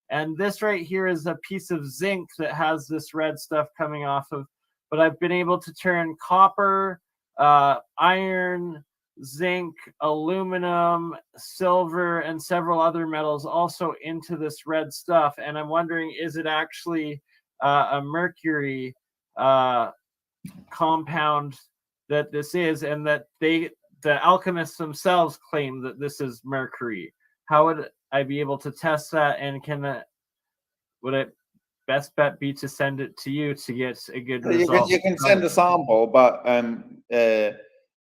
And this right here is a piece of zinc that has this red stuff coming off of, but I've been able to turn copper, iron, zinc, aluminum, silver, and several other metals also into this red stuff. And I'm wondering, is it actually a mercury compound that this is, and that the alchemists themselves claim that this is mercury? How would I be able to test that? And would it best bet be to send it to you to get a good result?
You can send a sample, but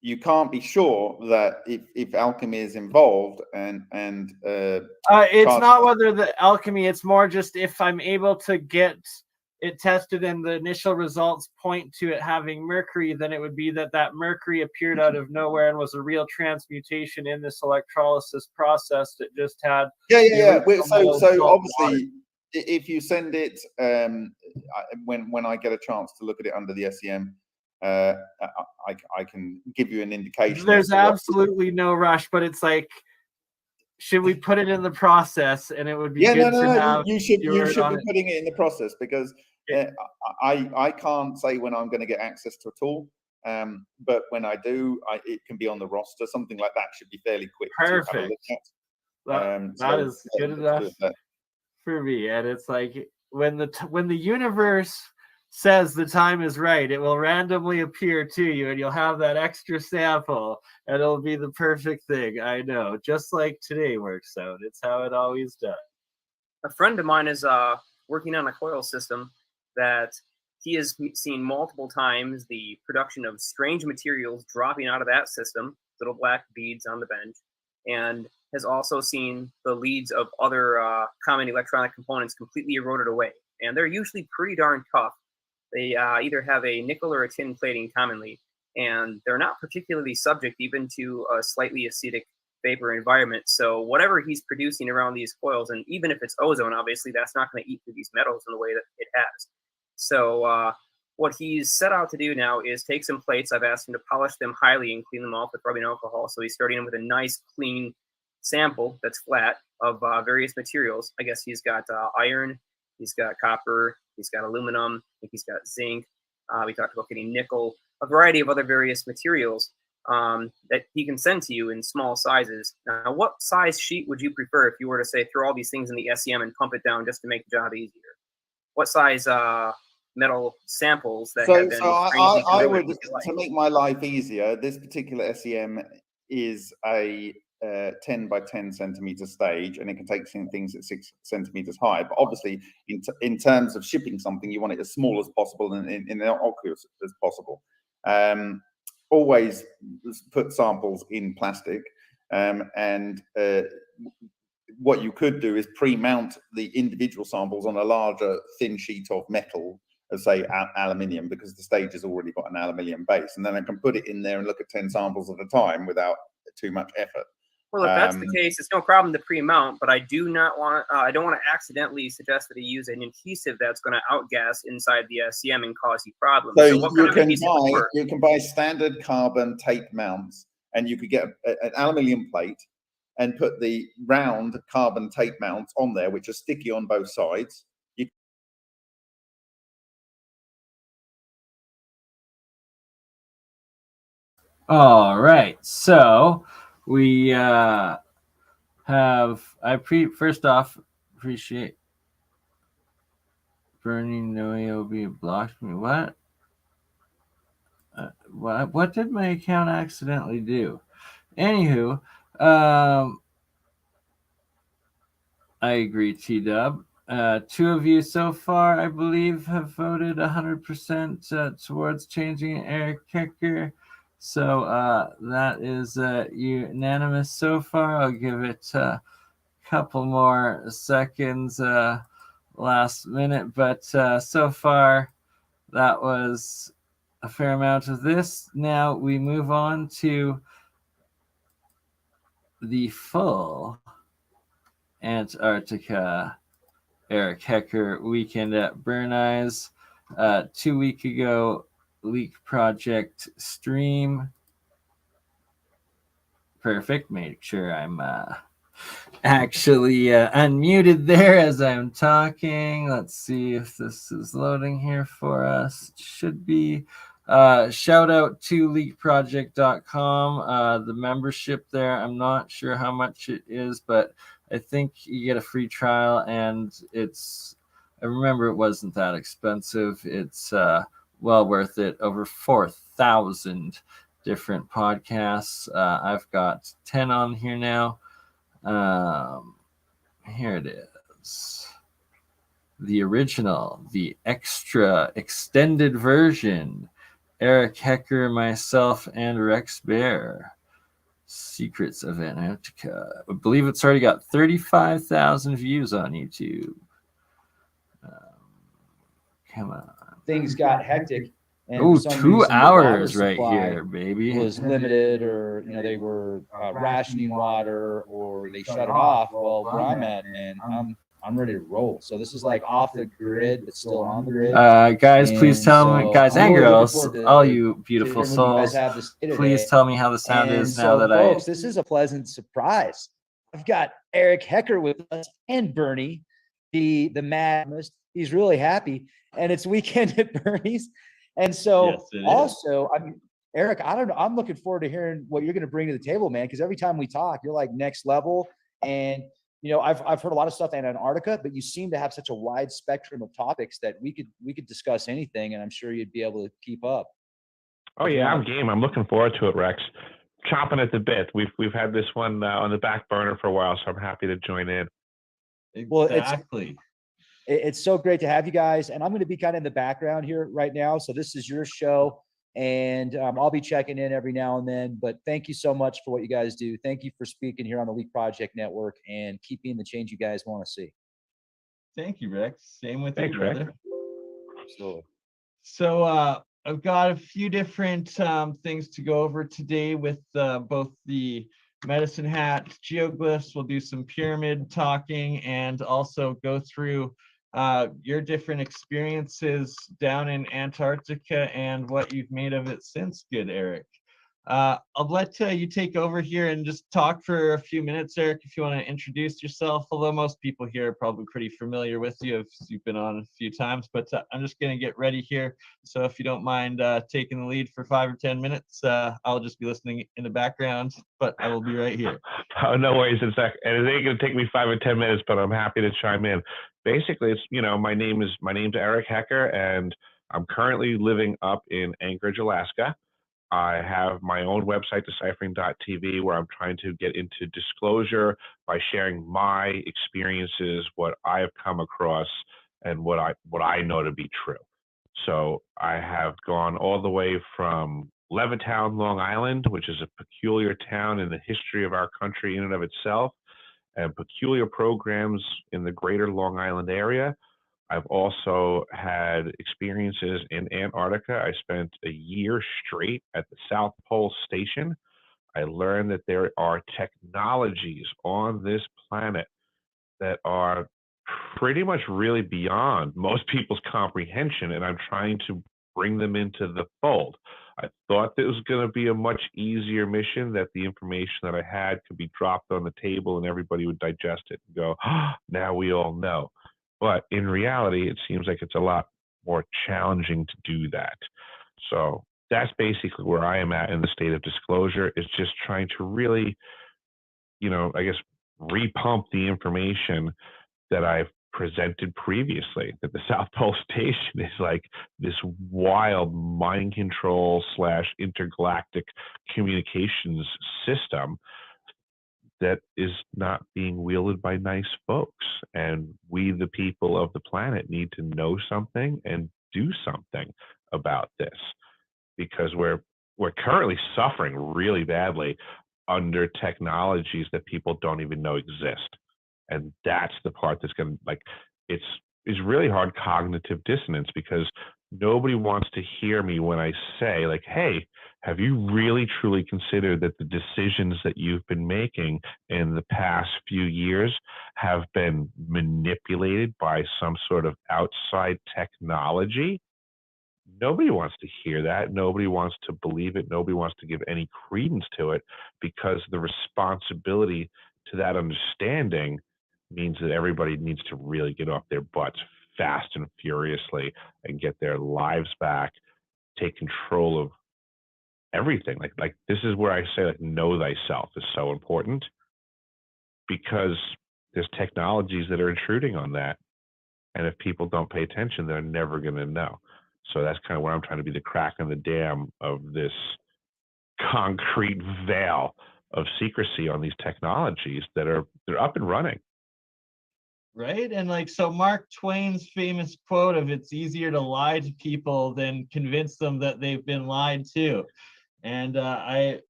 you can't be sure that if alchemy is involved and
it's not whether the alchemy, it's more just if I'm able to get it tested and the initial results point to it having mercury, then it would be that mercury appeared out of nowhere and was a real transmutation in this electrolysis process that just had
So obviously if you send it when I get a chance to look at it under the SEM, I can give you an indication.
There's absolutely no rush, but it's like, should we put it in the process? And it would be good to have.
You should be putting it in the process, because I can't say when I'm going to get access to a tool, but when I do, it can be on the roster. Something like that should be fairly quick.
Perfect.
To have a look at.
That is good enough for me. And it's like when the universe says the time is right, it will randomly appear to you, and you'll have that extra sample, and it'll be the perfect thing. I know, just like today works out. It's how it always does.
A friend of mine is working on a coil system that he has seen multiple times the production of strange materials dropping out of that system, little black beads on the bench, and has also seen the leads of other common electronic components completely eroded away. And they're usually pretty darn tough. They either have a nickel or a tin plating commonly, and they're not particularly subject even to a slightly acidic vapor environment. So whatever he's producing around these coils, and even if it's ozone, obviously that's not going to eat through these metals in the way that it has. So what he's set out to do now is take some plates. I've asked him to polish them highly and clean them off with rubbing alcohol. So he's starting with a nice clean sample that's flat of various materials. I guess he's got iron, he's got copper, he's got aluminum, I think he's got zinc. We talked about getting nickel, a variety of other various materials that he can send to you in small sizes. Now, what size sheet would you prefer if you were to say throw all these things in the SEM and pump it down just to make the job easier? What size metal samples that have been?
I would, to make my life easier, this particular SEM is a 10 by 10 centimeter stage, and it can take things at 6 centimeters high. But obviously, in terms of shipping something, you want it as small as possible and innocuous as possible. Always put samples in plastic, and what you could do is pre-mount the individual samples on a larger thin sheet of metal, as say aluminium, because the stage has already got an aluminium base, and then I can put it in there and look at 10 samples at a time without too much effort.
Well, if that's the case, it's no problem to pre-mount, but I do not want I don't want to accidentally suggest that you use an adhesive that's going to outgas inside the SEM and cause you problems.
So you can buy standard carbon tape mounts, and you could get an aluminium plate and put the round carbon tape mounts on there, which are sticky on both sides.
All right, so we first off appreciate burning no AOB blocked me. What did my account accidentally do? Anywho, I agree, T-Dub. 2 of you so far, I believe, have voted 100% towards changing Eric Kicker. So that is unanimous so far. I'll give it a couple more seconds last minute, but so far that was a fair amount of this. Now we move on to the full Antarctica Eric Hecker weekend at BurnEye's. 2 weeks ago, Leak Project stream. Perfect. Make sure I'm actually unmuted there as I'm talking. Let's see if this is loading here for us. It should be. Shout out to leakproject.com. The membership there, I'm not sure how much it is, but I think you get a free trial, and I remember it wasn't that expensive. It's well worth it. Over 4,000 different podcasts. I've got 10 on here now. Here it is. The original, the extra extended version. Eric Hecker, myself, and Rex Bear. Secrets of Antarctica. I believe it's already got 35,000 views on YouTube. Come on.
Things got hectic. And
Oh,
for some
2
reason, the
hours
water
right
supply
here, baby.
was limited, or they were rationing water, or they shut it off. Well, where I'm at, man, I'm ready to roll. So this is like off the grid, but still on the grid.
Guys, please tell me, guys and girls, all you
to
beautiful
hearing what you guys
souls,
have to say today.
please tell me how the sound
And
is now
so,
that
folks, this is a pleasant surprise. I've got Eric Hecker with us and Bernie, the madness. He's really happy, and it's weekend at Bernie's. And so,
Yes, it is.
also, I mean, Eric, I don't know. I'm looking forward to hearing what you're going to bring to the table, man. Because every time we talk, you're like next level. And I've heard a lot of stuff in Antarctica, but you seem to have such a wide spectrum of topics that we could discuss anything, and I'm sure you'd be able to keep up.
Oh yeah, I'm game. I'm looking forward to it, Rex. Chomping at the bit. We've had this one on the back burner for a while, so I'm happy to join in.
Well,
exactly.
It's so great to have you guys, and I'm going to be kind of in the background here right now. So this is your show, and I'll be checking in every now and then. But thank you so much for what you guys do. Thank you for speaking here on the Leak Project Network and keeping the change you guys want to see.
Thank you, Rex. Same with
Thanks,
you, brother.
Rex.
Absolutely.
So I've got a few different things to go over today with both the medicine hat geoglyphs. We'll do some pyramid talking and also go through your different experiences down in Antarctica and what you've made of it since. Good, Eric. I'll let you take over here and just talk for a few minutes, Eric, if you want to introduce yourself, although most people here are probably pretty familiar with you if you've been on a few times, but I'm just going to get ready here. So if you don't mind taking the lead for 5 or 10 minutes, I'll just be listening in the background, but I will be right here.
Oh, no worries. And it ain't going to take me 5 or 10 minutes, but I'm happy to chime in. Basically, it's, my name's Eric Hecker, and I'm currently living up in Anchorage, Alaska. I have my own website, deciphering.tv, where I'm trying to get into disclosure by sharing my experiences, what I've come across, and what I know to be true. So I have gone all the way from Levittown, Long Island, which is a peculiar town in the history of our country in and of itself, and peculiar programs in the greater Long Island area. I've also had experiences in Antarctica. I spent a year straight at the South Pole Station. I learned that there are technologies on this planet that are pretty much really beyond most people's comprehension, and I'm trying to bring them into the fold. I thought it was going to be a much easier mission, that the information that I had could be dropped on the table and everybody would digest it and go, oh, now we all know. But in reality, it seems like it's a lot more challenging to do that. So that's basically where I am at in the state of disclosure, is just trying to really, I guess, repump the information that I've presented previously, that the South Pole Station is like this wild mind control / intergalactic communications system that is not being wielded by nice folks. And we, the people of the planet, need to know something and do something about this, because we're currently suffering really badly under technologies that people don't even know exist. And that's the part that's going to, it's really hard cognitive dissonance, because nobody wants to hear me when I say, like, hey, have you really truly considered that the decisions that you've been making in the past few years have been manipulated by some sort of outside technology? Nobody wants to hear that. Nobody wants to believe it. Nobody wants to give any credence to it, because the responsibility to that understanding means that everybody needs to really get off their butts fast and furiously and get their lives back, take control of everything. Like this is where I say, like, know thyself is so important, because there's technologies that are intruding on that. And if people don't pay attention, they're never going to know. So that's kind of where I'm trying to be the crack in the dam of this concrete veil of secrecy on these technologies they're up and running.
Right. And like, so Mark Twain's famous quote of "it's easier to lie to people than convince them that they've been lied to." And I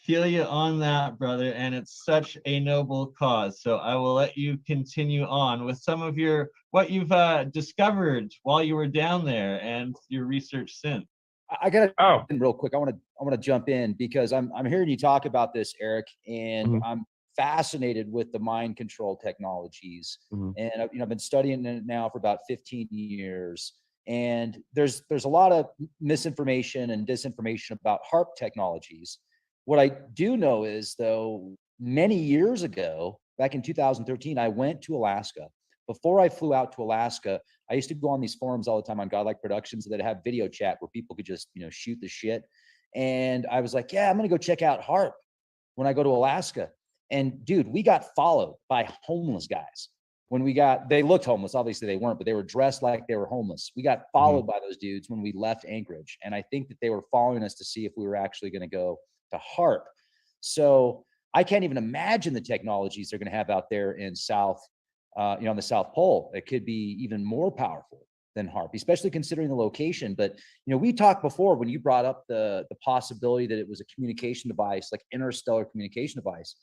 feel you on that, brother. And it's such a noble cause. So I will let you continue on with some of what you've discovered while you were down there and your research since.
I got to real quick. I want to jump in because I'm hearing you talk about this, Eric, and I'm fascinated with the mind control technologies. And I've been studying it now for about 15 years. And there's a lot of misinformation and disinformation about HARP technologies. What I do know is, though, many years ago, back in 2013, I went to Alaska. Before I flew out to Alaska, I used to go on these forums all the time on Godlike Productions that have video chat where people could just, shoot the shit. And I was like, yeah, I'm going to go check out HARP when I go to Alaska. And dude, we got followed by homeless guys. They looked homeless. Obviously they weren't, but they were dressed like they were homeless. We got followed by those dudes when we left Anchorage. And I think that they were following us to see if we were actually going to go to HARP. So I can't even imagine the technologies they're going to have out there in on the South Pole. It could be even more powerful than HARP, especially considering the location. But, we talked before when you brought up the possibility that it was a communication device, like interstellar communication device.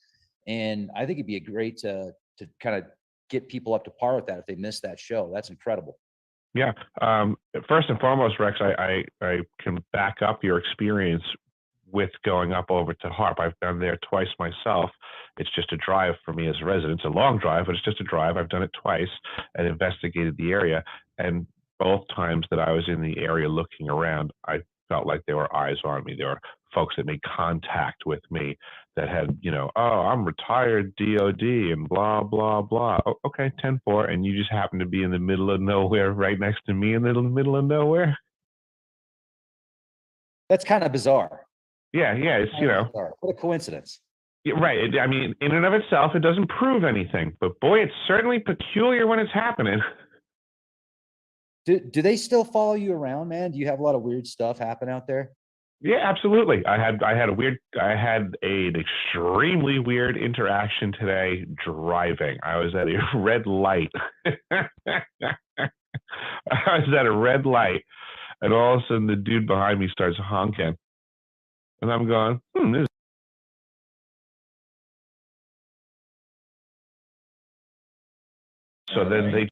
And I think it'd be great to kind of get people up to par with that if they missed that show. That's incredible.
Yeah. First and foremost, Rex, I can back up your experience with going up over to HARP. I've been there twice myself. It's just a drive for me as a resident. It's a long drive, but it's just a drive. I've done it twice and investigated the area. And both times that I was in the area looking around, I felt like there were eyes on me. There were folks that made contact with me that had, I'm retired DOD and blah, blah, blah. Oh, okay, 10-4. And you just happen to be in the middle of nowhere, right next to me in the middle of nowhere.
That's kind of bizarre.
Yeah. It's,
what a coincidence.
Yeah, right. I mean, in and of itself, it doesn't prove anything, but boy, it's certainly peculiar when it's happening.
Do they still follow you around, man? Do you have a lot of weird stuff happen out there?
Yeah, absolutely. I had an extremely weird interaction today driving. I was at a red light. I was at a red light, and all of a sudden the dude behind me starts honking. And I'm going, this. So then they.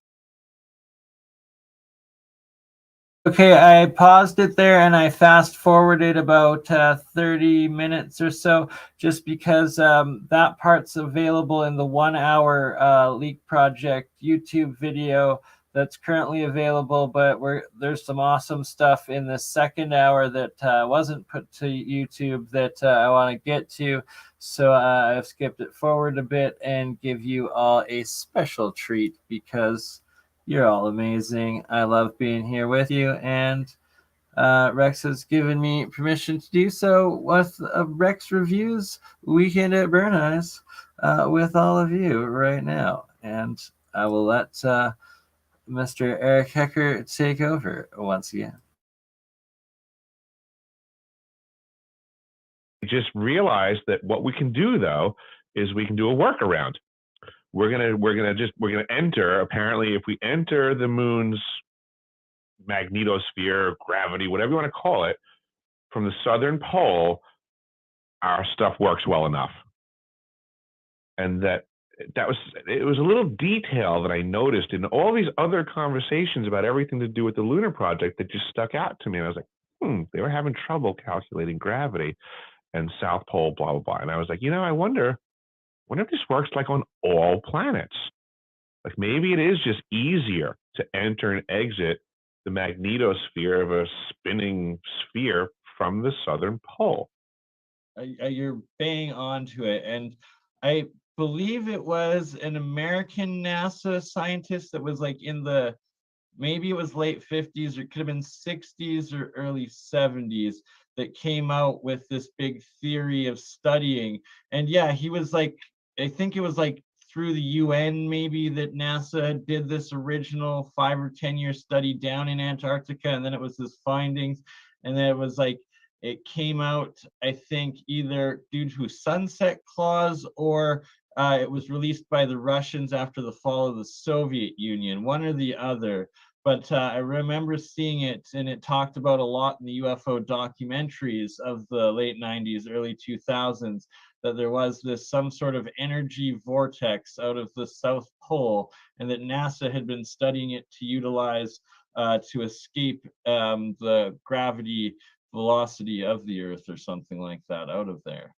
Okay, I paused it there and I fast forwarded about 30 minutes or so, just because that part's available in the 1 hour Leak Project YouTube video that's currently available, but there's some awesome stuff in the second hour that wasn't put to YouTube that I want to get to. So I've skipped it forward a bit and give you all a special treat because you're all amazing. I love being here with you, and Rex has given me permission to do so with Rex Reviews Weekend at BurnEye's with all of you right now. And I will let Mr. Eric Hecker take over once again.
Just realized that what we can do, though, is we can do a workaround. We're gonna enter. Apparently, if we enter the moon's magnetosphere, gravity, whatever you want to call it, from the southern pole, our stuff works well enough. And it was a little detail that I noticed in all these other conversations about everything to do with the lunar project that just stuck out to me. And I was like, they were having trouble calculating gravity and South Pole, blah, blah, blah. And I was like, I wonder if this works like on all planets. Like maybe it is just easier to enter and exit the magnetosphere of a spinning sphere from the southern pole.
You're bang onto it. And I believe it was an American NASA scientist that was like maybe it was late 50s, or it could have been 60s or early 70s, that came out with this big theory of studying. And yeah, he was like, I think it was like through the UN maybe that NASA did this original 5 or 10 year study down in Antarctica, and then it was his findings, and then it was like it came out, I think, either due to sunset clause or it was released by the Russians after the fall of the Soviet Union, one or the other. But I remember seeing it, and it talked about a lot in the UFO documentaries of the late 90s, early 2000s, that there was some sort of energy vortex out of the South Pole, and that NASA had been studying it to utilize to escape the gravity velocity of the Earth or something like that out of there.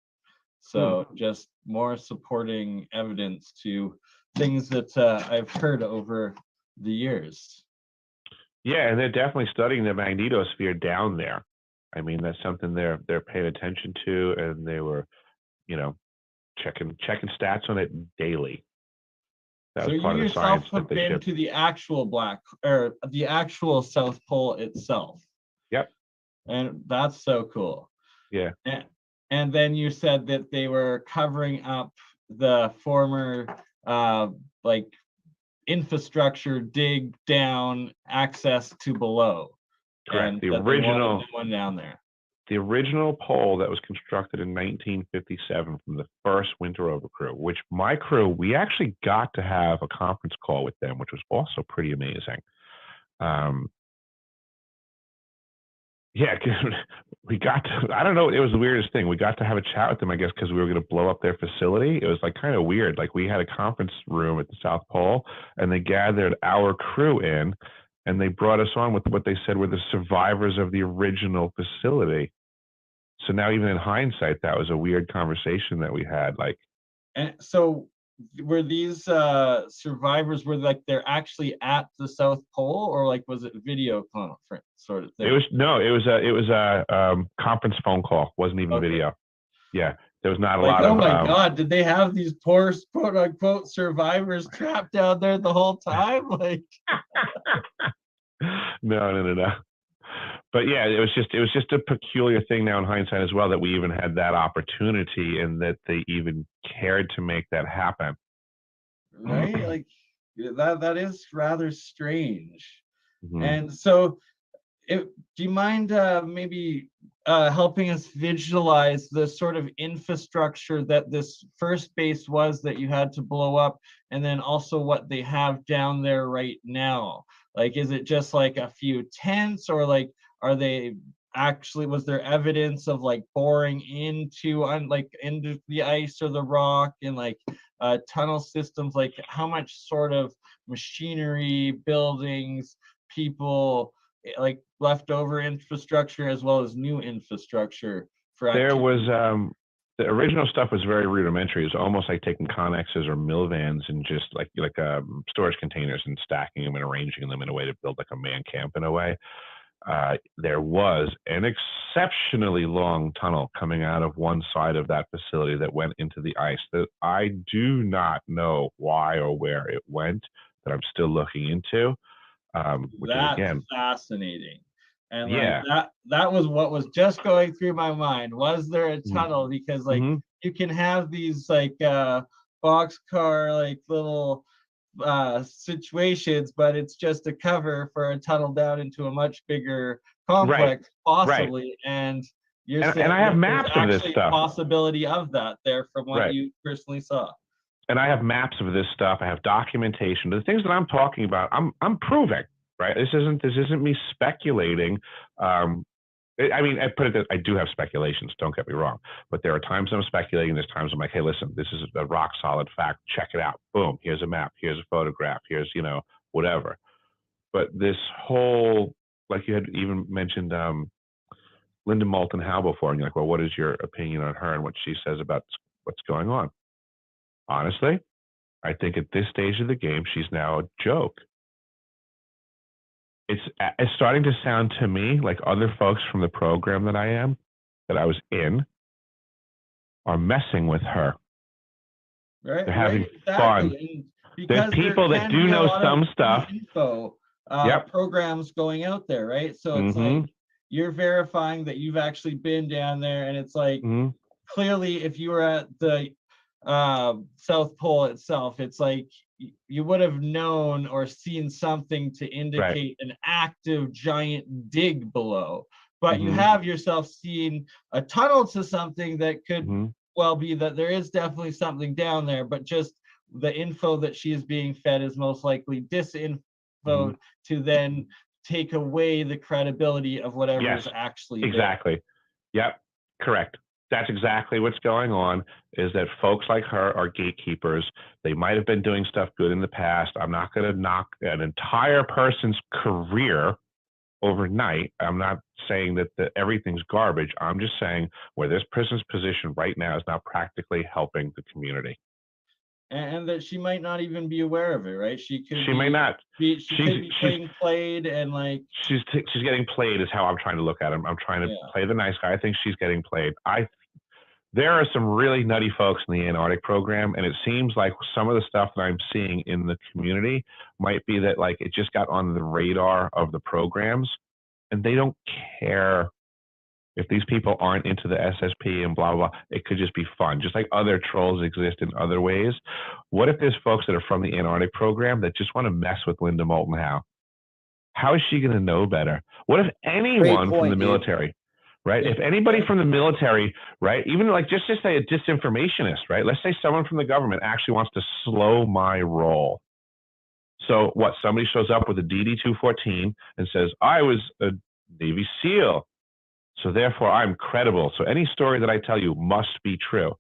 So just more supporting evidence to things that I've heard over the years.
Yeah, and they're definitely studying the magnetosphere down there. I mean, that's something they're paying attention to, and they were, checking stats on it daily. That was part of the science that they shipped.
To the actual the actual South Pole itself.
Yep.
And that's so cool.
Yeah.
And then you said that they were covering up the former infrastructure, dig down access to below.
Correct.
And
the original
one down there.
The original pole that was constructed in 1957 from the first winter over crew, which my crew, we actually got to have a conference call with them, which was also pretty amazing. Yeah, because we got to, I don't know, it was the weirdest thing. We got to have a chat with them, I guess, because we were going to blow up their facility. It was like kind of weird. Like we had a conference room at the South Pole, and they gathered our crew in, and they brought us on with what they said were the survivors of the original facility. So now, even in hindsight, that was a weird conversation that we had. Like,
and so were these survivors, were like they're actually at the South Pole, or like was it video conference sort of thing?
It was a conference phone call. Wasn't even video. Yeah, there was not a lot of.
Oh my God! Did they have these poor quote unquote survivors trapped down there the whole time? Like,
no. But yeah, it was just a peculiar thing now in hindsight as well, that we even had that opportunity and that they even cared to make that happen.
Right? Like that is rather strange.
Mm-hmm.
And so do you mind maybe helping us visualize the sort of infrastructure that this first base was that you had to blow up, and then also what they have down there right now? Like, is it just like a few tents, or like are they actually, was there evidence of like boring into the ice or the rock, and like tunnel systems? Like how much sort of machinery, buildings, people, like leftover infrastructure as well as new infrastructure for
there was the original stuff was very rudimentary. It was almost like taking connexes or mill vans and just like storage containers and stacking them and arranging them in a way to build like a man camp in a way. There was an exceptionally long tunnel coming out of one side of that facility that went into the ice that I do not know why or where it went, that I'm still looking into. Which
That's
is, again,
fascinaine. And
yeah,
like that was what was just going through my mind. Was there a tunnel? Because like you can have these like boxcar like little situations, but it's just a cover for a tunnel down into a much bigger complex, possibly. Right. And you're saying,
and I have maps of this stuff.
Possibility of that there from what you personally saw.
And I have maps of this stuff. I have documentation. The things that I'm talking about, I'm proving. Right. This isn't me speculating. I mean, I put it that I do have speculations. Don't get me wrong. But there are times I'm speculating. There's times I'm like, hey, listen, this is a rock solid fact. Check it out. Boom. Here's a map. Here's a photograph. Here's whatever. But this whole, like you had even mentioned, Linda Moulton Howe before, and you're like, well, what is your opinion on her and what she says about what's going on? Honestly, I think at this stage of the game, she's now a joke. It's starting to sound to me like other folks from the program that I was in, are messing with her.
Right.
They're having fun.
And
There's people that do know some stuff.
Info, programs going out there, right? So it's like you're verifying that you've actually been down there, and it's like clearly, if you were at the South Pole itself, it's like you would have known or seen something to indicate an active giant dig below. But you have yourself seen a tunnel to something that could well be that there is definitely something down there, but just the info that she is being fed is most likely disinfo to then take away the credibility of whatever is actually
exactly there. Yep, correct. That's exactly what's going on, is that folks like her are gatekeepers. They might have been doing stuff good in the past. I'm not going to knock an entire person's career overnight. I'm not saying that everything's garbage. I'm just saying where this person's position right now is not practically helping the community.
And that she might not even be aware of it, right? She
may not.
She could be being played, and like
she's getting played is how I'm trying to look at it. I'm trying to play the nice guy. I think she's getting played. There are some really nutty folks in the Antarctic program, and it seems like some of the stuff that I'm seeing in the community might be that like it just got on the radar of the programs, and they don't care if these people aren't into the SSP and blah, blah, blah. It could just be fun, just like other trolls exist in other ways. What if there's folks that are from the Antarctic program that just want to mess with Linda Moulton Howe? How is she going to know better? What if anyone from the military, right? If anybody from the military, right? Even like just say a disinformationist, right? Let's say someone from the government actually wants to slow my roll. So what? Somebody shows up with a DD-214 and says, I was a Navy SEAL, so therefore I'm credible. So any story that I tell you must be true.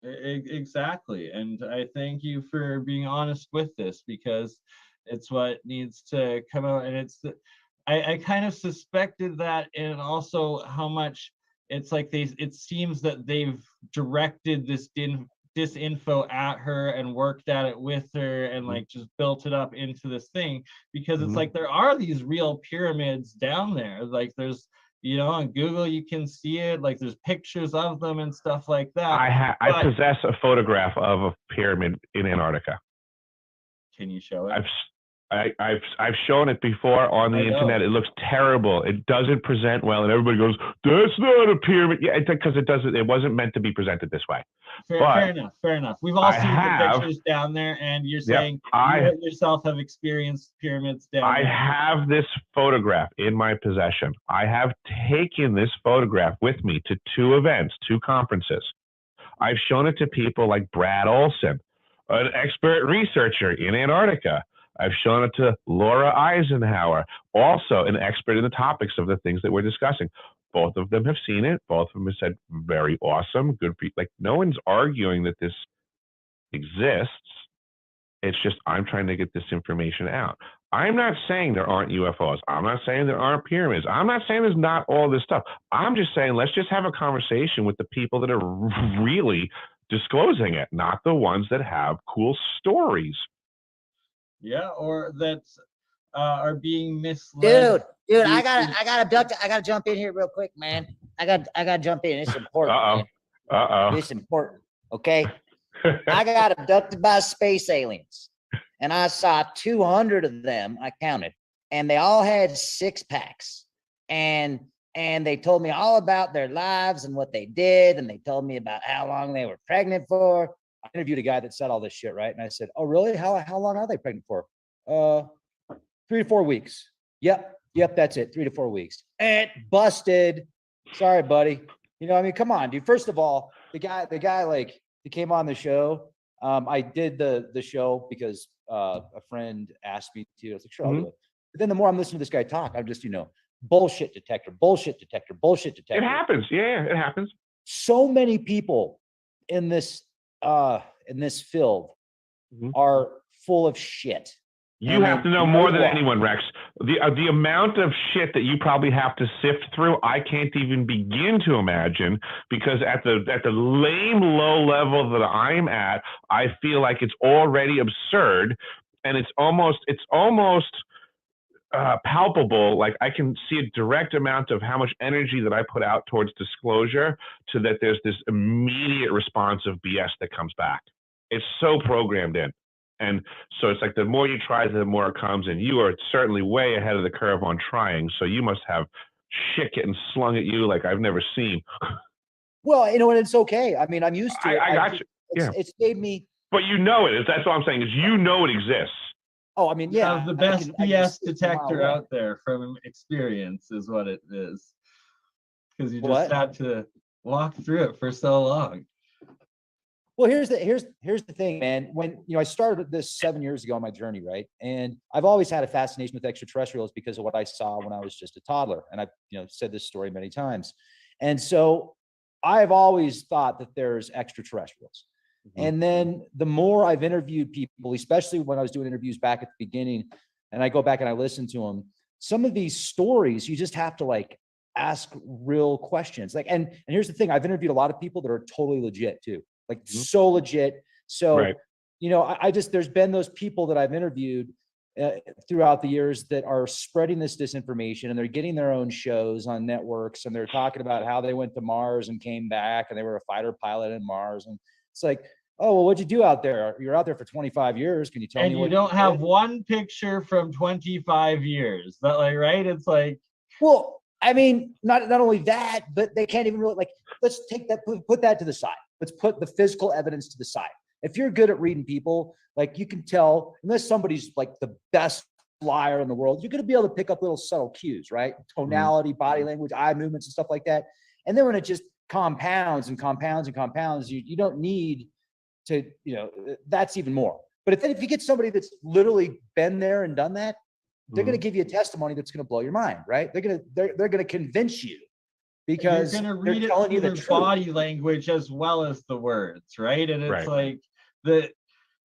Exactly. And I thank you for being honest with this, because it's what needs to come out. And it's I kind of suspected that, and also how much it's like it seems that they've directed this disinfo at her and worked at it with her and like just built it up into this thing, because it's like there are these real pyramids down there. Like there's, on Google you can see it, like there's pictures of them and stuff like that.
I possess a photograph of a pyramid in Antarctica.
Can you show it?
I've shown it before on the internet. It looks terrible. It doesn't present well, and everybody goes, "That's not a pyramid." Yeah, because it doesn't. It wasn't meant to be presented this way.
Fair enough. We've all seen the pictures down there, and you're saying you yourself have experienced pyramids down there. I
have this photograph in my possession. I have taken this photograph with me to 2 events, 2 conferences. I've shown it to people like Brad Olson, an expert researcher in Antarctica. I've shown it to Laura Eisenhower, also an expert in the topics of the things that we're discussing. Both of them have seen it. Both of them have said, very awesome, good for you. Like, no one's arguing that this exists. It's just I'm trying to get this information out. I'm not saying there aren't UFOs. I'm not saying there aren't pyramids. I'm not saying there's not all this stuff. I'm just saying let's just have a conversation with the people that are really disclosing it, not the ones that have cool stories.
Yeah, or that are being misled.
Dude, I gotta jump in here real quick, man. I gotta jump in. It's important. It's important. Okay. I got abducted by space aliens, and I saw 200 of them. I counted, and they all had 6-packs, and they told me all about their lives and what they did, and they told me about how long they were pregnant for.
I interviewed a guy that said all this shit, right? And I said, "Oh, really? How long are they pregnant for?" 3 to 4 weeks. Yep, that's it. 3 to 4 weeks. And busted. Sorry, buddy. Come on, dude. First of all, the guy, like, he came on the show. I did the show because a friend asked me to. I was like, sure, I'll do it. But then the more I'm listening to this guy talk, I'm just, bullshit detector. It
happens. Yeah, it happens.
So many people in this field are full of shit.
You have to know more than anyone, Rex. The amount of shit that you probably have to sift through, I can't even begin to imagine, because at the lame low level that I'm at, I feel like it's already absurd, and it's almost palpable. Like I can see a direct amount of how much energy that I put out towards disclosure, to that there's this immediate response of BS that comes back. It's so programmed in. And so it's like the more you try, the more it comes. And you are certainly way ahead of the curve on trying. So you must have shit getting slung at you like I've never seen.
Well, you know, and it's okay. I mean, I'm used to it.
I got you. Yeah.
It's made me.
But you know it. That's what I'm saying, is you know it exists.
Oh, I mean, yeah.
You have the best BS detector out there from experience is what it is. Because you just had to walk through it for so long.
Well, here's the thing, man. When I started this 7 years ago on my journey, right? And I've always had a fascination with extraterrestrials because of what I saw when I was just a toddler. And I've said this story many times. And so I've always thought that there's extraterrestrials. Mm-hmm. And then the more I've interviewed people, especially when I was doing interviews back at the beginning, and I go back and I listen to them, some of these stories, you just have to like ask real questions. Like, and here's the thing, I've interviewed a lot of people that are totally legit too. Like so legit. So, there's been those people that I've interviewed throughout the years that are spreading this disinformation, and they're getting their own shows on networks, and they're talking about how they went to Mars and came back and they were a fighter pilot in Mars. And it's like, oh, well, what'd you do out there? You're out there for 25 years. Can you tell me what you don't
have one picture from 25 years? But like, right? It's like,
well, I mean, not only that, but they can't even really like, let's take that, put that to the side. Let's put the physical evidence to the side. If you're good at reading people, like you can tell, unless somebody's like the best liar in the world, you're going to be able to pick up little subtle cues, right? Tonality, body language, eye movements and stuff like that. And then when it just compounds and compounds and compounds, you don't need to, that's even more. But if you get somebody that's literally been there and done that, they're going to give you a testimony that's going to blow your mind, right? They're going to convince you. Because
you're going to read it through their body language as well as the words, right? And it's like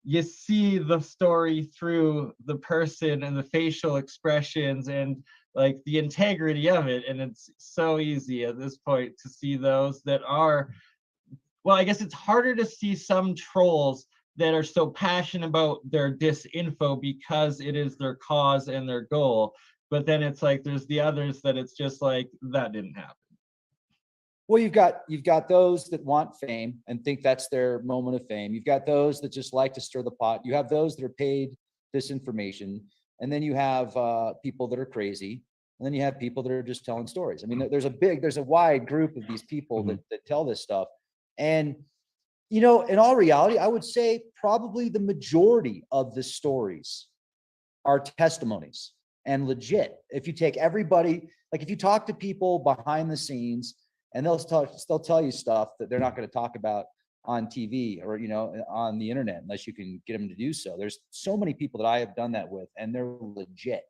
you see the story through the person and the facial expressions and like the integrity of it. And it's so easy at this point to see those that are, well, I guess it's harder to see some trolls that are so passionate about their disinfo because it is their cause and their goal. But then it's like there's the others that it's just like, that didn't happen.
Well, you've got those that want fame and think that's their moment of fame. You've got those that just like to stir the pot. You have those that are paid disinformation, and then you have people that are crazy, and then you have people that are just telling stories. I mean, there's a wide group of these people that tell this stuff, and in all reality, I would say probably the majority of the stories are testimonies and legit. If you take everybody, like if you talk to people behind the scenes. And they'll tell you stuff that they're not going to talk about on TV or, on the internet unless you can get them to do so. There's so many people that I have done that with, and they're legit.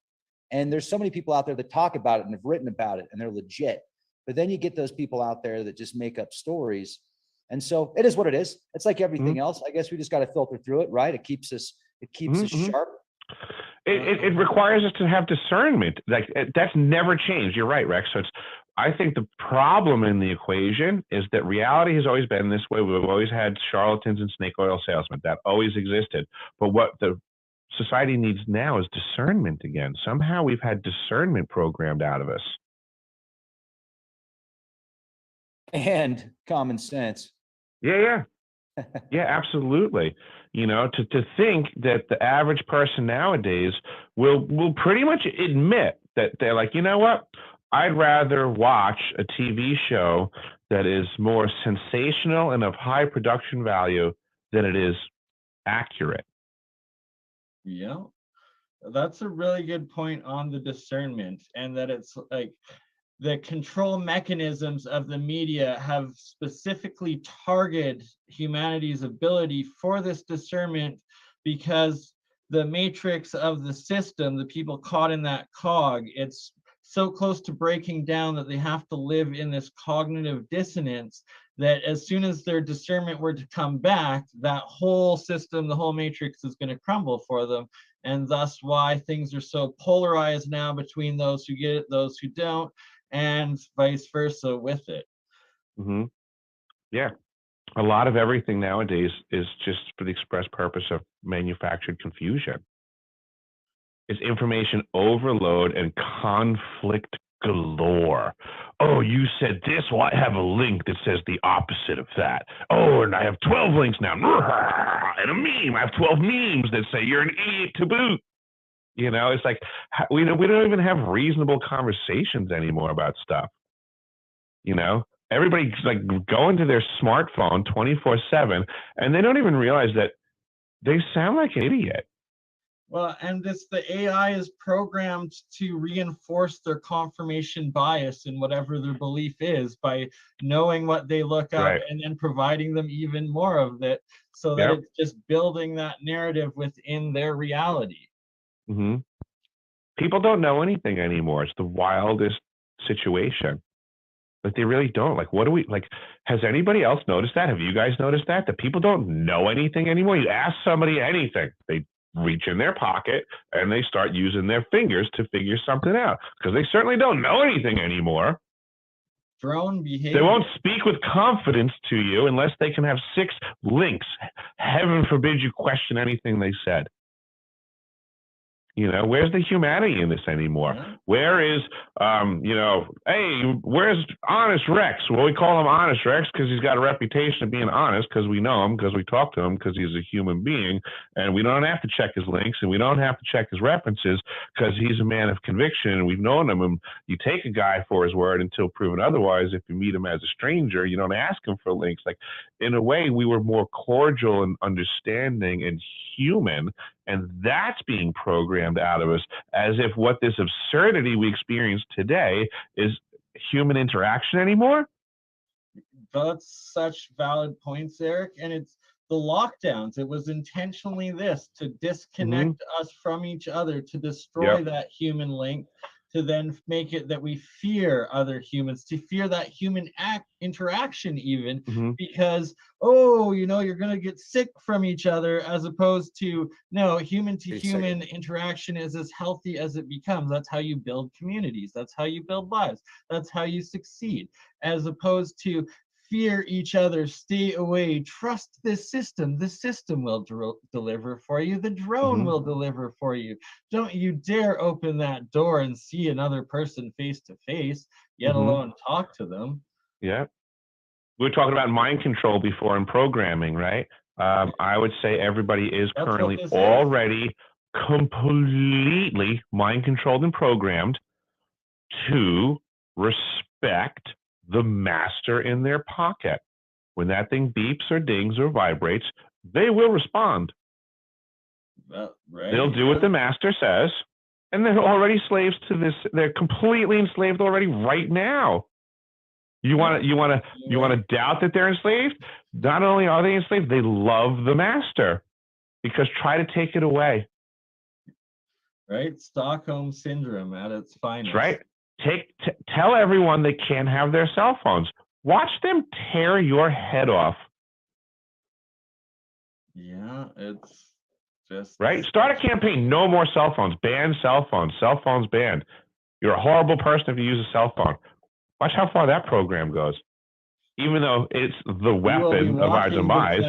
And there's so many people out there that talk about it and have written about it, and they're legit. But then you get those people out there that just make up stories. And so it is what it is. It's like everything else. I guess we just got to filter through it, right? It keeps us sharp.
It requires us to have discernment. Like that's never changed. You're right, Rex. So I think the problem in the equation is that reality has always been this way. We've always had charlatans and snake oil salesmen. That always existed. But what the society needs now is discernment again. Somehow we've had discernment programmed out of us.
And common sense.
Yeah, absolutely. To think that the average person nowadays will pretty much admit that they're like, you know what? I'd rather watch a TV show that is more sensational and of high production value than it is accurate.
Yeah, that's a really good point on the discernment, and that it's like the control mechanisms of the media have specifically targeted humanity's ability for this discernment, because the matrix of the system, the people caught in that cog, it's so close to breaking down that they have to live in this cognitive dissonance that as soon as their discernment were to come back, that whole system, the whole matrix is going to crumble for them. and thus why things are so polarized now between those who get it, those who don't, and vice versa with it.
Mm-hmm. Yeah. A lot of everything nowadays is just for the express purpose of manufactured confusion. It's information overload and conflict galore. Oh, you said this. Well, I have a link that says the opposite of that. Oh, and I have 12 links now. And a meme. I have 12 memes that say you're an idiot to boot. You know, it's like we don't even have reasonable conversations anymore about stuff. You know, everybody's like going to their smartphone 24/7, and they don't even realize that they sound like an idiot.
Well, and the AI is programmed to reinforce their confirmation bias in whatever their belief is by knowing what they look up,
Right.
and then providing them even more of it, so that
Yep.
it's just building that narrative within their reality.
Mm-hmm. People don't know anything anymore. It's the wildest situation. Like, they really don't. Like, what do we, like, has anybody else noticed that? Have you guys noticed that? That people don't know anything anymore? You ask somebody anything, they reach in their pocket and they start using their fingers to figure something out, because they certainly don't know anything anymore.
Drone behavior.
They won't speak with confidence to you unless they can have 6 links. Heaven forbid you question anything they said. You know, where's the humanity in this anymore?
Yeah.
Where is, you know, hey, where's Honest Rex? Well, we call him Honest Rex because he's got a reputation of being honest, because we know him, because we talk to him, because he's a human being, and we don't have to check his links, and we don't have to check his references, because he's a man of conviction, and we've known him. And you take a guy for his word until proven otherwise. If you meet him as a stranger, you don't ask him for links. Like, in a way, we were more cordial and understanding and human, and that's being programmed out of us, as if what this absurdity we experience today is human interaction anymore.
That's such valid points, Eric. And it's the lockdowns. It was intentionally this, to disconnect us from each other, to destroy that human link, to then make it that we fear other humans, to fear that human interaction even, because, oh, you know, you're going to get sick from each other, as opposed to, no, human to human interaction is as healthy as it becomes. That's how you build communities. That's how you build lives. That's how you succeed, as opposed to fear each other, stay away, trust this system. The system will deliver for you. The drone will deliver for you. Don't you dare open that door and see another person face to face, yet alone talk to them.
Yeah. We were talking about mind control before and programming, right? I would say everybody is currently already completely mind controlled and programmed to respect the master in their pocket. When that thing beeps or dings or vibrates, they will respond. They'll do what the master says, and they're already slaves to this. They're completely enslaved already right now. You want to doubt that they're enslaved? Not only are they enslaved, they love the master, because try to take it away.
Right? Stockholm syndrome at its finest.
That's right. Tell everyone they can't have their cell phones. Watch them tear your head off.
Yeah, it's just
right. Start a campaign. No more cell phones. Ban cell phones. Cell phones banned. You're a horrible person if you use a cell phone. Watch how far that program goes. Even though it's the weapon of our demise.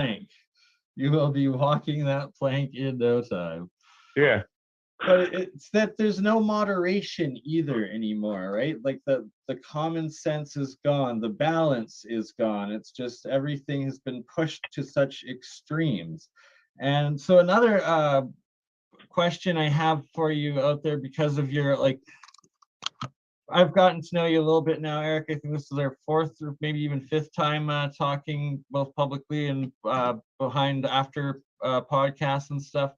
You will be walking that plank in no time.
Yeah.
But it's that there's no moderation either anymore, right? Like the common sense is gone, the balance is gone. It's just everything has been pushed to such extremes. And so another question I have for you out there, because of your, like, I've gotten to know you a little bit now, Eric. I think this is our 4th or maybe even 5th time talking, both publicly and after podcasts and stuff.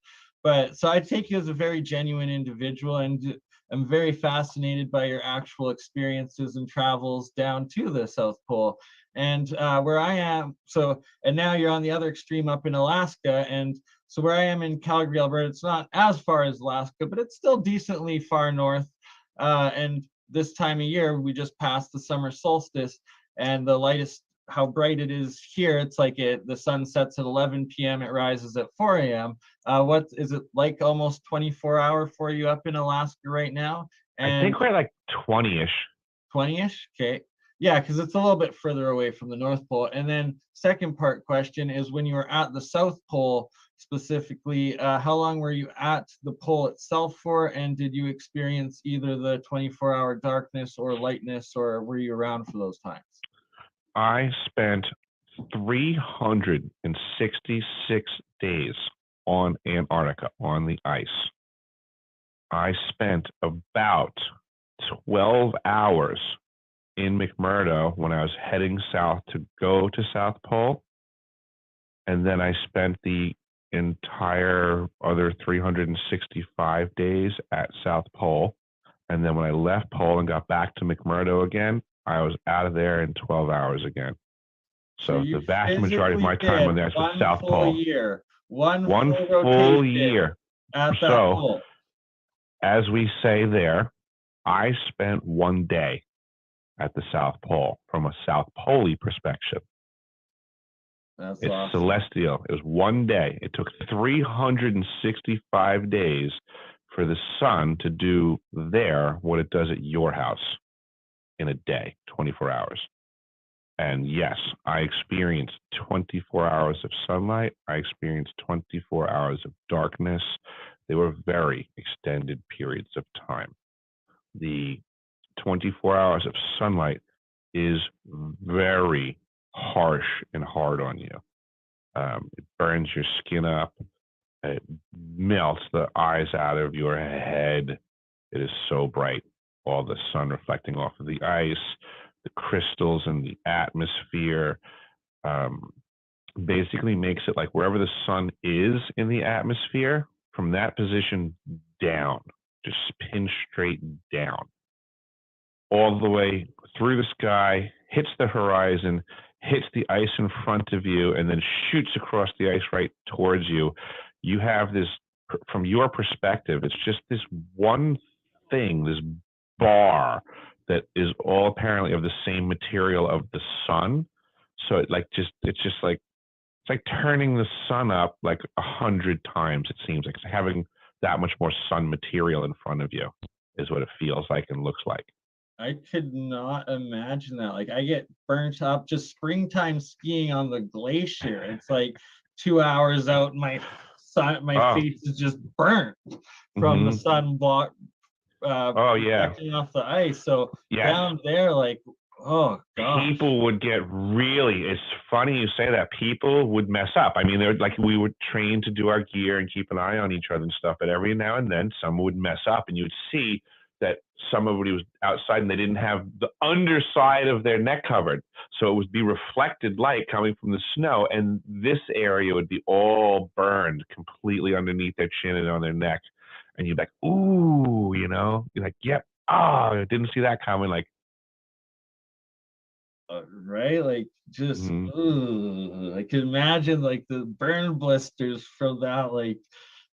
But so I take you as a very genuine individual, and I'm very fascinated by your actual experiences and travels down to the South Pole. And where I am, and now you're on the other extreme up in Alaska. And so where I am in Calgary, Alberta, it's not as far as Alaska, but it's still decently far north. And this time of year, we just passed the summer solstice, and the lightest how bright it is here. It's like the sun sets at 11 p.m. It rises at 4 a.m. What is it like? Almost 24-hour for you up in Alaska right now? And
I think we're like 20-ish.
20-ish. Okay. Yeah, because it's a little bit further away from the North Pole. And then second part question is, when you were at the South Pole specifically, how long were you at the pole itself for? And did you experience either the 24-hour darkness or lightness, or were you around for those times?
I spent 366 days on Antarctica on the ice. I spent about 12 hours in McMurdo when I was heading south to go to South Pole. And then I spent the entire other 365 days at South Pole. And then when I left Pole and got back to McMurdo again, I was out of there in 12 hours again. So the vast majority of my time on there was South Pole.
Year. One
full year.
At that pole.
As we say there, I spent one day at the South Pole from a South Pole perspective.
That's
it's
awesome.
celestial. It was one day. It took 365 days for the sun to do there what it does at your house in a day, 24 hours. And yes, I experienced 24 hours of sunlight. I experienced 24 hours of darkness. They were very extended periods of time. The 24 hours of sunlight is very harsh and hard on you. It burns your skin up. It melts the eyes out of your head. It is so bright. All the sun reflecting off of the ice, the crystals in the atmosphere, basically makes it like wherever the sun is in the atmosphere, from that position down, just spin straight down, all the way through the sky, hits the horizon, hits the ice in front of you, and then shoots across the ice right towards you. You have this, from your perspective, it's just this one thing, this bar that is all apparently of the same material of the sun. So it's like turning the sun up like 100 times. It seems like it's having that much more sun material in front of you is what it feels like and looks like.
I could not imagine that. Like, I get burnt up just springtime skiing on the glacier. It's like 2 hours out, and my face is just burnt from the sun block. Reflecting off the ice. So down there, like, oh gosh.
People would get really, it's funny you say that, people would mess up. I mean, they're like, we were trained to do our gear and keep an eye on each other and stuff, but every now and then someone would mess up, and you'd see that somebody was outside and they didn't have the underside of their neck covered. So it would be reflected light coming from the snow, and this area would be all burned completely underneath their chin and on their neck. And you'd be like, ooh, you know, you're like, yep, I didn't see that coming. Like,
right? Like, just, I can imagine like the burn blisters from that, like,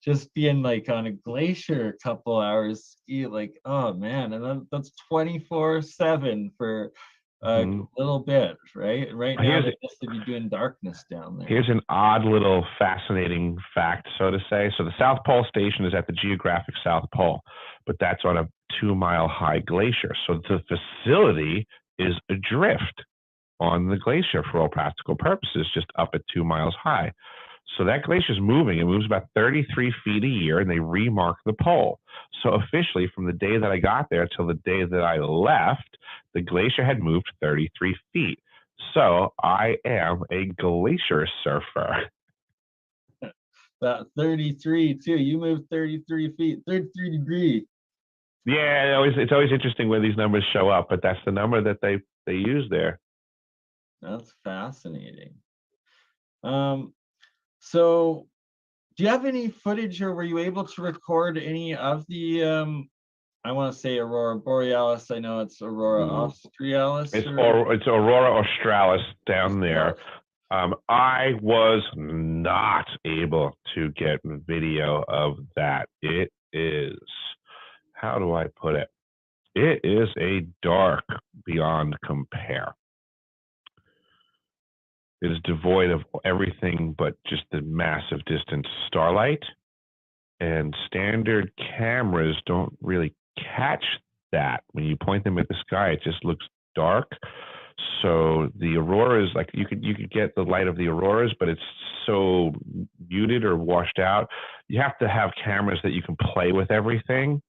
just being like on a glacier a couple hours ski, like, oh man, and that's 24/7 for a little bit, right? Right now they must be doing darkness down there.
Here's an odd little fascinating fact, so to say. So the South Pole Station is at the geographic South Pole, but that's on a 2-mile high glacier. So the facility is adrift on the glacier for all practical purposes, just up at 2 miles high. So that glacier is moving. It moves about 33 feet a year, and they remark the pole. So officially, from the day that I got there till the day that I left, the glacier had moved 33 feet. So I am a glacier surfer.
That 33 too. You moved 33 feet, 33 degrees.
Yeah, it's always interesting when these numbers show up, but that's the number that they use there.
That's fascinating. So do you have any footage, or were you able to record any of the I want to say Aurora Borealis? I know it's Aurora Australis.
It's Aurora Australis down there. I was not able to get video of that. It is, how do I put it? It is a dark beyond compare. is devoid of everything but just the massive distance starlight. And standard cameras don't really catch that. When you point them at the sky, it just looks dark. So the auroras, like you could get the light of the auroras, but it's so muted or washed out. You have to have cameras that you can play with everything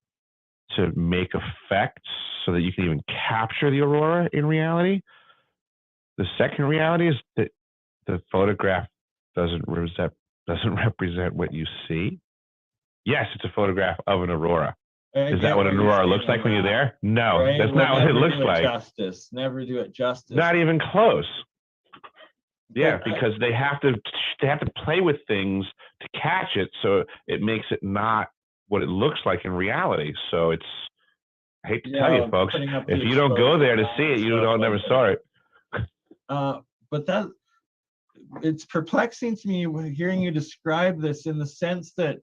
to make effects so that you can even capture the aurora in reality. The second reality is that the photograph doesn't represent what you see. Yes, it's a photograph of an aurora. Is that what an aurora looks like when you're there? No, right? That's not what it looks like.
Justice. Never do it justice.
Not even close. Yeah, because they have to play with things to catch it, so it makes it not what it looks like in reality. So it's, I hate to tell you, folks, if you don't go there to see it, you don't never saw it.
But that, it's perplexing to me hearing you describe this, in the sense that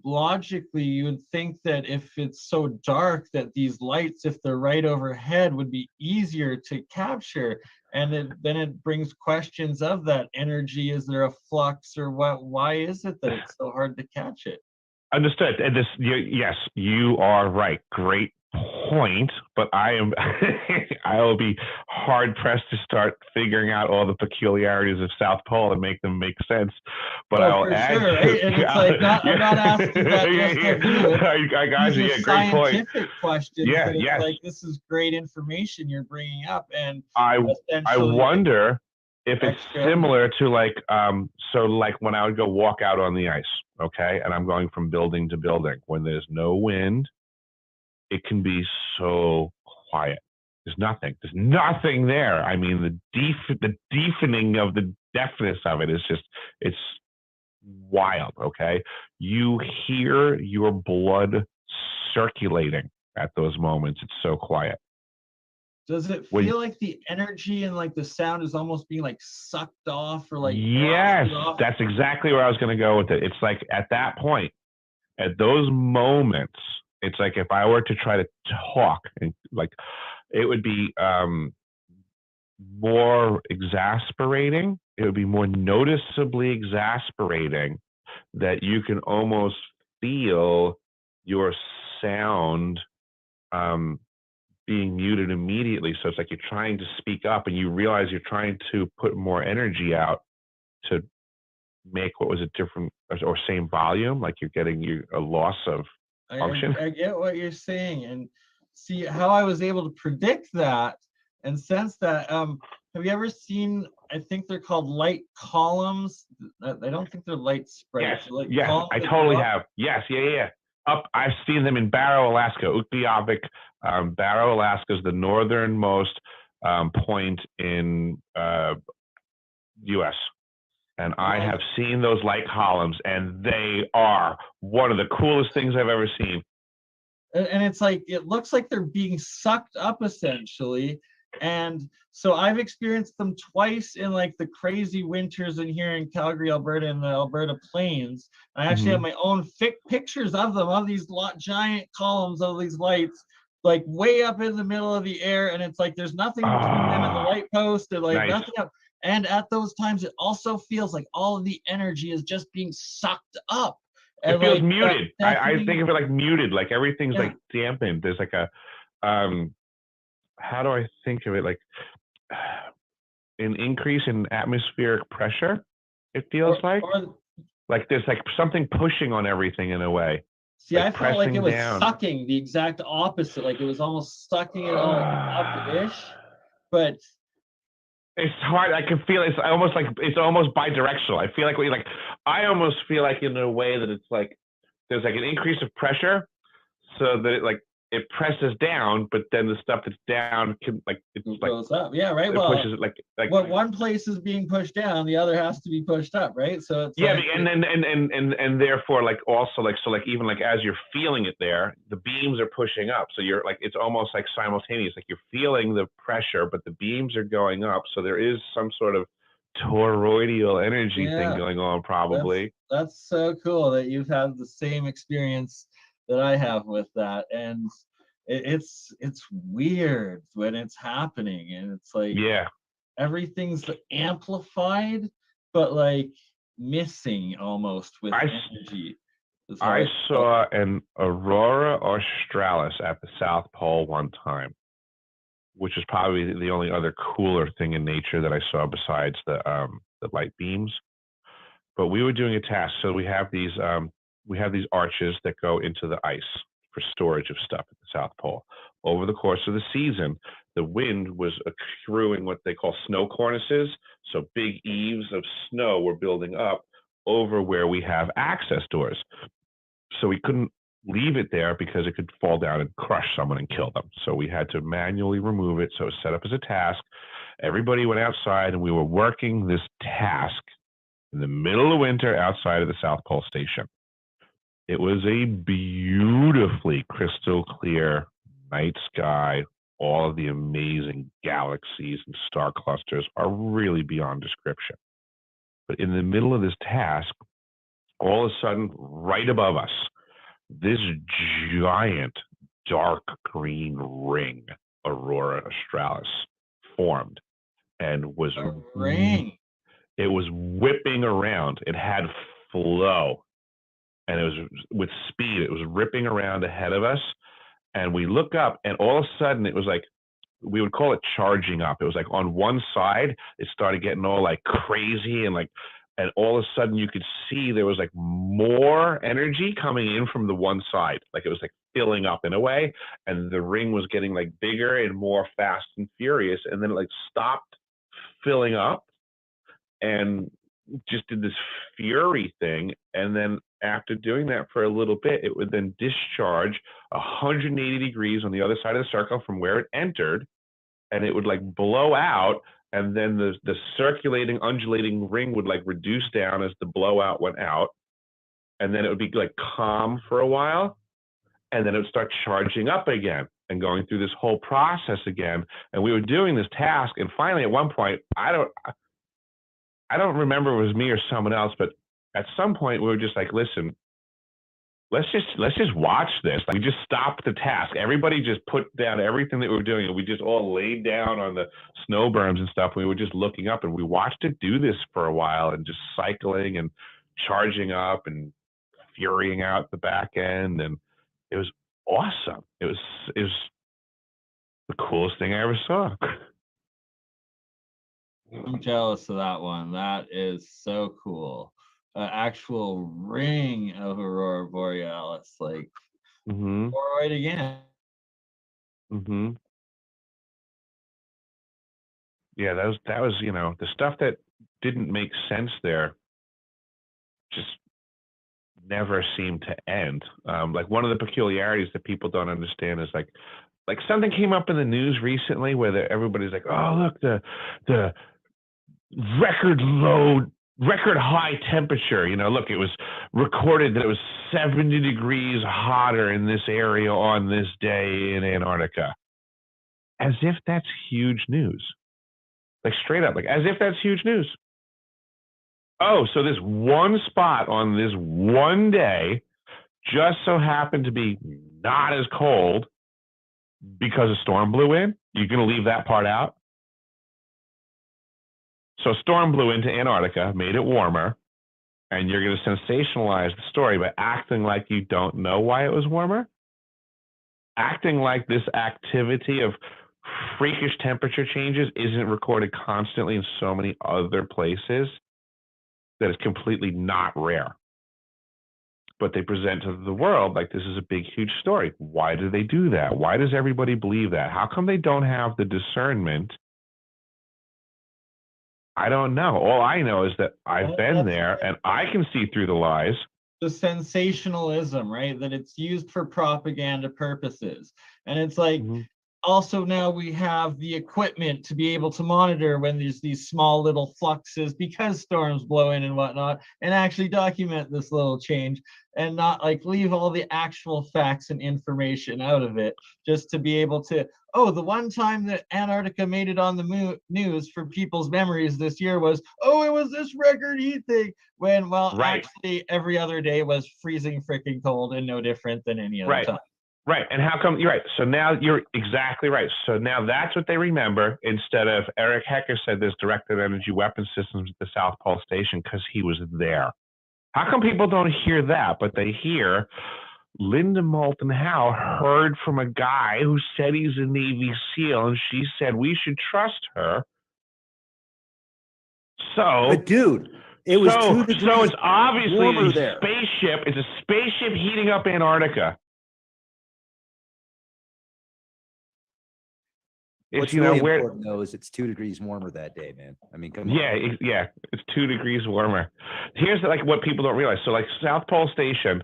logically you would think that if it's so dark that these lights, if they're right overhead, would be easier to capture. And then it brings questions of that energy. Is there a flux, or what? Why is it that it's so hard to catch it?
Understood. And yes, you are right. Great point. But I will be hard pressed to start figuring out all the peculiarities of South Pole and make them make sense. But I'll add.
Sure, right? And it's like, I'm not asking that just of you.
I got you. Yeah, great point.
Scientific questions.
Yeah,
yes. Like, this is great information you're bringing up, and
I wonder if it's similar to like so like when I would go walk out on the ice, okay, and I'm going from building to building when there's no wind, it can be so quiet. There's nothing there. I mean, the deafening of the deafness of it is just, it's wild. Okay, you hear your blood circulating at those moments. It's so quiet.
Does it feel like the energy and like the sound is almost being like sucked off, or like?
Yes, that's exactly where I was going to go with it. It's like at that point, at those moments, it's like if I were to try to talk, and like it would be more exasperating. It would be more noticeably exasperating that you can almost feel your sound being muted immediately. So it's like you're trying to speak up and you realize you're trying to put more energy out to make what was a different or same volume, like you're getting a loss of function.
I get what you're saying, and see how I was able to predict that and sense that. Have you ever seen, I think they're called light columns. I don't think they're light sprites.
Yes, I totally have. Yes, yeah. I've seen them in Barrow, Alaska. Utqiagvik, Barrow, Alaska is the northernmost point in U.S. And I have seen those light columns, and they are one of the coolest things I've ever seen.
And it's like, it looks like they're being sucked up essentially. And so I've experienced them twice in like the crazy winters in here in Calgary, Alberta, and the Alberta plains. I actually have my own pictures of them, of these giant columns of these lights, like way up in the middle of the air. And it's like, there's nothing between them and the light post, and like nothing up. And at those times, it also feels like all of the energy is just being sucked up. And
it feels muted. I think of it like muted, like everything's like dampened. There's like a, how do I think of it? Like an increase in atmospheric pressure, it feels like there's like something pushing on everything in a way.
See, like I felt like it was sucking, the exact opposite. Like it was almost sucking it all up-ish, but
it's hard. I can feel it's almost bidirectional. I feel like I almost feel like in a way that it's like there's like an increase of pressure, so that it presses down, but then the stuff that's down can it
goes up. Yeah, right.
It pushes it like
what one place is being pushed down, the other has to be pushed up, right? So it's
and therefore even like as you're feeling it there, the beams are pushing up. So you're like, it's almost like simultaneous. Like you're feeling the pressure, but the beams are going up. So there is some sort of toroidal energy thing going on, probably.
That's so cool that you've had the same experience that I have with that, and it's weird when it's happening, and it's like everything's amplified, but like missing almost with energy.
I saw an aurora australis at the South Pole one time, which is probably the only other cooler thing in nature that I saw besides the light beams. But we were doing a task, so we have these arches that go into the ice for storage of stuff at the South Pole. Over the course of the season, the wind was accruing what they call snow cornices, so big eaves of snow were building up over where we have access doors. So we couldn't leave it there because it could fall down and crush someone and kill them. So we had to manually remove it. So it was set up as a task. Everybody went outside and we were working this task in the middle of winter outside of the South Pole Station. It was a beautifully crystal clear night sky. All of the amazing galaxies and star clusters are really beyond description. But in the middle of this task, all of a sudden, right above us, this giant dark green ring, aurora australis, formed and was
a ring.
It was whipping around. It had flow, and it was with speed. It was ripping around ahead of us, and we look up, and all of a sudden, it was like, we would call it charging up. It was like on one side, it started getting all like crazy and all of a sudden you could see there was like more energy coming in from the one side. Like it was like filling up in a way, and the ring was getting like bigger and more fast and furious. And then it like stopped filling up and just did this fury thing. And then after doing that for a little bit, it would then discharge 180 degrees on the other side of the circle from where it entered, and it would like blow out. And then the circulating, undulating ring would like reduce down as the blowout went out. And then it would be like calm for a while. And then it would start charging up again and going through this whole process again. And we were doing this task. And finally, at one point, I don't remember if it was me or someone else, but at some point we were just like, listen, let's just watch this. Like, we just stopped the task. Everybody just put down everything that we were doing, and we just all laid down on the snow berms and stuff. We were just looking up, and we watched it do this for a while, and just cycling and charging up and furying out the back end, and it was awesome. It was the coolest thing I ever saw.
I'm jealous of that one. That is so cool. Actual ring of aurora borealis, like right again.
Yeah, that was the stuff that didn't make sense there just never seemed to end. Like, one of the peculiarities that people don't understand is like something came up in the news recently where everybody's like, oh, look, the record high temperature. Look, it was recorded that it was 70 degrees hotter in this area on this day in Antarctica. As if that's huge news. Like, straight up, like as if that's huge news. Oh, so this one spot on this one day just so happened to be not as cold because a storm blew in? You're going to leave that part out? So a storm blew into Antarctica, made it warmer, and you're going to sensationalize the story by acting like you don't know why it was warmer? Acting like this activity of freakish temperature changes isn't recorded constantly in so many other places that it's completely not rare. But they present to the world like this is a big, huge story. Why do they do that? Why does everybody believe that? How come they don't have the discernment? I don't know. All I know is that I've been there and I can see through the lies.
The sensationalism, right? That it's used for propaganda purposes. And it's like, also now we have the equipment to be able to monitor when there's these small little fluxes because storms blow in and whatnot, and actually document this little change and not like leave all the actual facts and information out of it, just to be able to, oh, the one time that Antarctica made it on the news for people's memories this year was, oh, it was this record heat thing, when, well, actually every other day was freezing freaking cold and no different than any other time.
Right. And how come you're right? So now you're exactly right. So now that's what they remember instead of Eric Hecker said there's directed energy weapon systems at the South Pole Station because he was there. How come people don't hear that, but they hear Linda Moulton Howe heard from a guy who said he's a Navy SEAL, and she said we should trust her. So,
But dude, it was 2 degrees
so it's obviously
warmer
a
there.
spaceship. It's a spaceship heating up Antarctica.
What's
You know,
really
where,
important though is it's 2 degrees warmer that day, man. I mean, come on.
yeah, it's 2 degrees warmer. Here's like what people don't realize. So like South Pole Station,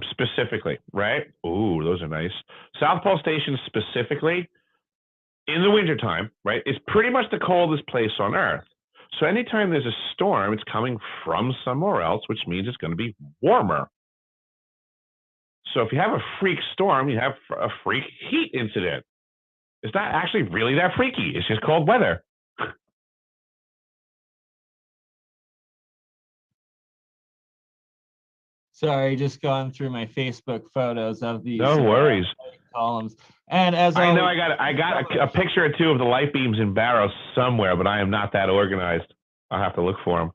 specifically, right? Ooh, those are nice. South Pole Station specifically, in the wintertime, right, is pretty much the coldest place on Earth. So anytime there's a storm, it's coming from somewhere else, which means it's going to be warmer. So if you have a freak storm, you have a freak heat incident. It's not actually really that freaky. It's just cold weather.
Sorry, just going through my Facebook photos of these.
No worries.
Columns. And as
I know, I got a picture or two of the light beams in Barrow somewhere, but I am not that organized. I'll have to look for them.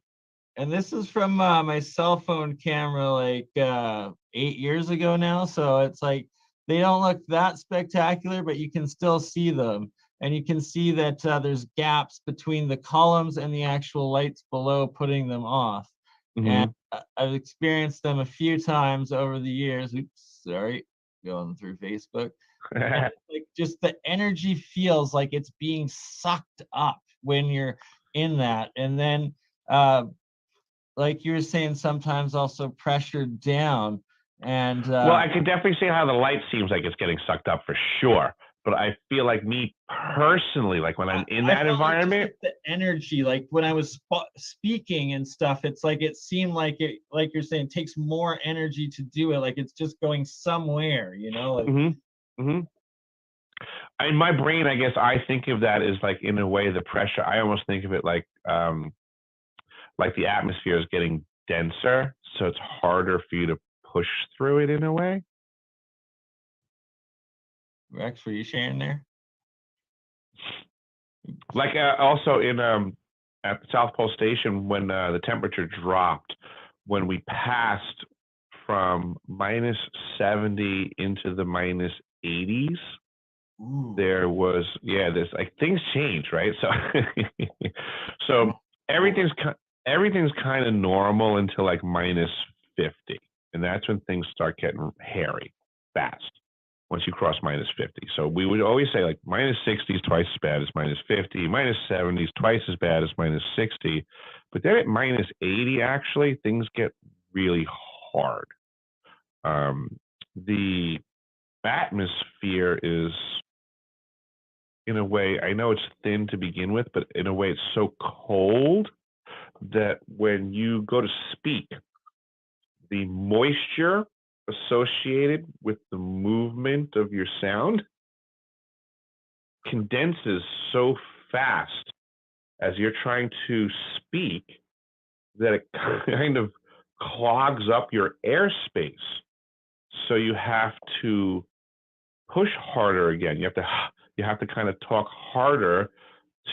And this is from my cell phone camera like 8 years ago now. So it's like they don't look that spectacular, but you can still see them. And you can see that there's gaps between the columns and the actual lights below, putting them off. Mm-hmm. And I've experienced them a few times over the years. Oops, sorry, going through Facebook. Like just the energy feels like it's being sucked up when you're in that. And then like you were saying, sometimes also pressured down. And
well, I can definitely see how the light seems like it's getting sucked up for sure. But I feel like me personally, like when I'm in that environment,
like the energy, like when I was speaking and stuff, it's like it seemed like it, like you're saying, takes more energy to do it. Like it's just going somewhere, you know. Like,
in my brain, I guess I think of that as like in a way the pressure. I almost think of it like the atmosphere is getting denser, so it's harder for you to push through it in a way.
Rex, were you sharing there?
Like also in at the South Pole Station when the temperature dropped, when we passed from -70 into the -80s, there was this like things change, right? So everything's kind of normal until like -50, and that's when things start getting hairy fast. Once you cross -50. So we would always say like -60 is twice as bad as -50, -70 is twice as bad as -60. But then at -80, actually, things get really hard. The atmosphere is, in a way, I know it's thin to begin with, but in a way it's so cold that when you go to speak, the moisture associated with the movement of your sound condenses so fast as you're trying to speak that it kind of clogs up your airspace. So you have to push harder again. You have to kind of talk harder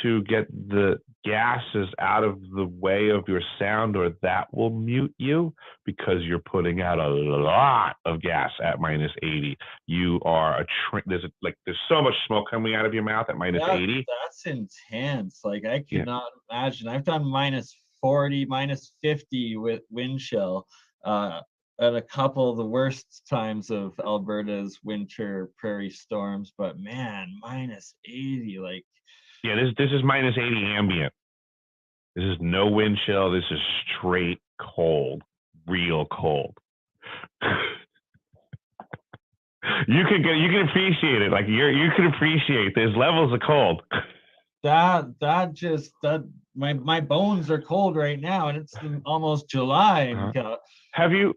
to get the gases out of the way of your sound, or that will mute you because you're putting out a lot of gas at -80. You are there's so much smoke coming out of your mouth at -80.
That's intense. Like I cannot imagine. I've done -40, -50 with wind chill at a couple of the worst times of Alberta's winter prairie storms. But man, -80, like.
Yeah, this is -80 ambient. This is no wind chill. This is straight cold, real cold. You can appreciate it. Like you can appreciate there's levels of cold.
My bones are cold right now, and it's almost July.
Have you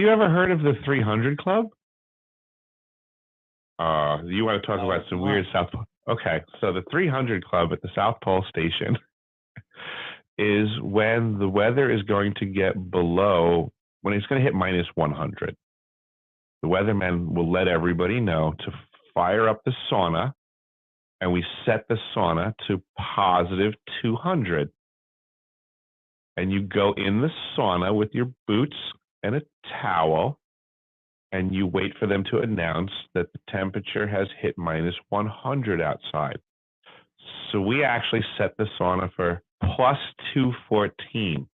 ever heard of the 300 Club? You want to talk about some weird South Pole? Okay, so the 300 Club at the South Pole Station is when the weather is going to get below, when it's going to hit -100, the weathermen will let everybody know to fire up the sauna, and we set the sauna to positive 200. And you go in the sauna with your boots and a towel, and you wait for them to announce that the temperature has hit minus 100 outside. So we actually set the sauna for plus 214.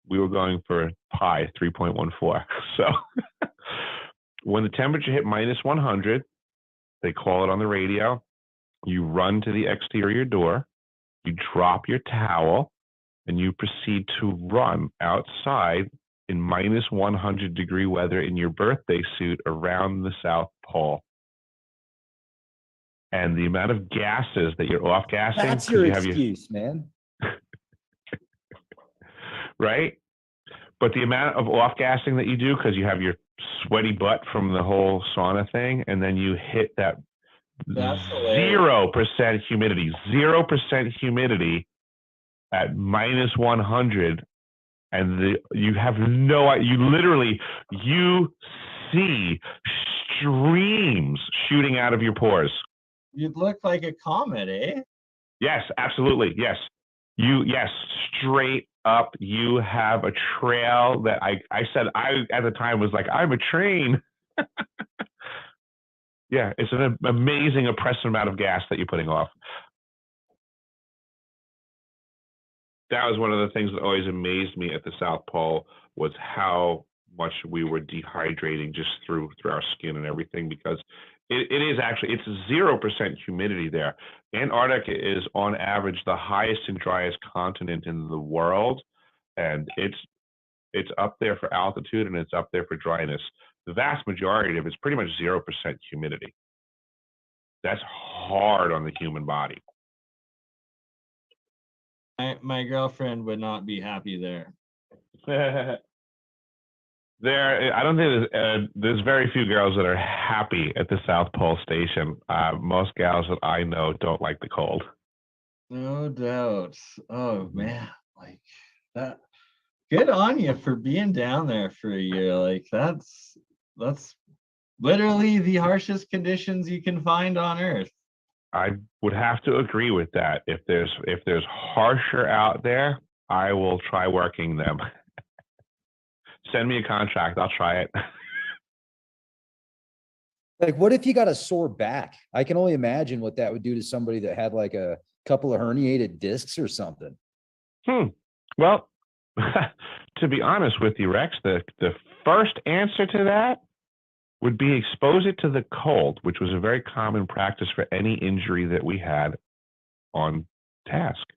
We were going for pi 3.14. So when the temperature hit minus 100, they call it on the radio. You run to the exterior door, you drop your towel, and you proceed to run outside in minus 100-degree weather in your birthday suit around the South Pole. And the amount of gases that you're off-gassing.
That's your excuse, man.
Right? But the amount of off-gassing that you do, because you have your sweaty butt from the whole sauna thing, and then you hit that 0% humidity, 0% humidity at minus 100, and you have you see streams shooting out of your pores.
You'd look like a comet, eh?
Yes, absolutely. Yes. Straight up, you have a trail that I said, at the time was like, I'm a train. Yeah, it's an amazing, oppressive amount of gas that you're putting off. That was one of the things that always amazed me at the South Pole, was how much we were dehydrating just through our skin and everything, because it is actually, it's 0% humidity there. Antarctica is on average the highest and driest continent in the world, and it's up there for altitude and it's up there for dryness. The vast majority of it's pretty much 0% humidity. That's hard on the human body.
My girlfriend would not be happy there.
I don't think there's very few girls that are happy at the South Pole Station. Most gals that I know don't like the cold.
No doubt. Oh man, like that. Good on you for being down there for a year. Like that's literally the harshest conditions you can find on Earth.
I would have to agree with that. If there's harsher out there, I will try working them. Send me a contract. I'll try it.
Like, what if you got a sore back? I can only imagine what that would do to somebody that had like a couple of herniated discs or something.
Well, to be honest with you, Rex, the first answer to that would be expose it to the cold, which was a very common practice for any injury that we had on task.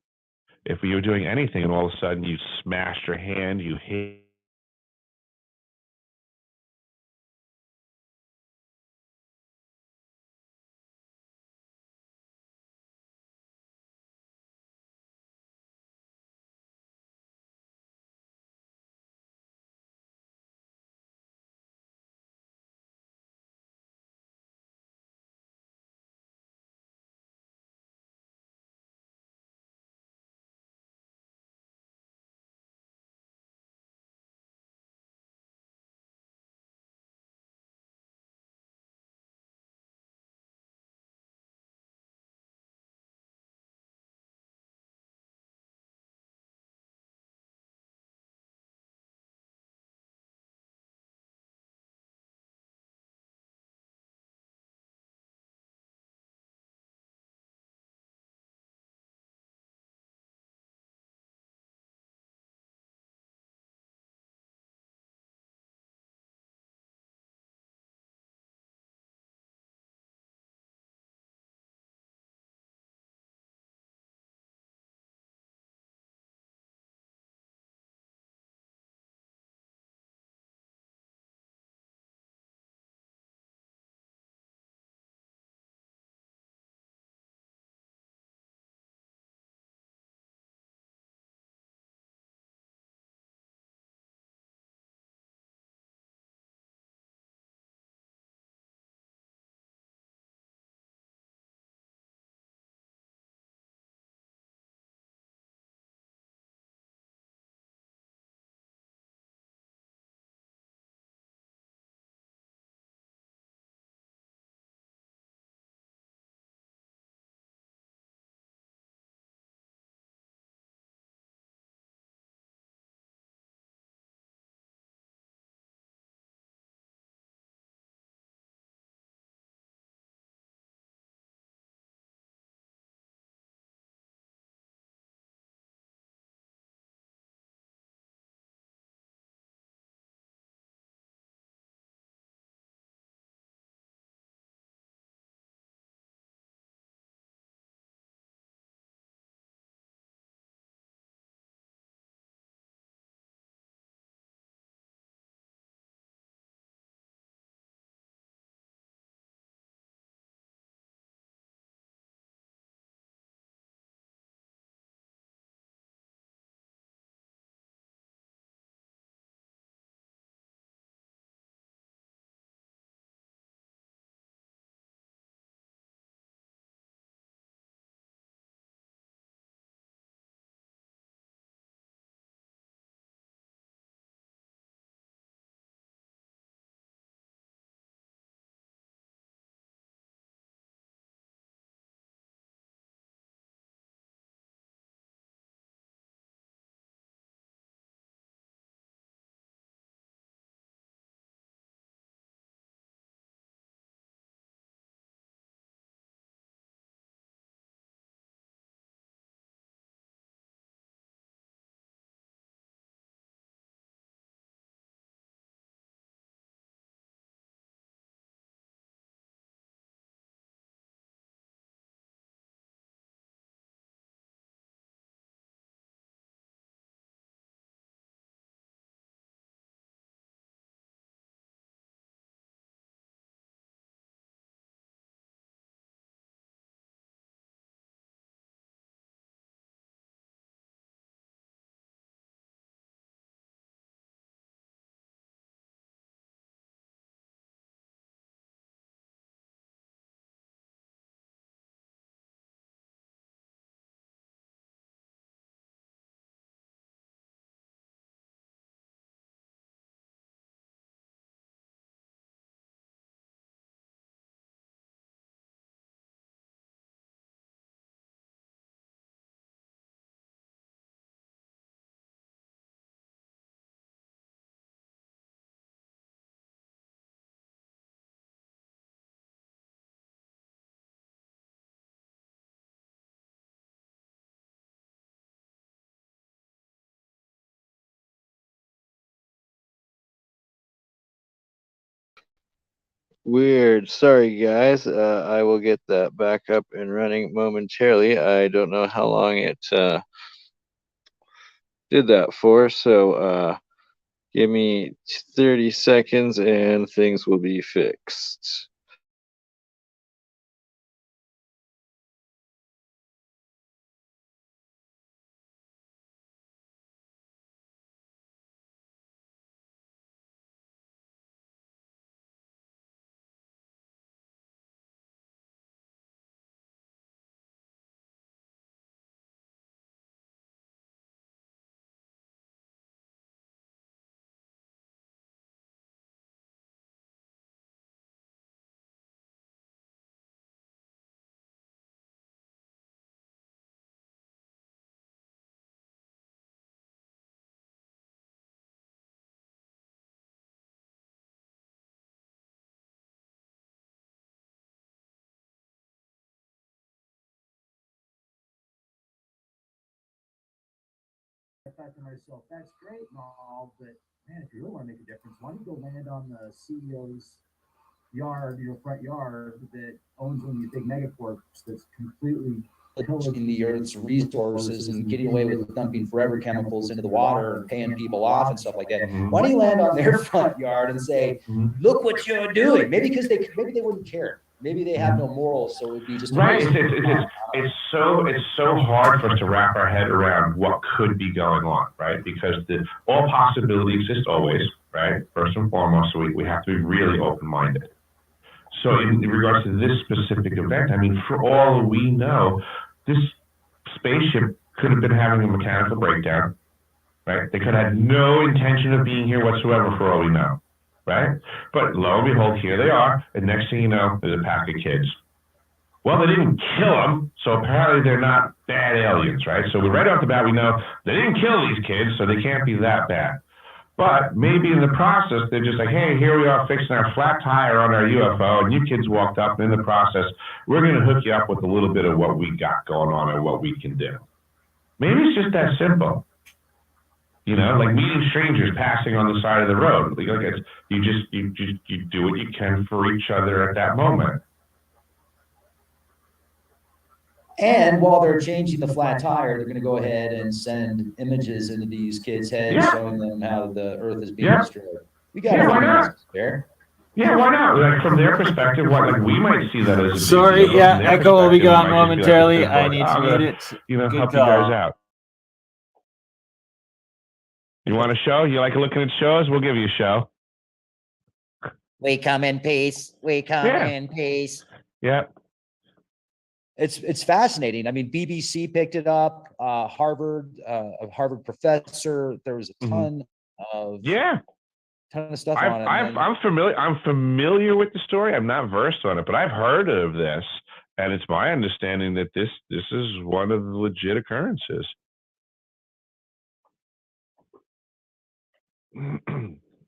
If you were doing anything and all of a sudden you smashed your hand, you hit
Weird. Sorry, guys. I will get that back up and running momentarily. I don't know how long it did that for, so give me 30 seconds and things will be fixed.
I thought to myself, that's great and all, but man, if you really want to make a difference, why don't you go land on the CEO's yard, front yard that owns one of these big megacorps that's completely pillaging the earth's resources and getting away with dumping forever chemicals into the water and paying people off and stuff like that. Why don't you land on their front yard and say, look what you're doing? Maybe because they wouldn't care. Maybe they have no morals, so it would be just
right. It's so hard for us to wrap our head around what could be going on, right? Because all possibility exists always, right? First and foremost, so we have to be really open-minded. So in regards to this specific event, I mean, for all we know, this spaceship could have been having a mechanical breakdown, right? They could have had no intention of being here whatsoever for all we know, right? But lo and behold, here they are, and next thing you know, there's a pack of kids. Well, they didn't kill them, so apparently they're not bad aliens, right? So right off the bat, we know they didn't kill these kids, so they can't be that bad. But maybe in the process, they're just like, hey, here we are fixing our flat tire on our UFO, and you kids walked up, and in the process, we're going to hook you up with a little bit of what we got going on and what we can do. Maybe it's just that simple. You know, like meeting strangers passing on the side of the road. Like you do what you can for each other at that moment.
And while they're changing the flat tire, they're going to go ahead and send images into these kids' heads showing them how the Earth is being destroyed. We got
why not?
There.
Yeah, why not? Like from their perspective, we might see that as a
sorry. Yeah, Echo will be gone momentarily. I need to mute it.
Help you guys out. You want a show? You like looking at shows? We'll give you a show.
We come in peace. We come in peace.
Yeah.
It's fascinating. I mean, BBC picked it up. Harvard, a Harvard professor. There was a ton of stuff on it.
I'm familiar with the story. I'm not versed on it, but I've heard of this, and it's my understanding that this is one of the legit occurrences.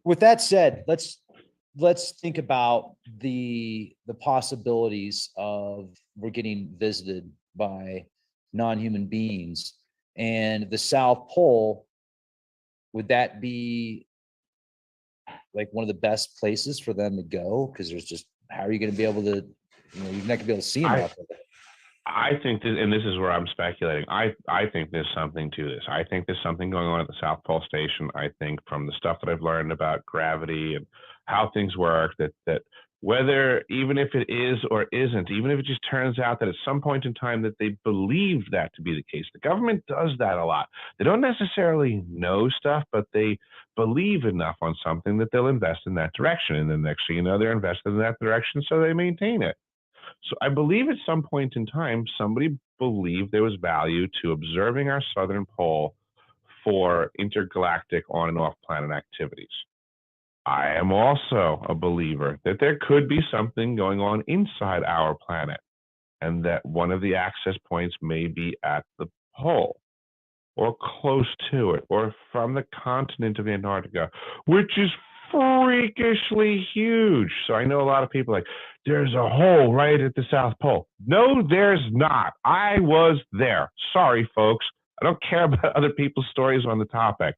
With that said, let's think about the possibilities of we're getting visited by non-human beings, and the South Pole. Would that be like one of the best places for them to go? Because there's just, how are you going to be able to, you're not going to be able to see them out there.
I think this, and this is where I'm speculating. I think there's something to this. I think there's something going on at the South Pole Station. I think from the stuff that I've learned about gravity and how things work, that whether, even if it is or isn't, even if it just turns out that at some point in time that they believe that to be the case, the government does that a lot. They don't necessarily know stuff, but they believe enough on something that they'll invest in that direction. And then next thing you know, they're invested in that direction, so they maintain it. So I believe at some point in time, somebody believed there was value to observing our southern pole for intergalactic on and off planet activities. I am also a believer that there could be something going on inside our planet, and that one of the access points may be at the pole or close to it, or from the continent of Antarctica, which is freakishly huge. So I know a lot of people like, there's a hole right at the South Pole. No, there's not. I was there. Sorry, folks. I don't care about other people's stories on the topic.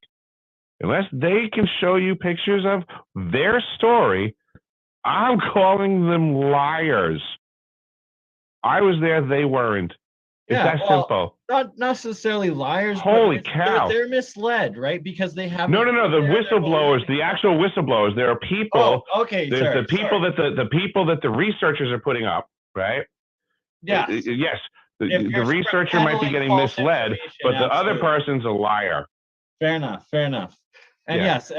Unless they can show you pictures of their story, I'm calling them liars. I was there, they weren't. It's that simple.
Not necessarily liars.
Holy
but
cow.
They're misled, right? Because they have
No. The whistleblowers, the actual whistleblowers. There are people.
Oh, okay.
There's
Sorry,
the people that the people that the researchers are putting up, right?
Yes.
Yes. The
you're
researcher might be
peddling
getting
false
misled,
information,
but the other
absolutely.
person's a liar.
Fair enough. And
Yeah.
yes,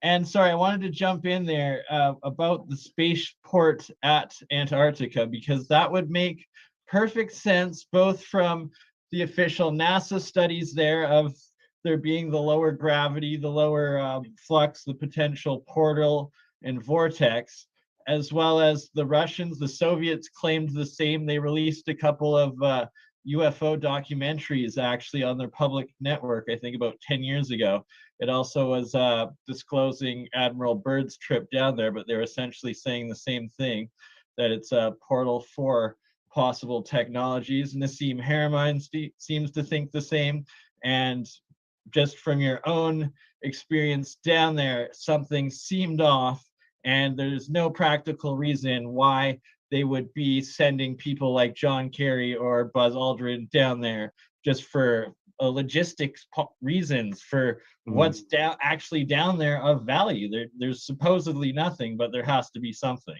and sorry, I wanted to jump in there about the spaceport at Antarctica, because that would make perfect sense, both from the official NASA studies there of there being the lower gravity, the lower flux, the potential portal and vortex, as well as the Russians. The Soviets claimed the same. They released a couple of UFO documentaries actually on their public network, I think about 10 years ago. It also was disclosing Admiral Byrd's trip down there, but they're essentially saying the same thing, that it's a portal for possible technologies. Nassim Haramein seems to think the same. And just from your own experience down there, something seemed off, and there's no practical reason why they would be sending people like John Kerry or Buzz Aldrin down there just for logistics reasons for what's actually down there of value. There's supposedly nothing, but there has to be something.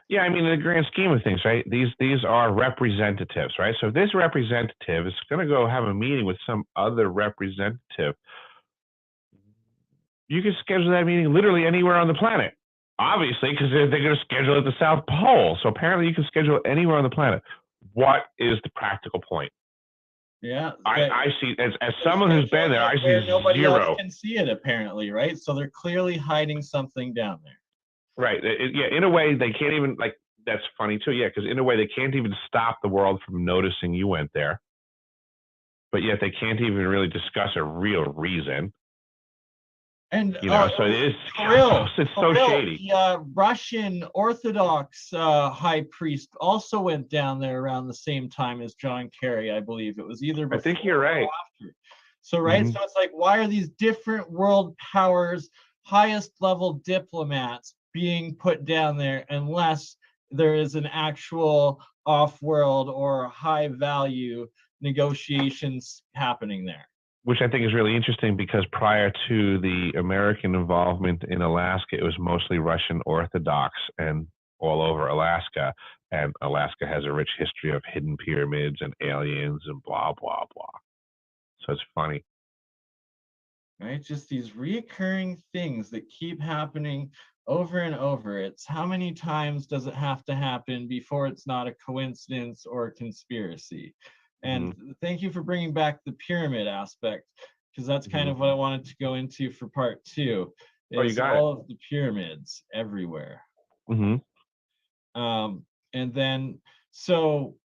Yeah, I mean, in the grand scheme of things, right? These are representatives, right? So if this representative is going to go have a meeting with some other representative, you can schedule that meeting literally anywhere on the planet. Obviously, because they're going to schedule it at the South Pole. So apparently you can schedule it anywhere on the planet. What is the practical point?
Yeah.
I see, as someone who's been there, I see
nobody
zero.
Else can see it, apparently, right? So they're clearly hiding something down there.
Right. Yeah, in a way, they can't even, like, that's funny too. Yeah, because in a way, they can't even stop the world from noticing you went there. But yet they can't even really discuss a real reason.
And
so it is. It's so shady.
The Russian Orthodox high priest also went down there around the same time as John Kerry, I believe. It was either before, I think you're right. Or after. So so it's like, why are these different world powers, highest level diplomats being put down there unless there is an actual off-world or high value negotiations happening there?
Which I think is really interesting, because prior to the American involvement in Alaska, it was mostly Russian Orthodox and all over Alaska. And Alaska has a rich history of hidden pyramids and aliens and blah, blah, blah. So it's funny.
Right? Just these reoccurring things that keep happening over and over. It's how many times does it have to happen before it's not a coincidence or a conspiracy? And thank you for bringing back the pyramid aspect, because that's kind of what I wanted to go into for part 2. Is all of the pyramids everywhere. And then, so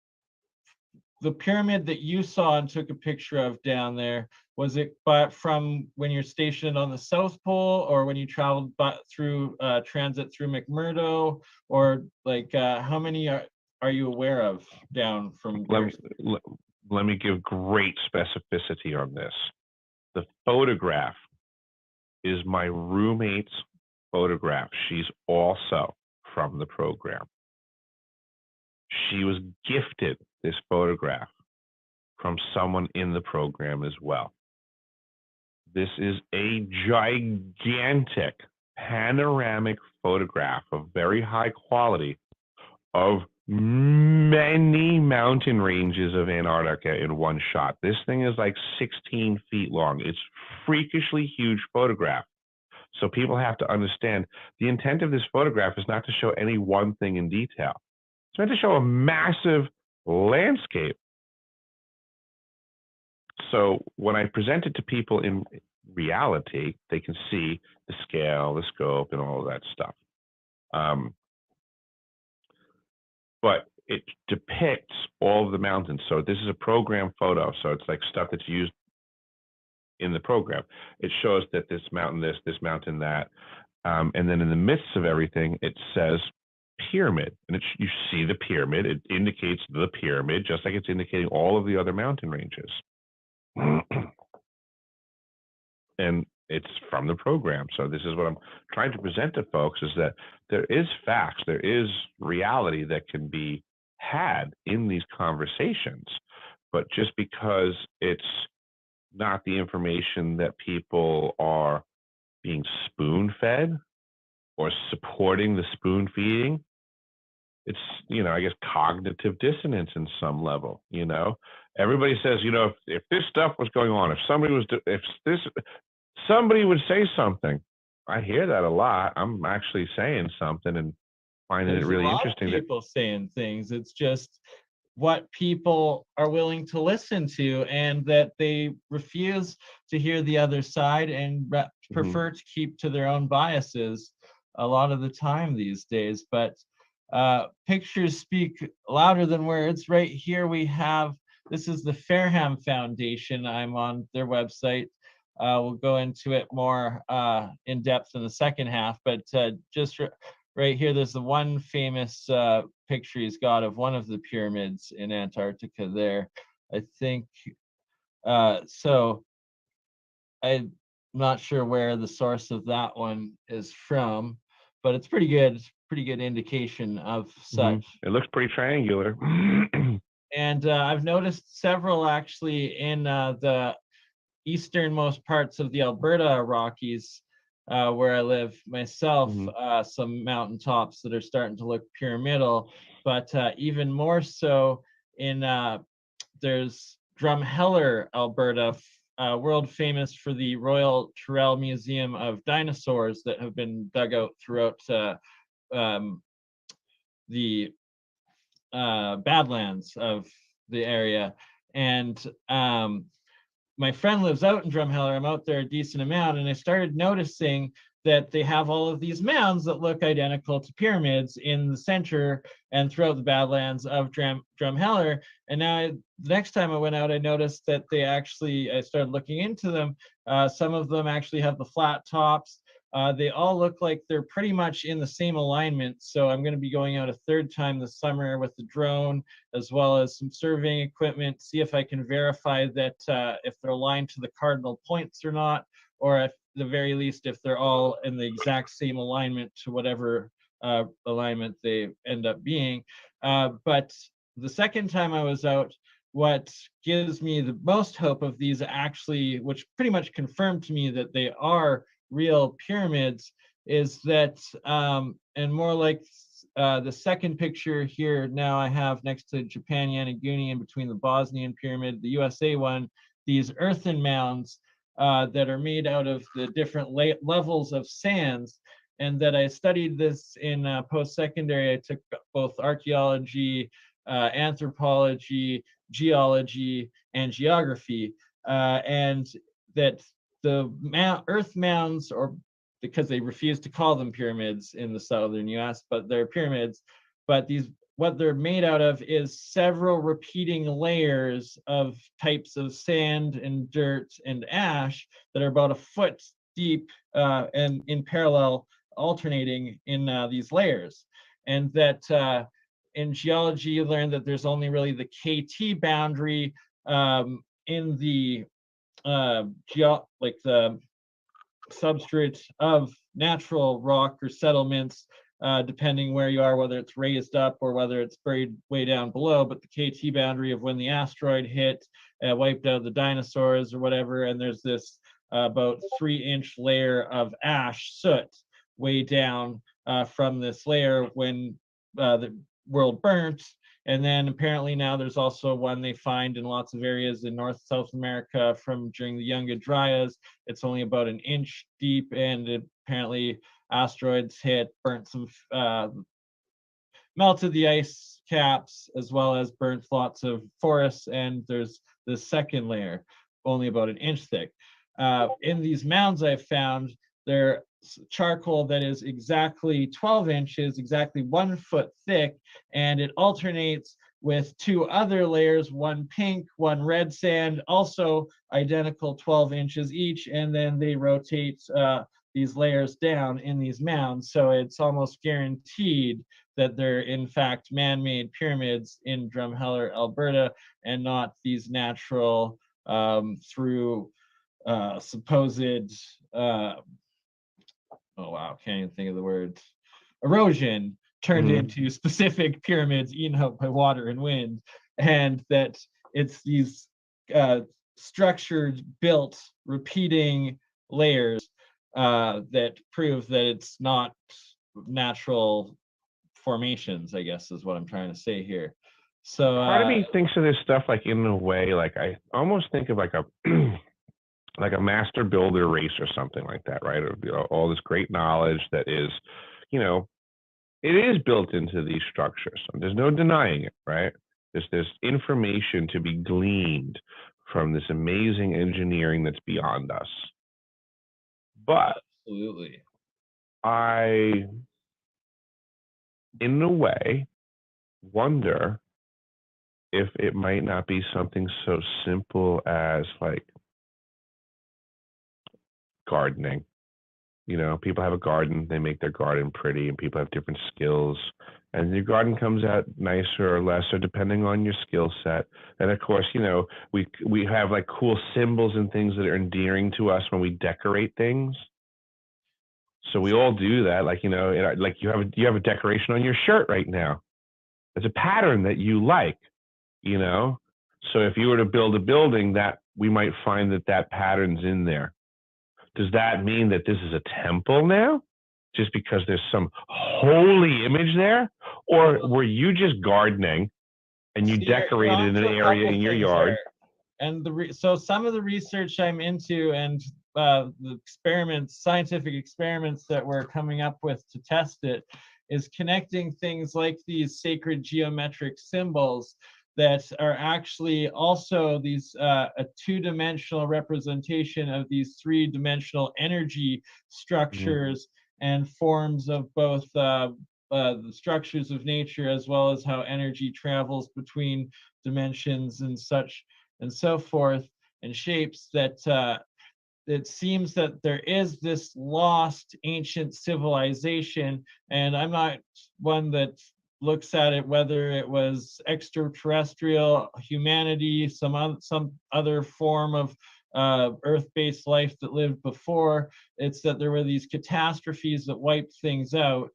the pyramid that you saw and took a picture of down there, was it from when you're stationed on the South Pole, or when you traveled through transit through McMurdo, or like how many are you aware of down from?
Let me give great specificity on this. The photograph is my roommate's photograph. She's also from the program. She was gifted this photograph from someone in the program as well. This is a gigantic panoramic photograph of very high quality of many mountain ranges of Antarctica in one shot. This thing is like 16 feet long. It's freakishly huge photograph. So people have to understand the intent of this photograph is not to show any one thing in detail. It's meant to show a massive landscape. So when I present it to people in reality, they can see the scale, the scope, and all of that stuff. But it depicts all of the mountains. So this is a program photo. So it's like stuff that's used in the program. It shows that this mountain, this mountain, that. And then in the midst of everything, it says pyramid. And you see the pyramid. It indicates the pyramid, just like it's indicating all of the other mountain ranges. And it's from the program. So this is what I'm trying to present to folks, is that there is facts, there is reality that can be had in these conversations, but just because it's not the information that people are being spoon-fed or supporting the spoon-feeding, it's, you know, I guess cognitive dissonance in some level. You know, everybody says, you know, if this stuff was going on, if somebody would say something. I hear that a lot. I'm actually saying something and finding
There's
it really
a lot
interesting.
of people saying things. It's just what people are willing to listen to, and that they refuse to hear the other side and prefer to keep to their own biases a lot of the time these days. But pictures speak louder than words. Right here we have, this is the Fairham Foundation. I'm on their website. We'll go into it more in depth in the second half, but just right here, there's the one famous picture he's got of one of the pyramids in Antarctica there. I think, so I'm not sure where the source of that one is from, but it's pretty good indication of such.
It looks pretty triangular.
And I've noticed several actually in the easternmost parts of the Alberta Rockies, where I live myself, some mountaintops that are starting to look pyramidal, but even more so in there's Drumheller, Alberta, world famous for the Royal Tyrrell Museum of Dinosaurs that have been dug out throughout the Badlands of the area. And my friend lives out in Drumheller. I'm out there a decent amount, and I started noticing that they have all of these mounds that look identical to pyramids in the center and throughout the Badlands of Drumheller. And now the next time I went out, I noticed that I started looking into them. Some of them actually have the flat tops. They all look like they're pretty much in the same alignment. So I'm going to be going out a third time this summer with the drone, as well as some surveying equipment, see if I can verify that if they're aligned to the cardinal points or not, or at the very least, if they're all in the exact same alignment to whatever alignment they end up being. But the second time I was out, what gives me the most hope of these actually, which pretty much confirmed to me that they are real pyramids, is that, and more like the second picture here now I have next to Japan Yanaguni, in between the Bosnian pyramid, the USA one, these earthen mounds that are made out of the different levels of sands. And that I studied this in post-secondary. I took both archaeology, anthropology, geology, and geography, and that the earth mounds, or because they refuse to call them pyramids in the southern US, but they're pyramids, but what they're made out of is several repeating layers of types of sand and dirt and ash that are about a foot deep and in parallel, alternating in these layers. And that in geology, you learn that there's only really the KT boundary in the like the substrate of natural rock or settlements, depending where you are, whether it's raised up or whether it's buried way down below. But the KT boundary of when the asteroid hit, wiped out the dinosaurs or whatever, and there's this about 3-inch layer of ash soot way down from this layer when the world burnt. And then apparently now there's also one they find in lots of areas in North South America from during the Younger Dryas. It's only about 1 inch deep, and apparently asteroids hit, burnt some, melted the ice caps, as well as burnt lots of forests. And there's the second layer, only about 1 inch thick. In these mounds I've found, they're charcoal that is exactly 12 inches, exactly 1 foot thick, and it alternates with 2 other layers, one pink, one red sand, also identical 12 inches each, and then they rotate these layers down in these mounds. So it's almost guaranteed that they're in fact man-made pyramids in Drumheller, Alberta, and not these natural through supposed oh wow, can't even think of the word, erosion turned into specific pyramids eaten up by water and wind, and that it's these structured, built, repeating layers that prove that it's not natural formations, I guess is what I'm trying to say here. So
part of me thinks of this stuff like in a way, like I almost think of like a like a master builder race or something like that, right? Of, you know, all this great knowledge that is, you know, it is built into these structures. There's no denying it, right? There's information to be gleaned from this amazing engineering that's beyond us. But
absolutely,
I, in a way, wonder if it might not be something so simple as like gardening. You know, people have a garden, they make their garden pretty, and people have different skills, and your garden comes out nicer or lesser depending on your skill set. And of course, you know, we have like cool symbols and things that are endearing to us when we decorate things. So we all do that. Like, you know, like you have a decoration on your shirt right now. It's a pattern that you like, you know. So if you were to build a building, that we might find that pattern's in there. Does that mean that this is a temple now, just because there's some holy image there? Or were you just gardening and you decorated an area in your yard?
And so some of the research I'm into and the experiments, scientific experiments that we're coming up with to test it, is connecting things like these sacred geometric symbols that are actually also these a two-dimensional representation of these three-dimensional energy structures and forms of both the structures of nature, as well as how energy travels between dimensions and such and so forth, and shapes, that it seems that there is this lost ancient civilization. And I'm not one that looks at it whether it was extraterrestrial humanity, some other form of earth-based life that lived before. It's that there were these catastrophes that wiped things out.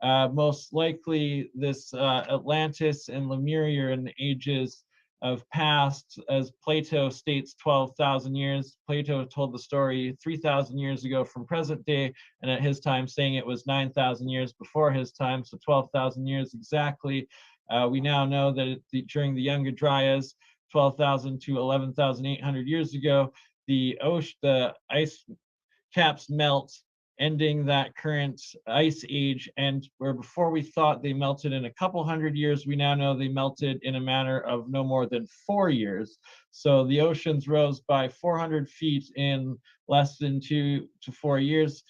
Most likely this Atlantis and Lemuria in the ages of past, as Plato states, 12,000 years. Plato told the story 3,000 years ago from present day, and at his time saying it was 9,000 years before his time, so 12,000 years exactly. We now know that during the Younger Dryas, 12,000 to 11,800 years ago, the ice caps melt, ending that current ice age, and where before we thought they melted in a couple hundred years, we now know they melted in a matter of no more than 4 years. So the oceans rose by 400 feet in less than 2 to 4 years.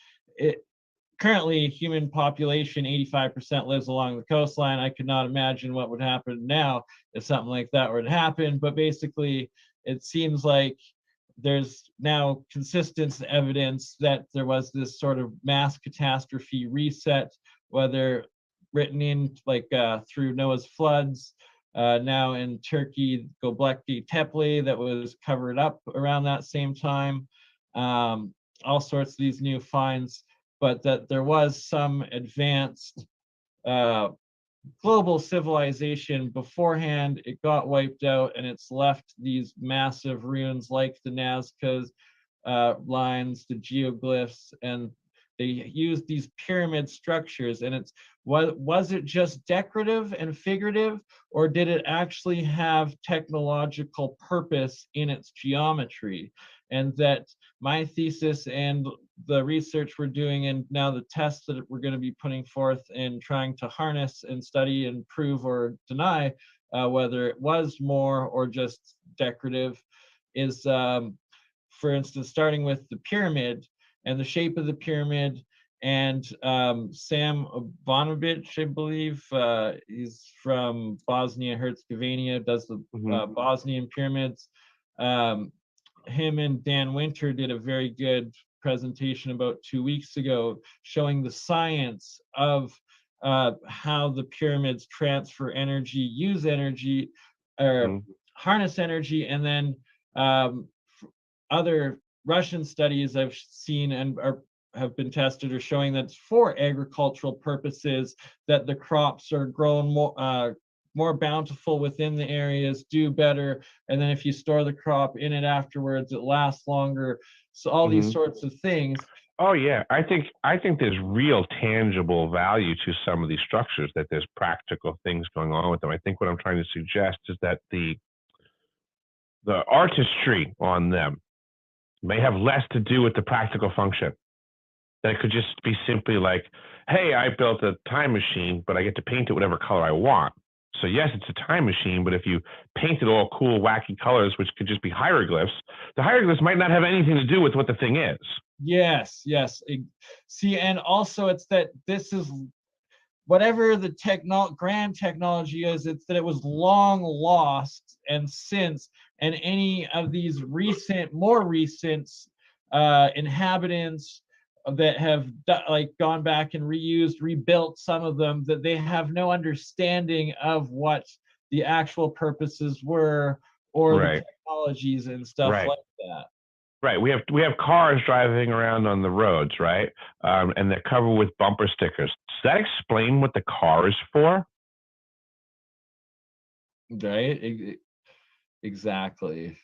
Currently, human population, 85% lives along the coastline. I could not imagine what would happen now if something like that were to happen, but basically it seems like there's now consistent evidence that there was this sort of mass catastrophe reset, whether written in like through Noah's floods, now in Turkey, Göbekli Tepe, that was covered up around that same time, all sorts of these new finds, but that there was some advanced global civilization beforehand. It got wiped out, and it's left these massive ruins like the Nazca lines, the geoglyphs, and they used these pyramid structures. And it's was it just decorative and figurative, or did it actually have technological purpose in its geometry? And that my thesis and the research we're doing, and now the tests that we're going to be putting forth and trying to harness and study and prove or deny whether it was more or just decorative, is, for instance, starting with the pyramid and the shape of the pyramid. And Sam Bonovic, I believe, he's from Bosnia Herzegovina, does the Bosnian pyramids. Him and Dan Winter did a very good presentation about 2 weeks ago showing the science of how the pyramids transfer energy, use energy, or harness energy, and then other Russian studies I've seen and have been tested are showing that for agricultural purposes, that the crops are grown more bountiful within the areas, do better, and then if you store the crop in it afterwards, it lasts longer. So all these sorts of things.
Oh yeah, I think there's real tangible value to some of these structures, that there's practical things going on with them. I think what I'm trying to suggest is that the artistry on them may have less to do with the practical function. That it could just be simply like, hey, I built a time machine, but I get to paint it whatever color I want. So yes, it's a time machine, but if you paint it all cool, wacky colors, which could just be hieroglyphs, the hieroglyphs might not have anything to do with what the thing is.
Yes. See, and also it's that this is whatever the grand technology is, it's that it was long lost, and any of these more recent inhabitants that have gone back and rebuilt some of them, that they have no understanding of what the actual purposes were, or the technologies and stuff like that.
Right. We have cars driving around on the roads, right? And they're covered with bumper stickers. Does that explain what the car is for?
Right. Exactly.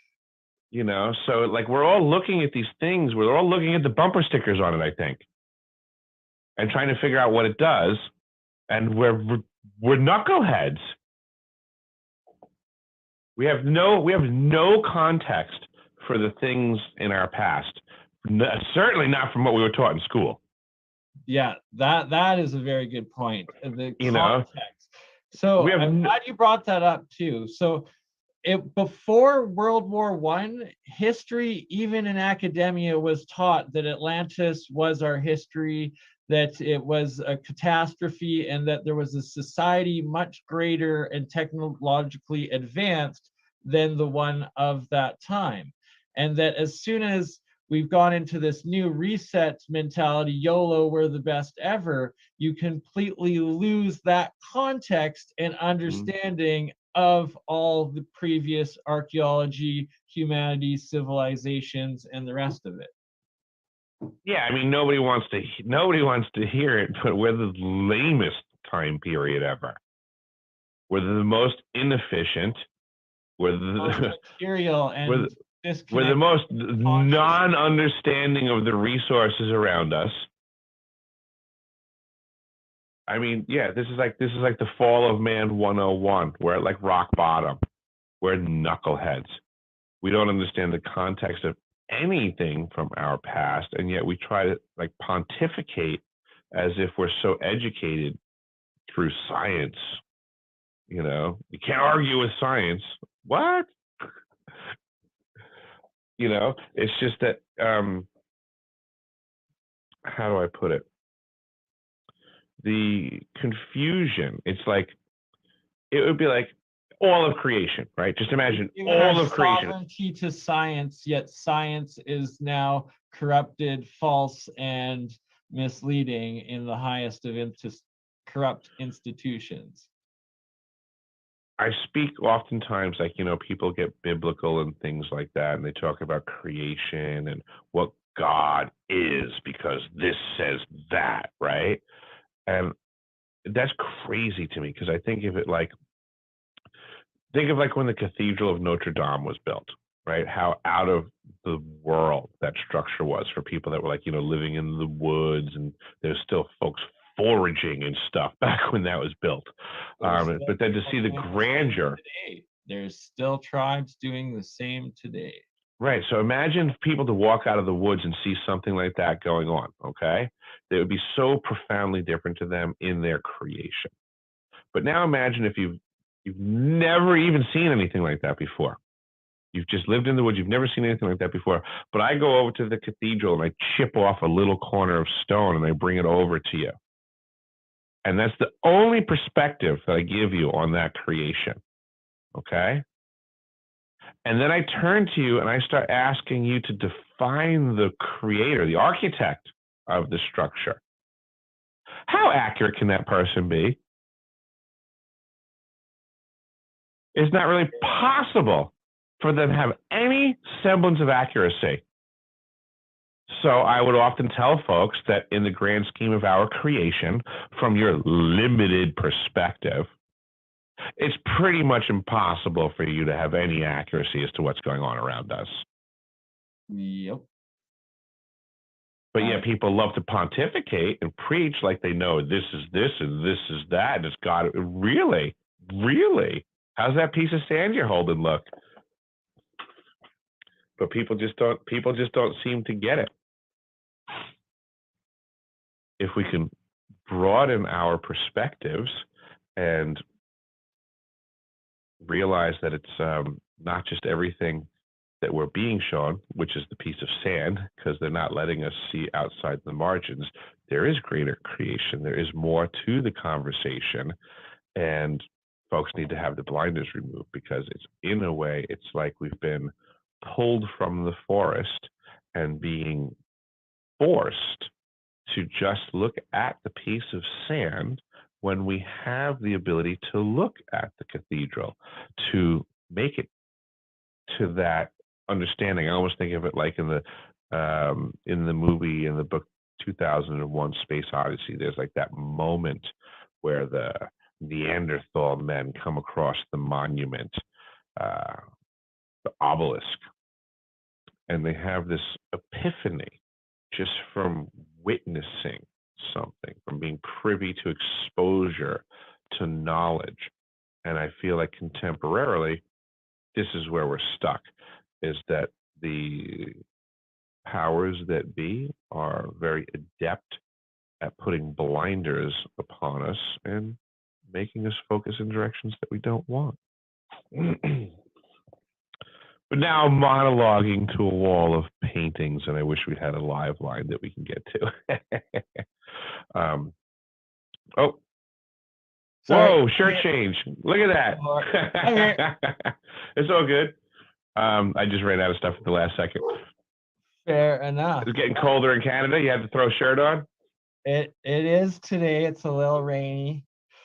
You know, so like we're all looking at these things. We're all looking at the bumper stickers on it, I think, and trying to figure out what it does. And we're knuckleheads. We have no context for the things in our past. Certainly not from what we were taught in school.
Yeah, that is a very good point. The
you
context. So I'm glad you brought that up too. So before World War I, history, even in academia, was taught that Atlantis was our history, that it was a catastrophe, and that there was a society much greater and technologically advanced than the one of that time. And that as soon as we've gone into this new reset mentality, YOLO, we're the best ever, you completely lose that context and understanding of all the previous archaeology, humanities, civilizations, and the rest of it.
Yeah, I mean, nobody wants to hear it, but we're the lamest time period ever. We're the most inefficient. We're the
material and
we're the most non-understanding of the resources around us. I mean, yeah, this is like the fall of man 101. We're at like rock bottom. We're knuckleheads. We don't understand the context of anything from our past, and yet we try to like pontificate as if we're so educated through science. You know, you can't argue with science. What? You know, it's just that, how do I put it? The confusion, it's like, it would be like all of creation, right? Just imagine all of creation.
Sovereignty to science, yet science is now corrupted, false, and misleading in the highest of corrupt institutions.
I speak oftentimes, like, you know, people get biblical and things like that, and they talk about creation and what God is because this says that, right? And that's crazy to me, because I think of it like, when the Cathedral of Notre Dame was built, right? How out of the world that structure was for people that were like, you know, living in the woods, and there's still folks foraging and stuff back when that was built. But then to see the grandeur.
There's still tribes doing the same today.
Right. So imagine people to walk out of the woods and see something like that going on, okay? That would be so profoundly different to them in their creation. But now imagine if you've never even seen anything like that before. You've just lived in the woods. You've never seen anything like that before. But I go over to the cathedral and I chip off a little corner of stone and I bring it over to you. And that's the only perspective that I give you on that creation, okay? And then I turn to you and I start asking you to define the creator, the architect of the structure. How accurate can that person be? It's not really possible for them to have any semblance of accuracy. So I would often tell folks that in the grand scheme of our creation, from your limited perspective, it's pretty much impossible for you to have any accuracy as to what's going on around us.
Yep.
But yet people love to pontificate and preach like they know this is this and this is that. And it's got to really, really. How's that piece of sand you're holding look? But people just don't seem to get it. If we can broaden our perspectives and realize that it's not just everything that we're being shown, which is the piece of sand, because they're not letting us see outside the margins. There is greater creation. There is more to the conversation, and folks need to have the blinders removed, because it's, in a way, it's like we've been pulled from the forest and being forced to just look at the piece of sand when we have the ability to look at the cathedral, to make it to that understanding. I almost think of it like in the movie, in the book 2001 Space Odyssey, there's like that moment where the Neanderthal men come across the monument, the obelisk, and they have this epiphany just from witnessing something, from being privy to exposure to knowledge. And I feel like contemporarily, this is where we're stuck, is that the powers that be are very adept at putting blinders upon us and making us focus in directions that we don't want. But now I'm monologuing to a wall of paintings, and I wish we had a live line that we can get to. Oh,
Sorry.
whoa, shirt change. Look at that. It's all good. I just ran out of stuff at the last second.
Fair enough.
It's getting colder in Canada. You had to throw a shirt on?
It is today. It's a little rainy.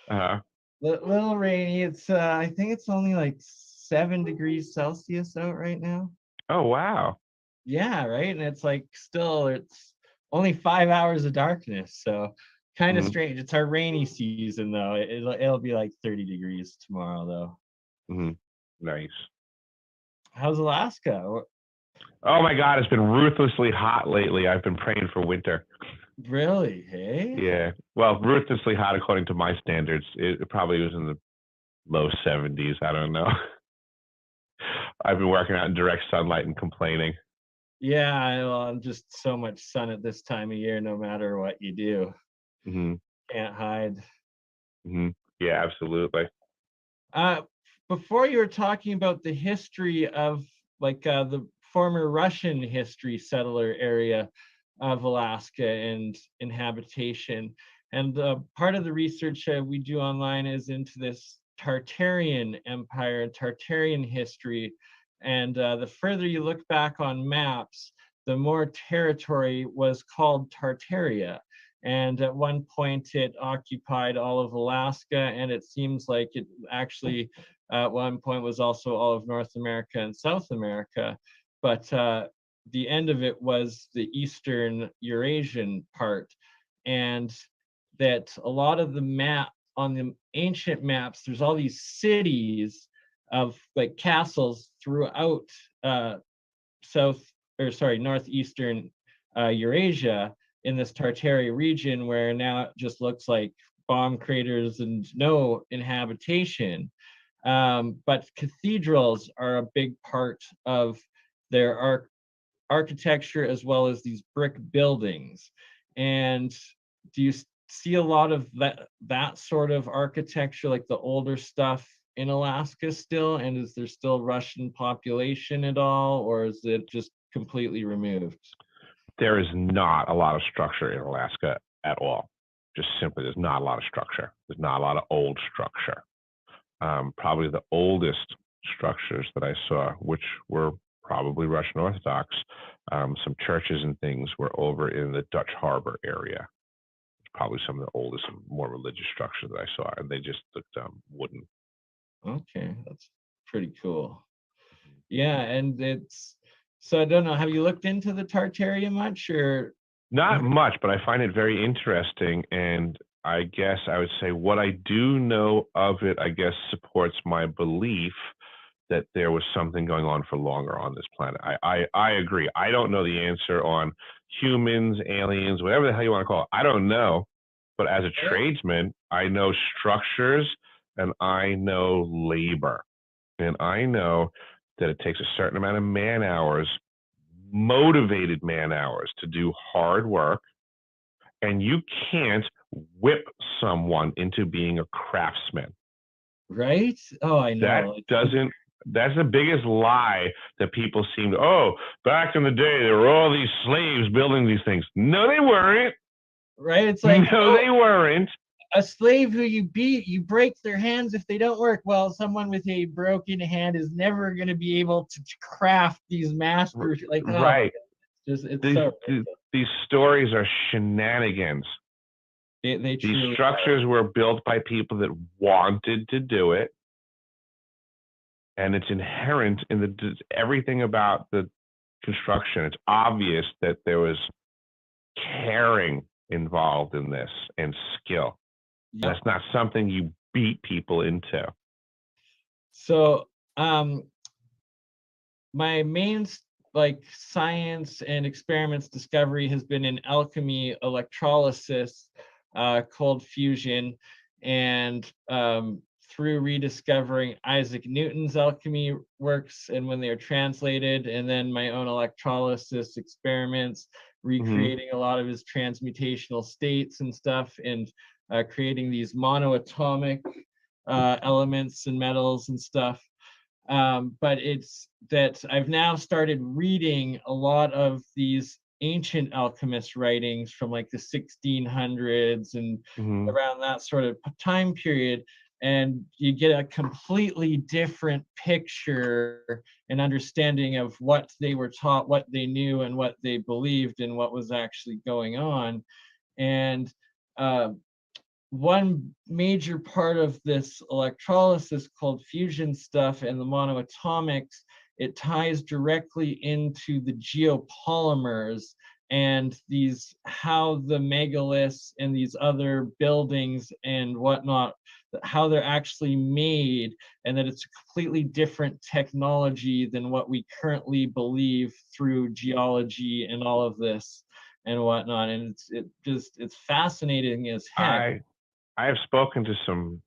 Uh-huh.
Little rainy. It's I think it's only like 7 degrees Celsius out right now.
Oh, wow.
Yeah, right. And it's like still, it's only 5 hours of darkness. So kind of strange. It's our rainy season though. It'll be like 30 degrees tomorrow though.
Nice.
How's Alaska?
Oh my God, it's been ruthlessly hot lately. I've been praying for winter.
Really? Hey?
Yeah. Well, ruthlessly hot according to my standards. It probably was in the low 70s. I don't know. I've been working out in direct sunlight and complaining.
Yeah, well, I'm just so much sun at this time of year, no matter what you do. Can't hide.
Yeah, absolutely.
Before you were talking about the history of like the former Russian history settler area of Alaska and inhabitation. And part of the research we do online is into this Tartarian Empire and Tartarian history. And the further you look back on maps, the more territory was called Tartaria. And at one point it occupied all of Alaska, and it seems like it actually at one point was also all of North America and South America. But the end of it was the Eastern Eurasian part. And that a lot of the map on the ancient maps, there's all these cities of like castles throughout northeastern Eurasia in this Tartaria region, where now it just looks like bomb craters and no inhabitation. But cathedrals are a big part of their architecture, as well as these brick buildings. And do you see a lot of that sort of architecture, like the older stuff in Alaska still? And is there still Russian population at all, or is it just completely removed?
There is not a lot of structure in Alaska at all. Just simply, there's not a lot of structure. There's not a lot of old structure. Probably the oldest structures that I saw, which were probably Russian Orthodox, some churches and things, were over in the Dutch Harbor area. Probably some of the oldest and more religious structures that I saw, and they just looked wooden.
Okay, that's pretty cool. Yeah, and it's So I don't know. Have you looked into the Tartaria much, or
Not much, but I find it very interesting. And I guess I would say what I do know of it, I guess, supports my belief that there was something going on for longer on this planet. I agree. I don't know the answer on humans, aliens, whatever the hell you want to call it. I don't know. But as a tradesman, I know structures and I know labor. And I know that it takes a certain amount of man hours, motivated man hours, to do hard work. And you can't whip someone into being a craftsman.
right? Oh, I know.
That's the biggest lie that people seem to, oh, back in the day, there were all these slaves building these things. No, they weren't.
Right? It's like,
no, they weren't.
A slave who you beat, you break their hands if they don't work. Well, someone with a broken hand is never going to be able to craft these masters. Like, oh,
right.
These
stories are shenanigans. These structures were built by people that wanted to do it. And it's inherent in everything about the construction. It's obvious that there was caring involved in this and skill. Yep. That's not something you beat people into.
So, my main science and experiments discovery has been in alchemy, electrolysis, cold fusion, and through rediscovering Isaac Newton's alchemy works and when they're translated, and then my own electrolysis experiments, recreating a lot of his transmutational states and stuff, and creating these monoatomic elements and metals and stuff. But it's that I've now started reading a lot of these ancient alchemist writings from like the 1600s and around that sort of time period. And you get a completely different picture and understanding of what they were taught, what they knew, and what they believed, and what was actually going on. And one major part of this electrolysis called fusion stuff and the monoatomics, it ties directly into the geopolymers and how the megaliths and these other buildings and whatnot, how they're actually made, and that it's a completely different technology than what we currently believe through geology and all of this and whatnot. And it's fascinating as heck.
I have spoken to some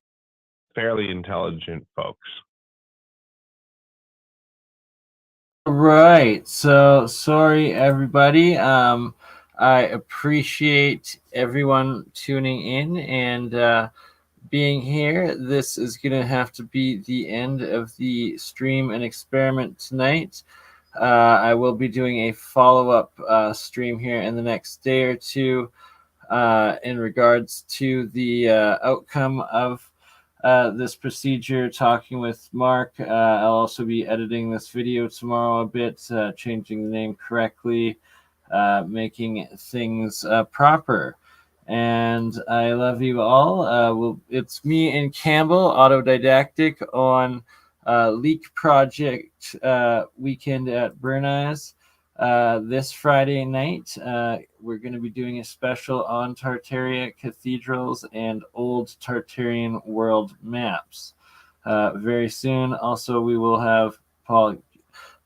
fairly intelligent folks.
Right. So sorry, everybody. I appreciate everyone tuning in and being here. This is going to have to be the end of the stream and experiment tonight. I will be doing a follow-up stream here in the next day or two in regards to the outcome of this procedure, talking with Mark. I'll also be editing this video tomorrow a bit, changing the name correctly, making things proper. And I love you all. It's me and Campbell, Autodidactic, on Leak Project weekend at BurnEye. This Friday night, we're going to be doing a special on Tartaria cathedrals and old Tartarian world maps very soon. Also, we will have Paul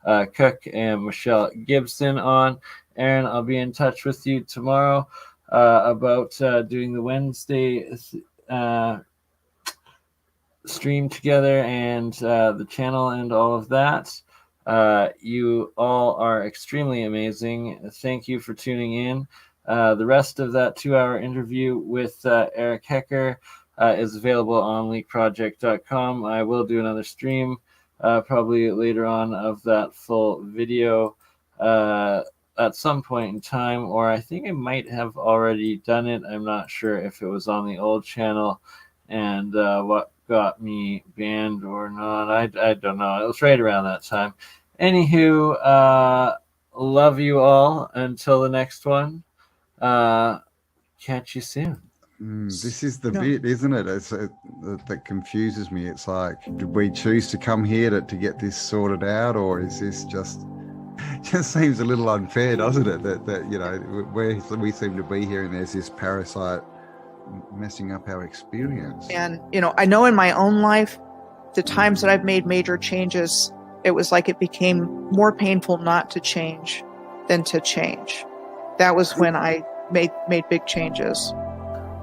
Cook and Michelle Gibson on. Aaron, I'll be in touch with you tomorrow about doing the Wednesday stream together and the channel and all of that. You all are extremely amazing. Thank you for tuning in. The rest of that 2-hour interview with Eric Hecker is available on leakproject.com. I will do another stream probably later on of that full video at some point in time, or I think I might have already done it. I'm not sure if it was on the old channel and what got me banned or not. I don't know. It was right around that time. Anywho, love you all until the next one. Catch you soon.
This is the bit, isn't it? That confuses me. It's like, did we choose to come here to get this sorted out, or is this just just seems a little unfair, doesn't it? That you know, where we seem to be here, and there's this parasite messing up our experience.
And you know, I know in my own life, the times that I've made major changes, it was like it became more painful not to change than to change. That was when I made big changes.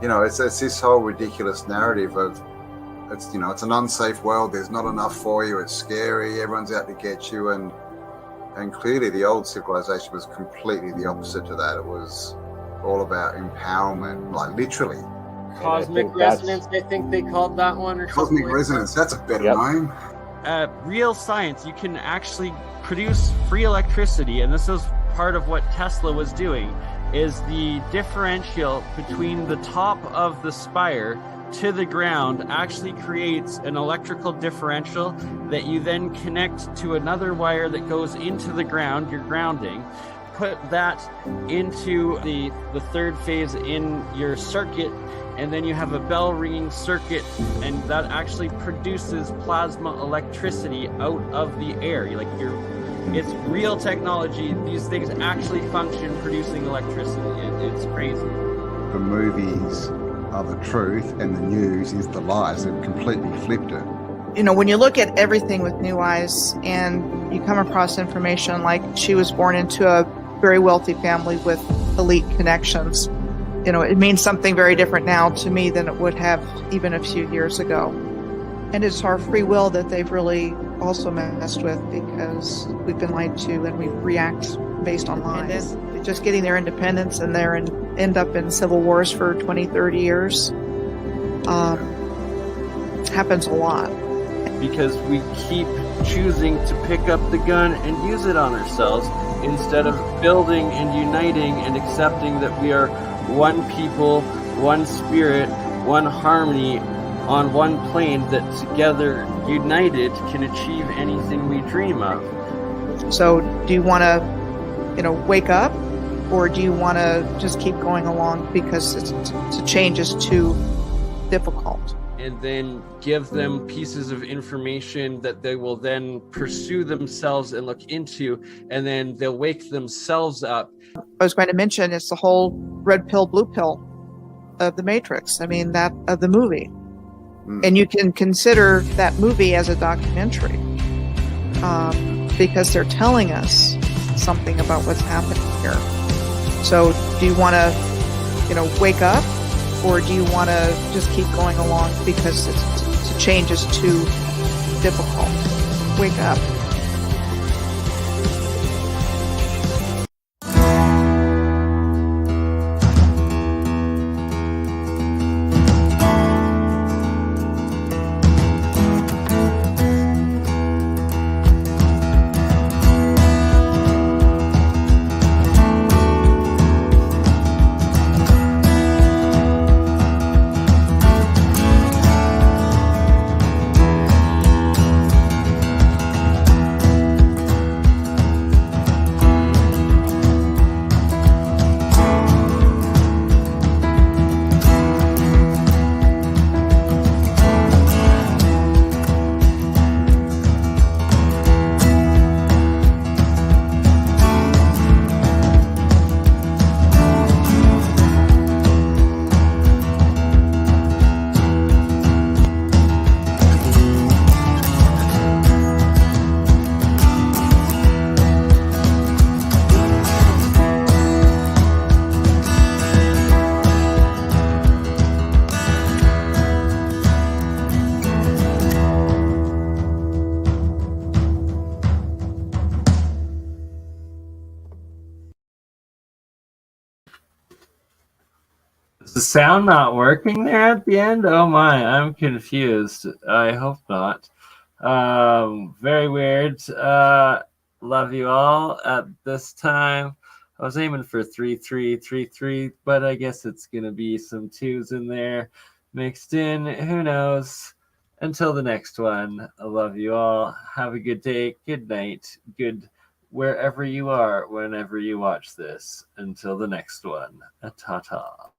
You know, it's this whole ridiculous narrative of it's, you know, it's an unsafe world. There's not enough for you. It's scary. Everyone's out to get you. And clearly the old civilization was completely the opposite to that. It was all about empowerment, like literally.
Cosmic resonance, I think they called that one. Or
Cosmic resonance, that's a better name.
Real science, you can actually produce free electricity, and this is part of what Tesla was doing, is the differential between the top of the spire to the ground actually creates an electrical differential that you then connect to another wire that goes into the ground, your grounding. Put that into the third phase in your circuit, and then you have a bell ringing circuit, and that actually produces plasma electricity out of the air. It's real technology. These things actually function producing electricity. It's crazy.
The movies are the truth and the news is the lies. They've completely flipped it.
You know, when you look at everything with new eyes and you come across information like she was born into a very wealthy family with elite connections, you know, it means something very different now to me than it would have even a few years ago. And it's our free will that they've really also messed with, because we've been lied to and we react based on lies. Just getting their independence and end up in civil wars for 20, 30 years happens a lot.
Because we keep choosing to pick up the gun and use it on ourselves instead of building and uniting and accepting that we are one people, one spirit, one harmony on one plane that together, united, can achieve anything we dream of.
So do you want to, you know, wake up, or do you want to just keep going along because the change is too difficult?
And then give them pieces of information that they will then pursue themselves and look into, and then they'll wake themselves up.
I was going to mention it's the whole red pill, blue pill of the Matrix. I mean, that of the movie. And you can consider that movie as a documentary because they're telling us something about what's happening here. So do you want to, you know, wake up, or do you want to just keep going along because the change is too difficult? Wake up.
Is the sound not working there at the end? Oh my, I'm confused. I hope not. Very weird. Love you all at this time. I was aiming for 3-3-3-3, but I guess it's gonna be some twos in there mixed in. Who knows? Until the next one, I love you all. Have a good day, good night, good wherever you are, whenever you watch this. Until the next one, ta-ta.